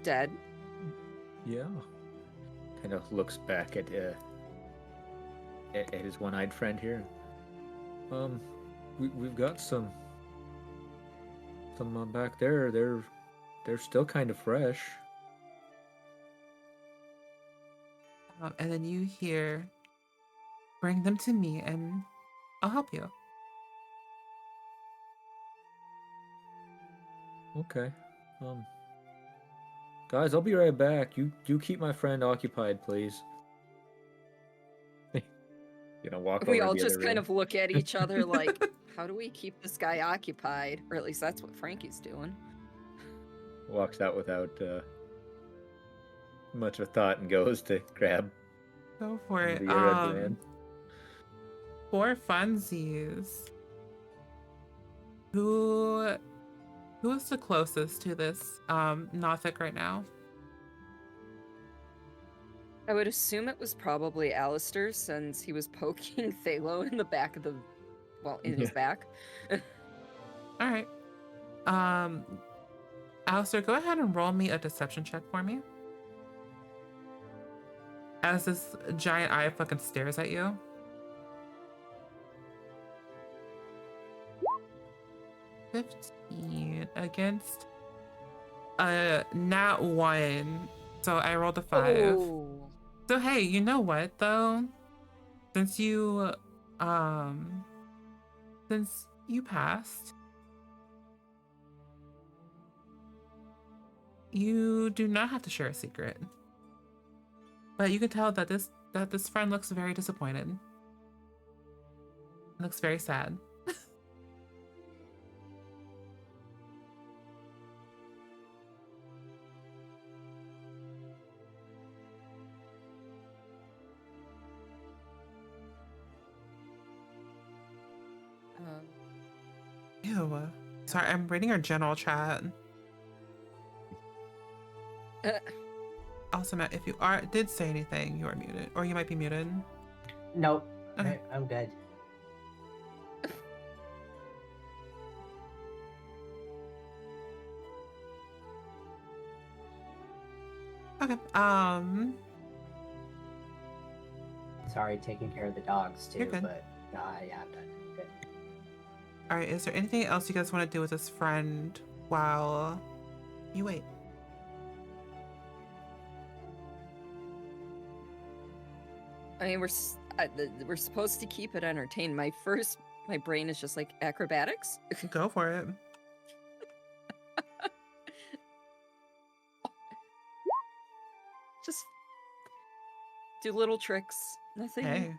Dead. Yeah. Kind of looks back at his one-eyed friend here. We've got some back there. They're still kind of fresh. And then you hear, bring them to me and I'll help you. Okay. Guys, I'll be right back. You keep my friend occupied, please. Walk over We to all the just other kind room. of look at each other like, how do we keep this guy occupied? Or at least that's what Frankie's doing. Walks out without much of a thought and goes to grab Go for it. the red brand. For funsies, who is the closest to this Nothic right now? I would assume it was probably Alistair, since he was poking Thalo in the back of his Yeah. back. All right. Alistair, go ahead and roll me a deception check for me. As this giant eye fucking stares at you. $15 against a nat 1. So I rolled a 5. Oh. So hey, you know what though? Since you passed, you do not have to share a secret. But you can tell that this friend looks very disappointed. Looks very sad. Ew. Sorry, I'm reading our general chat. Also, Matt, if you did say anything, you are muted, or you might be muted. Nope. Okay. I'm good. Okay. Sorry, taking care of the dogs You're too, good. but yeah, I'm done. Good. All right. Is there anything else you guys want to do with this friend while you wait? I mean, we're supposed to keep it entertained. My brain is just like acrobatics. Go for it. Just do little tricks. Nothing. Hey.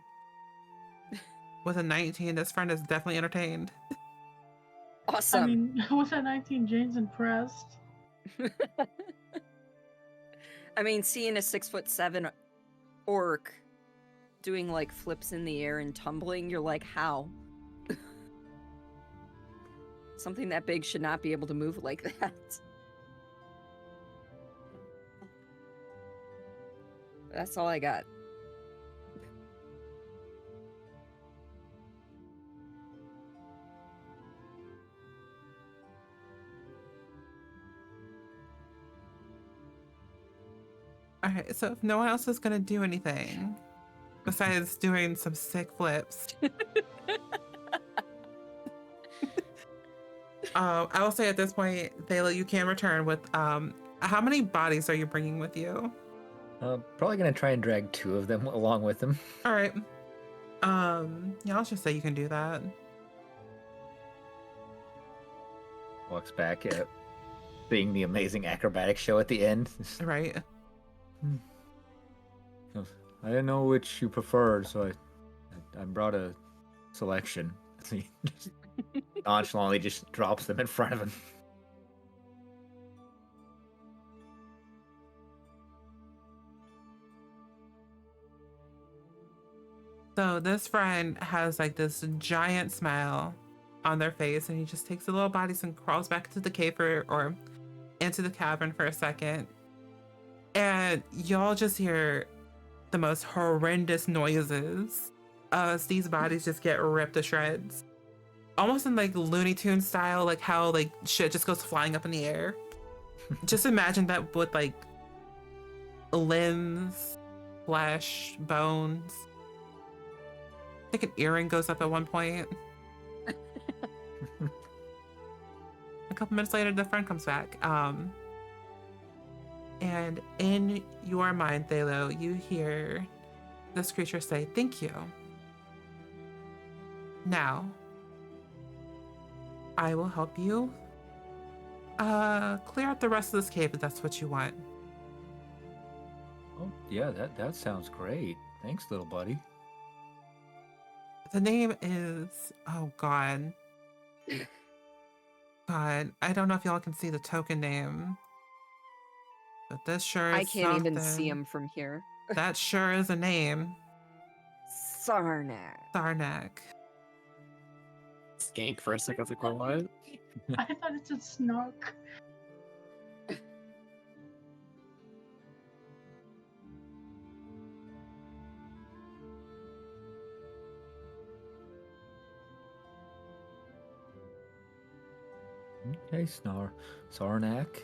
With a 19, this friend is definitely entertained. Awesome. I mean, with a 19, Jane's impressed. I mean, seeing a 6'7" orc doing like flips in the air and tumbling, you're like, how? Something that big should not be able to move like that. That's all I got. All right. So if no one else is gonna do anything besides doing some sick flips, I will say at this point, Thayla, you can return with how many bodies are you bringing with you? Probably gonna try and drag 2 of them along with him. All right. Yeah, I'll just say you can do that. Walks back, seeing the amazing acrobatic show at the end. Right. I didn't know which you preferred, so I brought a selection. He just nonchalantly just drops them in front of him. So this friend has like this giant smile on their face, and he just takes the little bodies and crawls back into the cave or into the cavern for a second. And y'all just hear the most horrendous noises as these bodies just get ripped to shreds. Almost in like Looney Tunes style, like how like shit just goes flying up in the air. Just imagine that with like limbs, flesh, bones. I think an earring goes up at one point. A couple minutes later, the friend comes back. And in your mind, Thalo, you hear this creature say, "Thank you. Now, I will help you clear out the rest of this cave if that's what you want." Oh, yeah, that sounds great. Thanks, little buddy. The name is, oh God, I don't know if y'all can see the token name, but this sure is I can't even see something. him from here. That sure is a name. Sarnak. Sarnak. Skank for a second. I was like, well, what? I thought it said snark. Okay, Sarnak.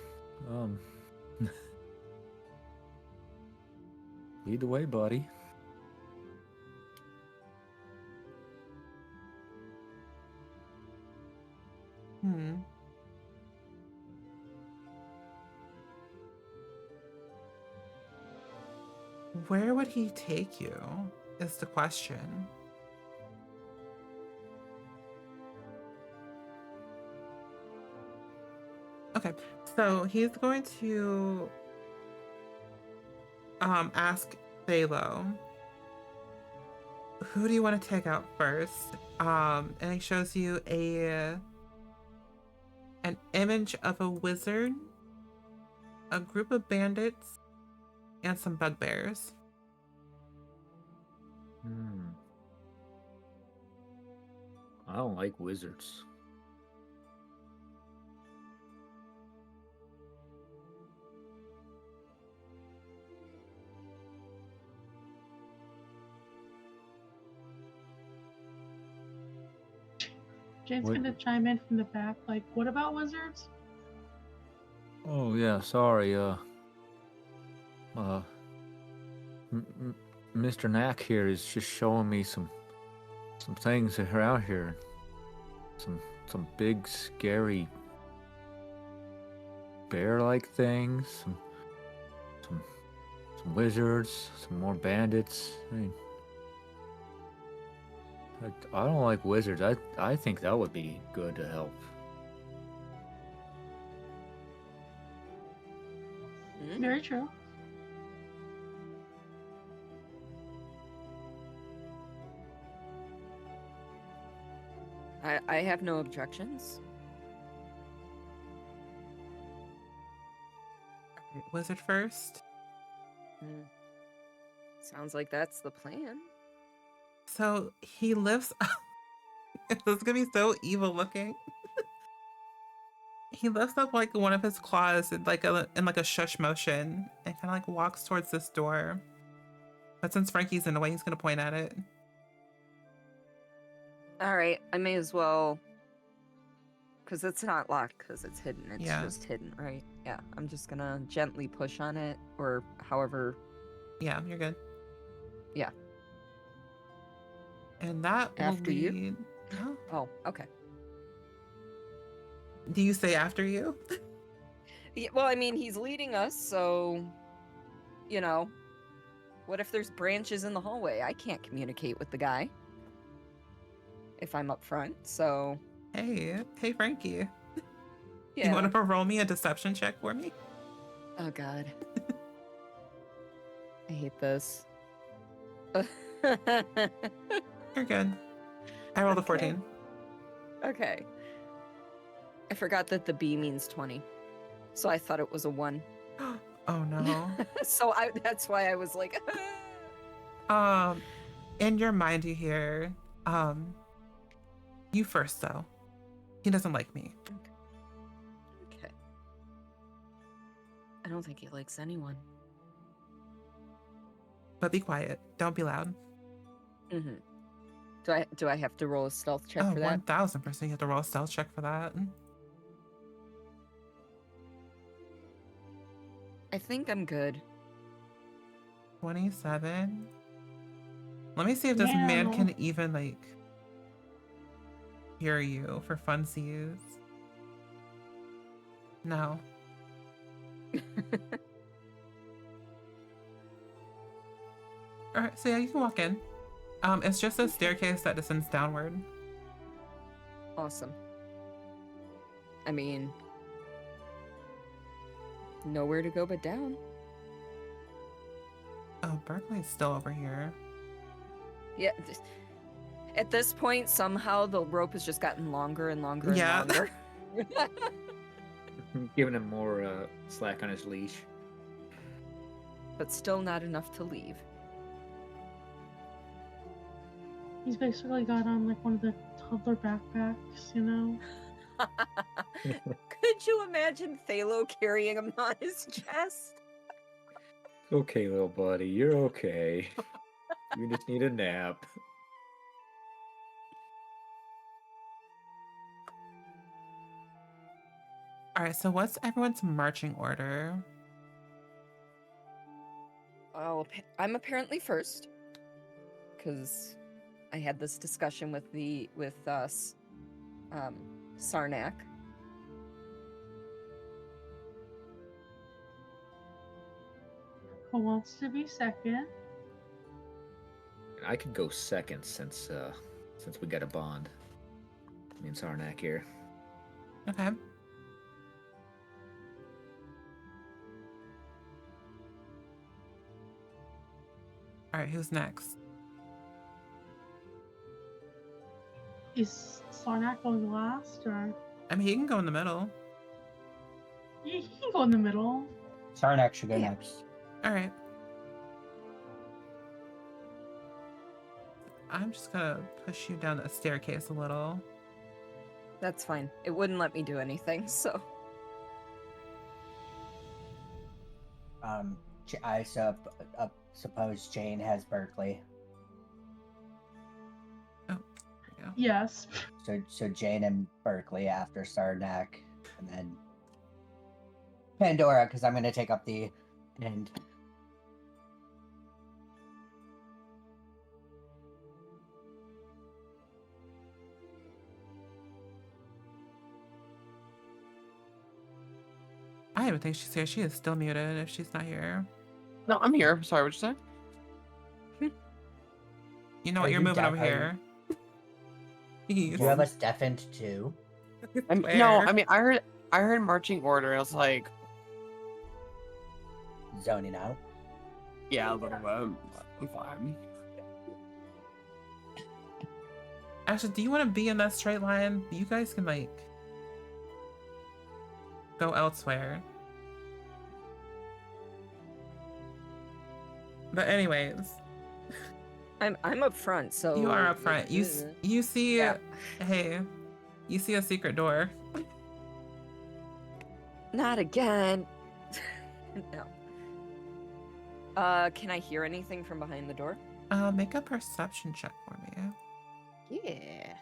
Lead the way, buddy. Where would he take you is the question. Okay, so he's going to ask Phalo, who do you want to take out first? And he shows you an image of a wizard, a group of bandits, and some bugbears. I don't like wizards. Jane's What- gonna chime in from the back. Like, what about wizards? Oh yeah, sorry. Mr. Knack here is just showing me some things that are out here. Some big scary bear-like things. Some wizards. Some more bandits. I mean, I don't like wizards. I think that would be good to help. Mm. Very true. I have no objections. Wizard first. Mm. Sounds like that's the plan. So he lifts up. This is gonna be so evil looking. He lifts up like one of his claws in like a shush motion and kind of like walks towards this door. But since Frankie's in the way, he's gonna point at it. All right, I may as well, because it's not locked, because it's hidden. It's Yeah. just hidden, right? Yeah, I'm just gonna gently push on it, or however. Yeah, you're good. Yeah. And that After will you? lead... No? Oh, okay. Do you say after you? Yeah, well, I mean, he's leading us, so you know. What if there's branches in the hallway? I can't communicate with the guy if I'm up front. So Hey Frankie. yeah. You want to roll me a deception check for me? Oh God. I hate this. You're good. I rolled a Okay. 14. Okay. I forgot that the B means 20. So I thought it was a 1. Oh no. So that's why I was like In your mind you hear, you first though. He doesn't like me. Okay. I don't think he likes anyone. But be quiet. Don't be loud. Mm-hmm. Do I have to roll a stealth check Oh, for that? 1000% you have to roll a stealth check for that. I think I'm good. 27. Let me see if this man Yeah. can even like hear you for funsies. No. Alright, so yeah, you can walk in. It's just a staircase that descends downward. Awesome. I mean, nowhere to go but down. Oh, Berkeley's still over here. Yeah. At this point, somehow the rope has just gotten longer and longer and Yeah. longer. Giving him more slack on his leash. But still not enough to leave. He's basically got on like one of the toddler backpacks, you know? Could you imagine Thalo carrying him on his chest? Okay, little buddy, you're okay. You just need a nap. Alright, so what's everyone's marching order? Well, I'm apparently first. Because I had this discussion with Sarnak. Who wants to be second? I could go second since we got a bond. Me and Sarnak here. Okay. Alright, who's next? Is Sarnak going last, or I mean, he can go in the middle. he can go in the middle? Sarnak should go Yeah. next. Alright. I'm just gonna push you down the staircase a little. That's fine. It wouldn't let me do anything, so. I suppose Jane has Berkeley. Yeah. Yes. So Jane and Berkeley after Sarnak, and then Pandora, because I'm going to take up the end. I don't even think she's here. She is still muted if she's not here. No, I'm here. Sorry, what'd you say? You know Are what? You're you moving deaf? over Are you- here. Do you have us deafened too? No, Where? I mean I heard marching order. And I was like, Zoning out. yeah, a little bit. I'm fine. Actually, do you want to be in that straight line? You guys can like go elsewhere. But anyways, I'm up front, so you are up front. You see, Yeah. hey, you see a secret door. Not again. No. Can I hear anything from behind the door? Make a perception check for me. Yeah.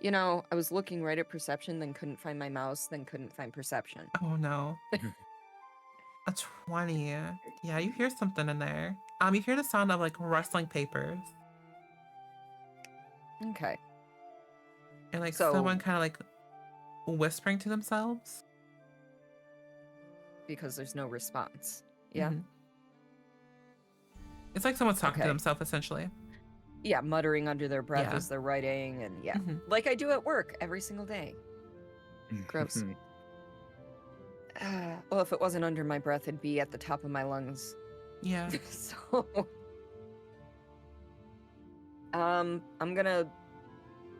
You know, I was looking right at perception, then couldn't find my mouse, then couldn't find perception. Oh no. A 20. Yeah, you hear something in there. You hear the sound of like rustling papers Okay. and like So- someone kind of like whispering to themselves. Because there's no response. Yeah. Mhm. It's like someone's talking to Okay. themselves essentially. Yeah, muttering under their breath Yeah. as they're writing, and yeah. Mhm. Like I do at work every single day. Gross. Well, if it wasn't under my breath, it'd be at the top of my lungs. Yeah. So, I'm gonna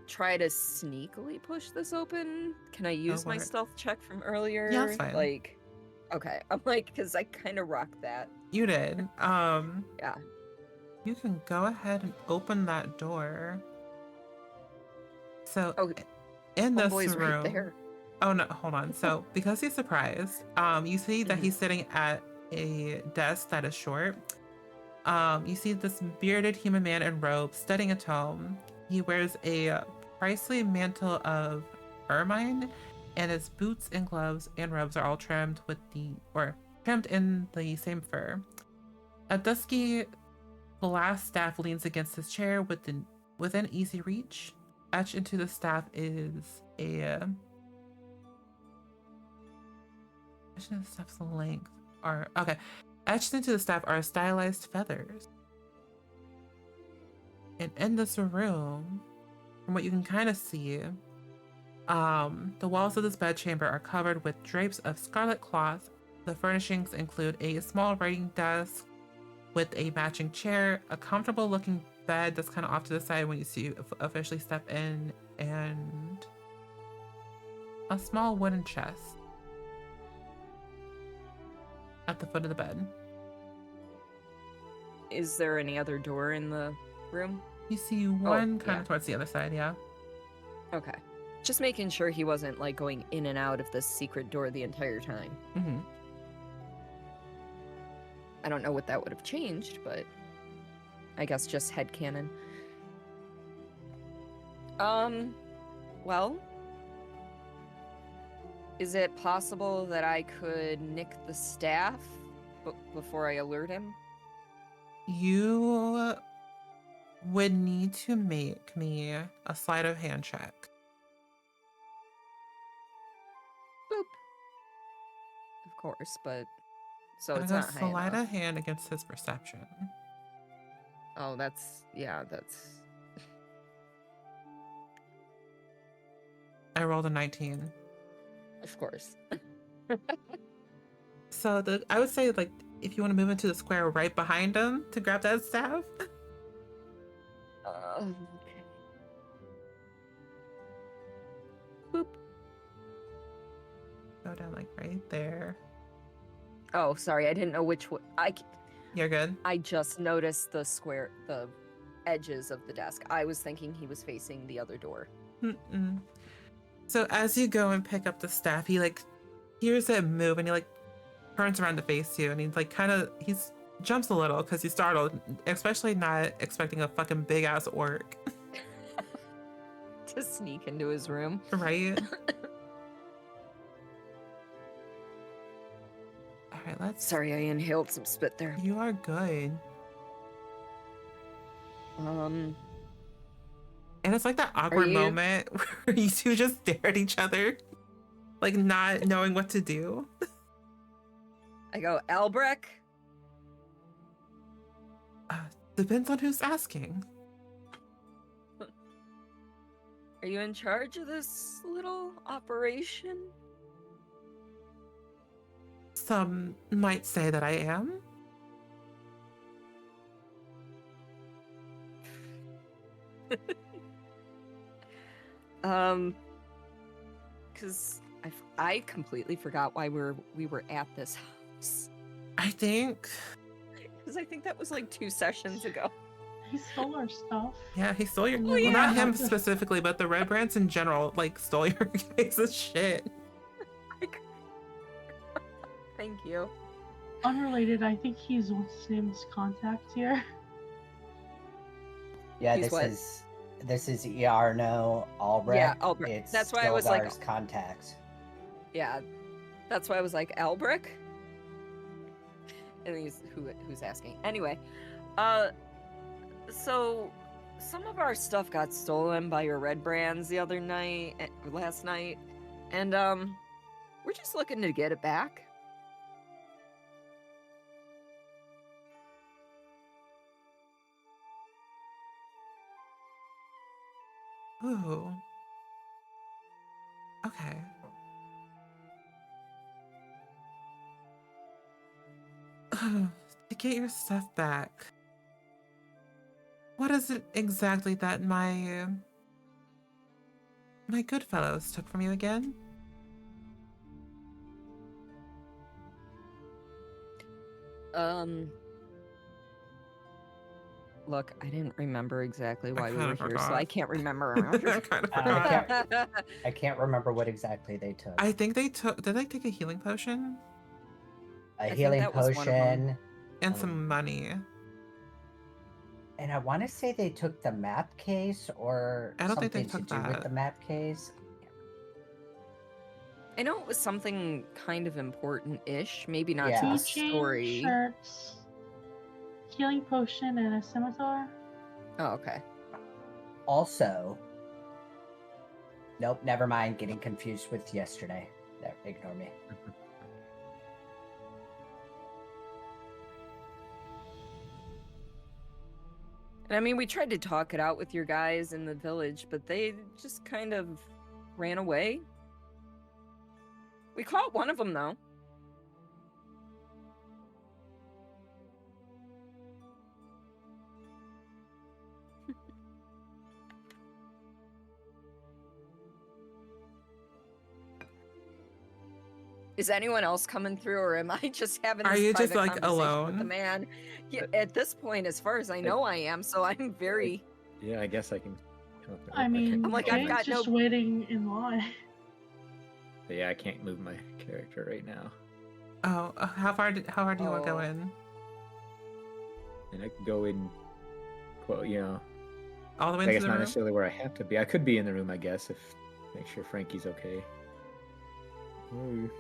try to sneakily push this open. Can I use my for it. stealth check from earlier? Yeah, that's fine. Like, okay, I'm like, because I kind of rocked that. You did. Yeah. You can go ahead and open that door. So Oh, in this Homeboy's room. right there. Oh no, hold on. So because he's surprised, you see that Mhm. he's sitting at a desk that is short. You see this bearded human man in robes studying a tome. He wears a princely mantle of ermine, and his boots and gloves and robes are all trimmed trimmed in the same fur. A dusky glass staff leans against his chair within easy reach. Etched into the staff is a etched into the staff's length are okay. Etched into the staff are stylized feathers. And in this room, from what you can kind of see, the walls of this bedchamber are covered with drapes of scarlet cloth. The furnishings include a small writing desk with a matching chair, a comfortable looking bed that's kind of off to the side when you officially step in, and a small wooden chest at the foot of the bed. Is there any other door in the room? You see one kind yeah. of towards the other side, yeah. Okay. Just making sure he wasn't like going in and out of this secret door the entire time. Mm-hmm. I don't know what that would have changed, but I guess just headcanon. Well, is it possible that I could nick the staff before I alert him? You would need to make me a sleight of hand check. Boop. Of course, but so And it's a not high sleight enough. of hand against his perception. Oh, that's that's I rolled a 19. of course. So I would say like if you want to move into the square right behind him to grab that staff. Okay. Boop. Go down like right there. Oh, sorry, I didn't know which way. You're good. I just noticed the edges of the desk. I was thinking he was facing the other door. Mm-mm. So as you go and pick up the staff, he like hears it move and he like turns around to face you, and he's like he's jumps a little because he's startled, especially not expecting a fucking big ass orc. to sneak into his room. Right? All right, let's. Sorry, I inhaled some spit there. You are good. Um, And it's like that awkward you- moment where you two just stare at each other, like not knowing what to do. I go, Albrecht? Depends on who's asking. Are you in charge of this little operation? Some might say that I am. Because I completely forgot why we were at this house. I think. Because I think that was like 2 sessions ago. He stole our stuff. Yeah, he stole your. Oh, Well, not yeah. him specifically, but the Red Brands in general, like, stole your piece of shit. Thank you. Unrelated, I think he's what's his name's contact here. Yeah, He's what? this is Iarno Albrecht. Yeah, Albrecht. It's That's why I was like- Stilgar's contacts. Yeah, that's why I was like, Albrecht? And he's who's asking. Anyway, so some of our stuff got stolen by your Red Brands the other night, last night, and we're just looking to get it back. Ooh. Okay. To get your stuff back, what is it exactly that my good fellows took from you again? Look, I didn't remember exactly why we kinda were here, so forgot. I can't remember. I kind of forgot. I can't remember what exactly they took. I think they took. Did they take a healing potion A think healing that was one of 'em. potion, and Um, some money? and I want to say they took the map case or I don't think they something to took do with that. the map case. I know it was something kind of important-ish, maybe not Yeah. to the Keychain, story. shirts, healing potion, and a scimitar. Oh, okay. Also, nope, never mind. Getting confused with yesterday. No, ignore me. And I mean, we tried to talk it out with your guys in the village, but they just kind of ran away. We caught one of them, though. Is anyone else coming through, or am I just having this Are you just, private like, conversation with the alone? man? Yeah, at this point, as far as I know, I am. So I'm very. Yeah, I guess I can. I mean, I'm like, move I've Jane's my- got just no- waiting in line. But yeah, I can't move my character right now, Oh, how far do you want to go Oh. in? and I can go in. Well, you know, All the way I into guess the not room? necessarily where I have to be. I could be in the room, I guess, if make sure Frankie's okay. Ooh.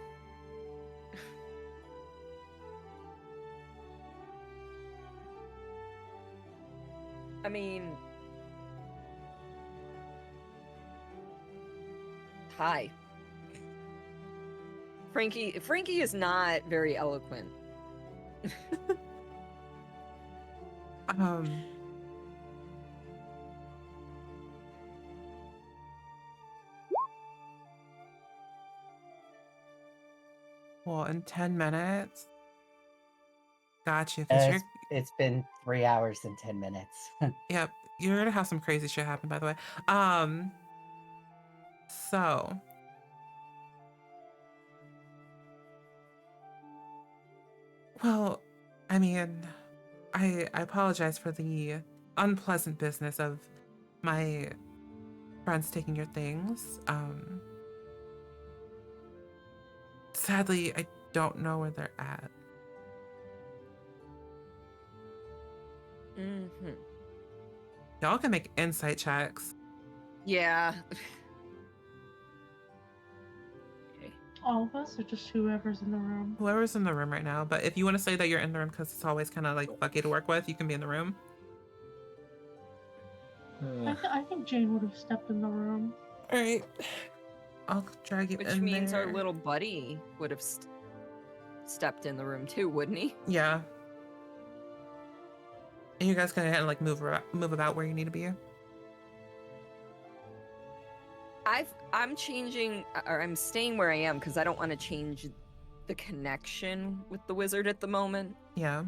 I mean. Hi. Frankie is not very eloquent. Um. Well, in 10 minutes. Got you. 'Cause you're, It's been 3 hours and 10 minutes. yep, you're gonna have some crazy shit happen, by the way. So. Well, I mean, I apologize for the unpleasant business of my friends taking your things. Sadly, I don't know where they're at. Mm-hmm. Y'all can make insight checks. Yeah. All of us, or just whoever's in the room? Whoever's in the room right now. But if you want to say that you're in the room because it's always kind of like fucky to work with, you can be in the room. I think Jane would have stepped in the room. All right. I'll drag you Which in means there. our little buddy would have stepped in the room too, wouldn't he? Yeah. And you guys can kind of like move about where you need to be. I'm changing, or I'm staying where I am because I don't want to change the connection with the wizard at the moment. Yeah.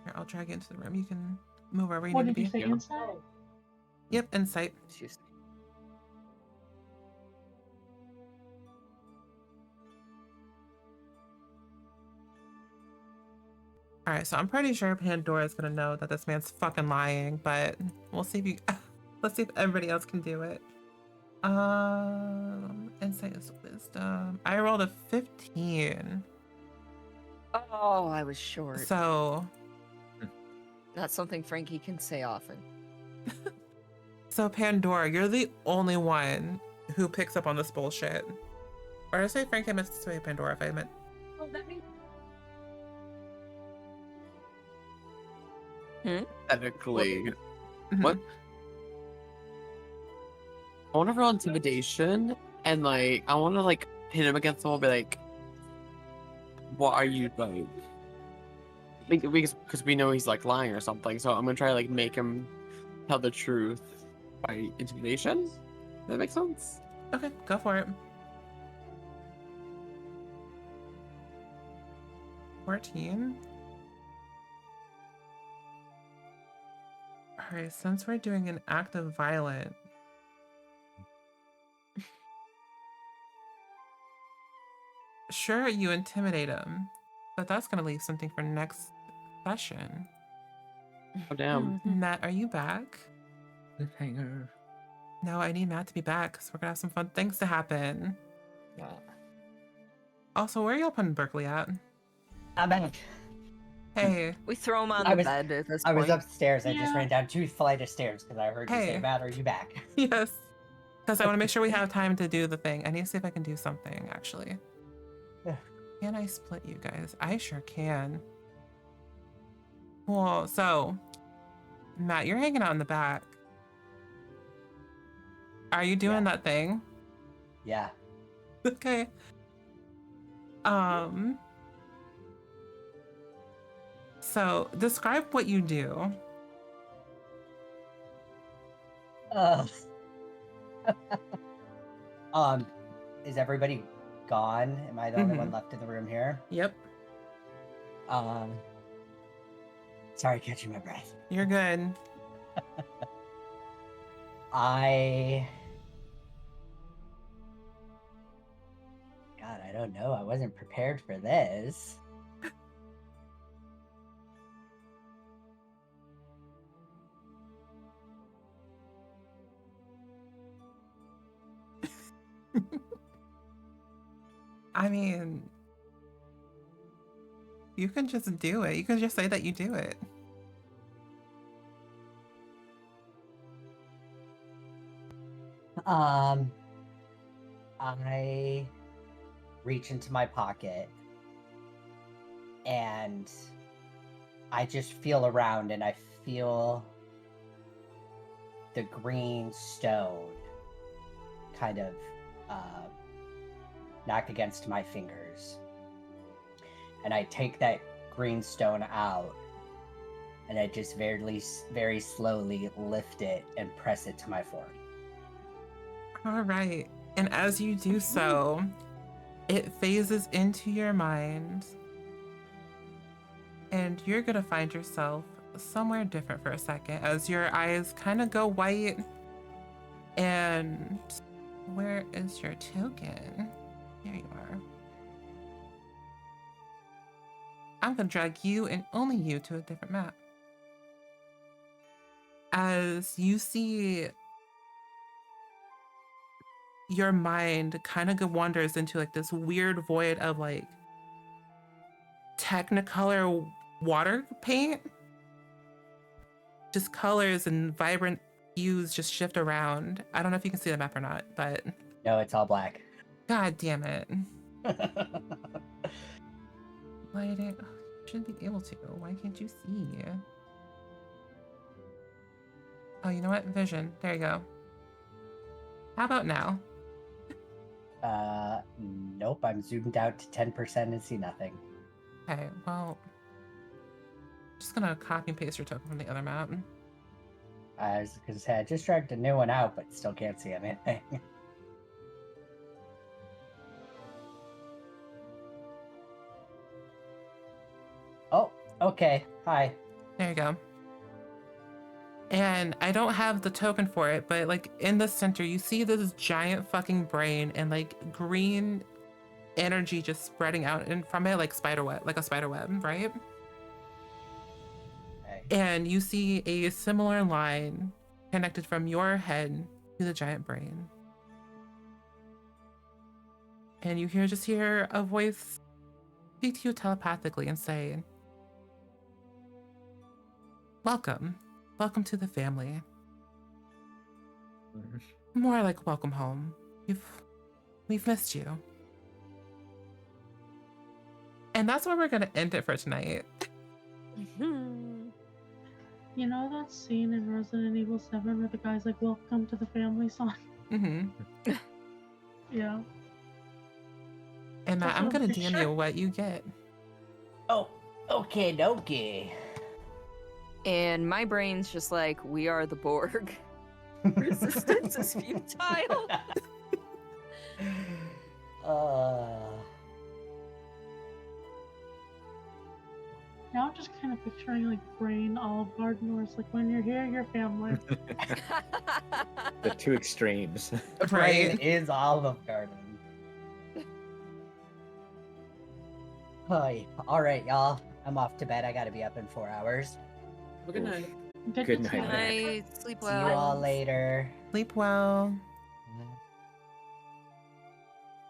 Here, I'll drag you into the room. You can move wherever you What need did to be. you say, inside? Yep, insight. Excuse me. All right, so I'm pretty sure Pandora's gonna know that this man's fucking lying, but we'll see if you. Let's see if everybody else can do it. Insight is wisdom. I rolled a 15. Oh, I was short. So. That's something Frankie can say often. So Pandora, you're the only one who picks up on this bullshit. Or did I say Frankie? I meant to say Pandora if I meant. Oh, that means. Technically. Mhm. What? I want to roll intimidation, and like I want to like hit him against the wall, and be like, "What are you like?" Because we know he's like lying or something. So I'm gonna try to like make him tell the truth by intimidation. Does that make sense? Okay, go for it. 14. All right, since we're doing an act of violence, sure, you intimidate him, but that's gonna leave something for next session. Oh damn! Matt, are you back? Cliffhanger. No, I need Matt to be back because we're gonna have some fun things to happen. Also, where are y'all putting Berkeley at? I'm back. Hey, We throw him on I the was- bed at this I was point. upstairs. I just Yeah. ran down 2 flights of stairs because I heard you say, Hey. Matt, are you back? yes, because I want to make sure we have time to do the thing. I need to see if I can do something actually. Yeah. Can I split you guys? I sure can. Cool. So, Matt, you're hanging out in the back. Are you doing that thing? Yeah. Okay. So describe what you do. Is everybody gone? Am I the only one Mhm. left in the room here? Yep, Sorry, catching my breath. you're good. God, I don't know. I wasn't prepared for this. I mean, you can just do it. You can just say that you do it. I reach into my pocket and I just feel around and I feel the green stone kind of knock against my fingers. And I take that green stone out and I just very slowly lift it and press it to my forehead. All right. And as you do so, it phases into your mind. And you're going to find yourself somewhere different for a second as your eyes kind of go white. And where is your token? There you are. I'm going to drag you and only you to a different map. As you see, your mind kind of wanders into like this weird void of like Technicolor water paint. Just colors and vibrant hues just shift around. I don't know if you can see the map or not, but No, it's all black. god damn it. Lighting. Oh, you should be able to. Why can't you see? Oh, you know what? Vision. There you go. How about now? Nope. I'm zoomed out to 10% and see nothing. Okay, well, just gonna copy and paste your token from the other map. I was gonna say I just dragged a new one out, but still can't see anything. Oh, okay. Hi. There you go. And I don't have the token for it, but like in the center, you see this giant fucking brain and like green energy just spreading out in from it like spider web, like a spider web, right? Okay. And you see a similar line connected from your head to the giant brain. And you just hear a voice speak to you telepathically and say, welcome to the family. More like welcome home. We've missed you. And that's where we're gonna end it for tonight. You know that scene in Resident Evil 7 where the guy's like, welcome to the family song? Mm-hmm. Yeah. And Matt, That's I'm what gonna I'm DM sure. you what you get. Oh, okay, dokie. And my brain's just like, we are the Borg. Resistance is futile. Now I'm just kind of picturing like Brain, Olive Garden, where it's like, when you're here, you're family. The two extremes. Brain Right? is Olive Garden. Hi. All right, y'all. I'm off to bed. I gotta be up in 4 hours. Well, good night. Good Good night. night. Night, sleep See you well. all later. Sleep well.